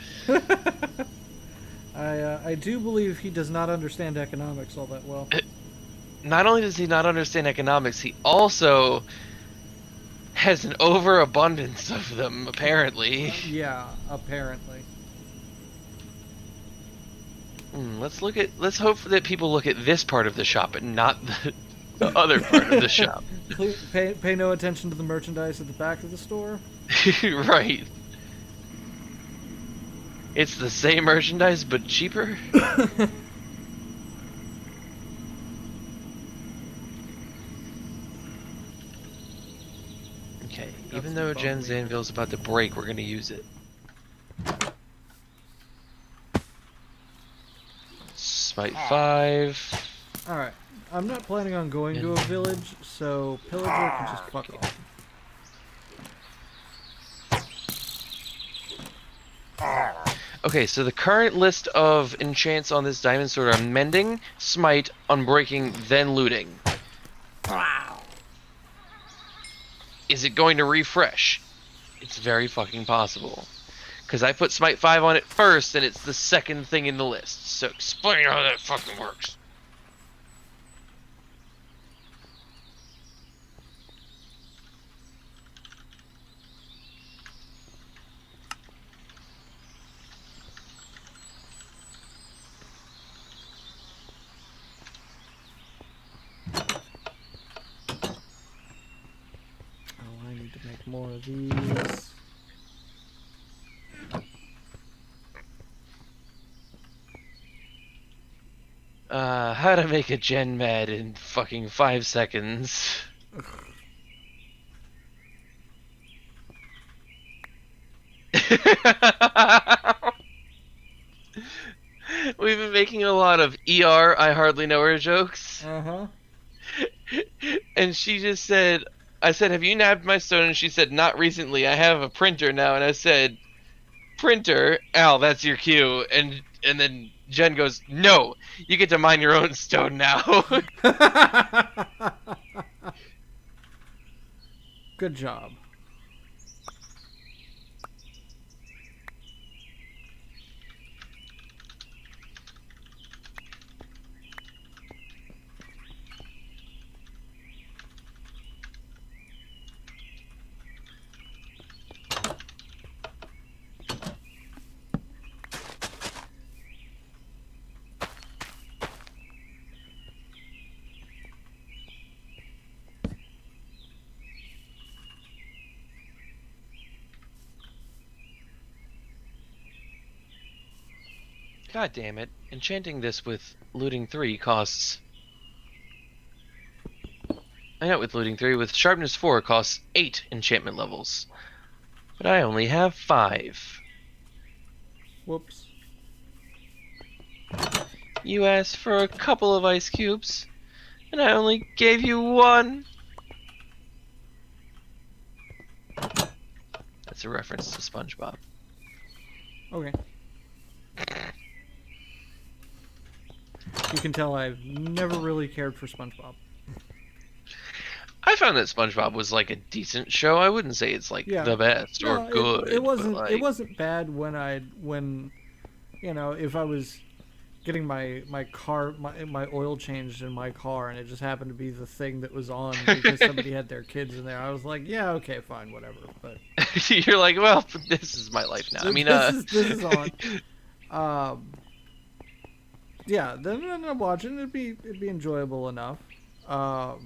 A: I do believe he does not understand economics all that well.
D: Not only does he not understand economics, he also has an overabundance of them, apparently.
A: Yeah, apparently.
D: Let's hope that people look at this part of the shop and not the other part of the shop.
A: Please pay no attention to the merchandise at the back of the store.
D: Right. It's the same merchandise, but cheaper. Okay, even though Jen's anvil's about to break, we're gonna use it. Smite 5.
A: Alright. I'm not planning on going to a village, so Pillager can just fuck off.
D: Okay, so the current list of enchants on this diamond sword are mending, smite, unbreaking, then looting.
A: Wow.
D: Is it going to refresh? It's very fucking possible. Because I put smite 5 on it first, and it's the second thing in the list. So explain how that fucking works.
A: Oh, I need to make more of these.
D: How to make a gen mad in fucking 5 seconds. We've been making a lot of I hardly know her jokes.
A: Uh-huh.
D: And she just said, I said, have you nabbed my stone? And she said, not recently. I have a printer now. And I said, printer? Al, that's your cue. And then Jen goes, no, you get to mine your own stone now.
A: Good job.
D: God damn it. Enchanting this with looting 3 costs... with looting 3, with sharpness 4 costs 8 enchantment levels. But I only have 5.
A: Whoops.
D: You asked for a couple of ice cubes, and I only gave you 1. That's a reference to SpongeBob.
A: Okay. You can tell I've never really cared for SpongeBob.
D: I found that SpongeBob was like a decent show. I wouldn't say it's like
A: Yeah.
D: the best or
A: No,
D: good.
A: It wasn't.
D: but,
A: It
D: like,
A: wasn't bad when, you know, if I was getting my oil changed in my car and it just happened to be the thing that was on because somebody had their kids in there. I was like, yeah, okay, fine, whatever. But
D: You're like, well, this is my life now. I mean,
A: this is on. Yeah, then I'm watching. It'd be enjoyable enough. I'd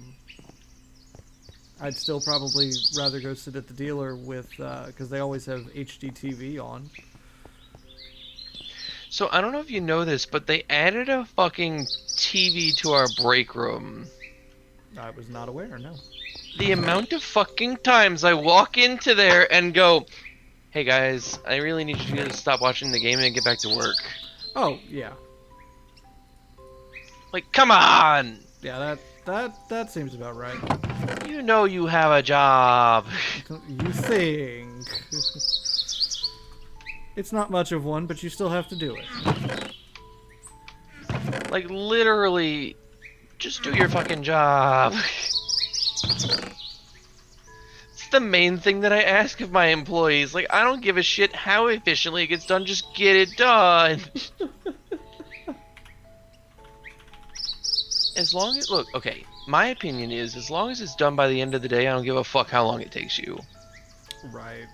A: still probably rather go sit at the dealer with because they always have HD TV on.
D: So I don't know if you know this, but they added a fucking TV to our break room.
A: I was not aware. No.
D: The amount of fucking times I walk into there and go, hey guys, I really need you to stop watching the game and get back to work.
A: Oh yeah,
D: Like, come on!
A: yeah. That seems about right.
D: You know you have a job.
A: You think it's not much of one, but you still have to do it.
D: Like, literally, just do your fucking job. It's the main thing that I ask of my employees. Like, I don't give a shit how efficiently it gets done, just get it done. As long as, look, okay, my opinion is, as long as it's done by the end of the day, I don't give a fuck how long it takes you.
A: Right.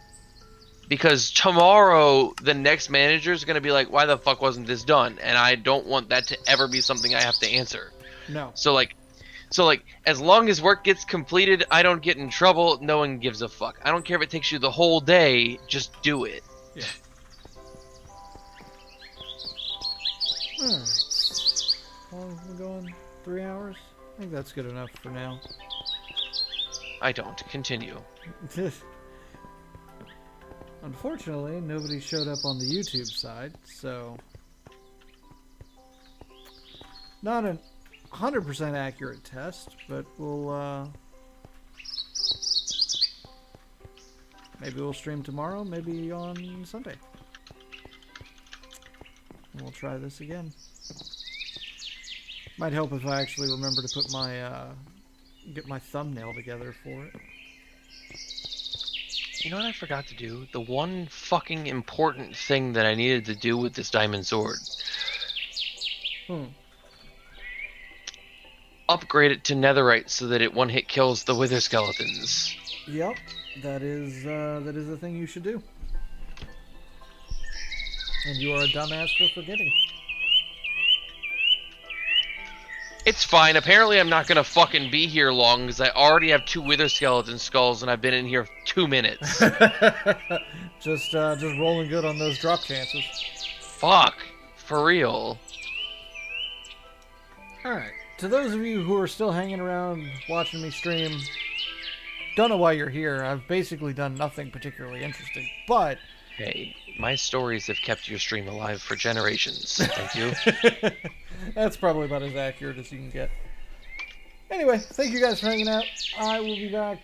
D: Because tomorrow, the next manager is going to be like, why the fuck wasn't this done? And I don't want that to ever be something I have to answer.
A: No.
D: So, as long as work gets completed, I don't get in trouble, no one gives a fuck. I don't care if it takes you the whole day, just do it.
A: Yeah. Alright. Well, we're going 3 hours? I think that's good enough for now.
D: I don't. Continue.
A: Unfortunately, nobody showed up on the YouTube side, so not a 100% accurate test, but maybe we'll stream tomorrow, maybe on Sunday. And we'll try this again. Might help if I actually remember to put my get my thumbnail together for it.
D: You know what I forgot to do? The one fucking important thing that I needed to do with this diamond sword. Upgrade it to netherite so that it one-hit kills the wither skeletons.
A: Yep, that is a thing you should do. And you are a dumbass for forgetting.
D: It's fine. Apparently I'm not gonna fucking be here long because I already have 2 wither skeleton skulls and I've been in here 2 minutes.
A: just rolling good on those drop chances.
D: Fuck. For real.
A: Alright. To those of you who are still hanging around watching me stream, don't know why you're here. I've basically done nothing particularly interesting, but
D: Hey, my stories have kept your stream alive for generations. Thank you.
A: that's probably about as accurate as you can get. Anyway, thank you guys for hanging out. I will be back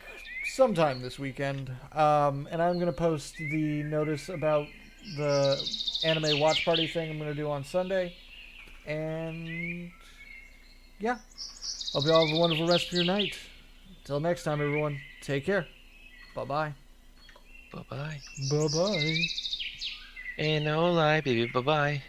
A: sometime this weekend, and I'm going to post the notice about the anime watch party thing I'm going to do on Sunday. And yeah, hope you all have a wonderful rest of your night. Until next time, everyone, take care. Bye-bye.
D: Bye-bye.
A: Bye-bye.
D: And no lie, baby. Bye-bye.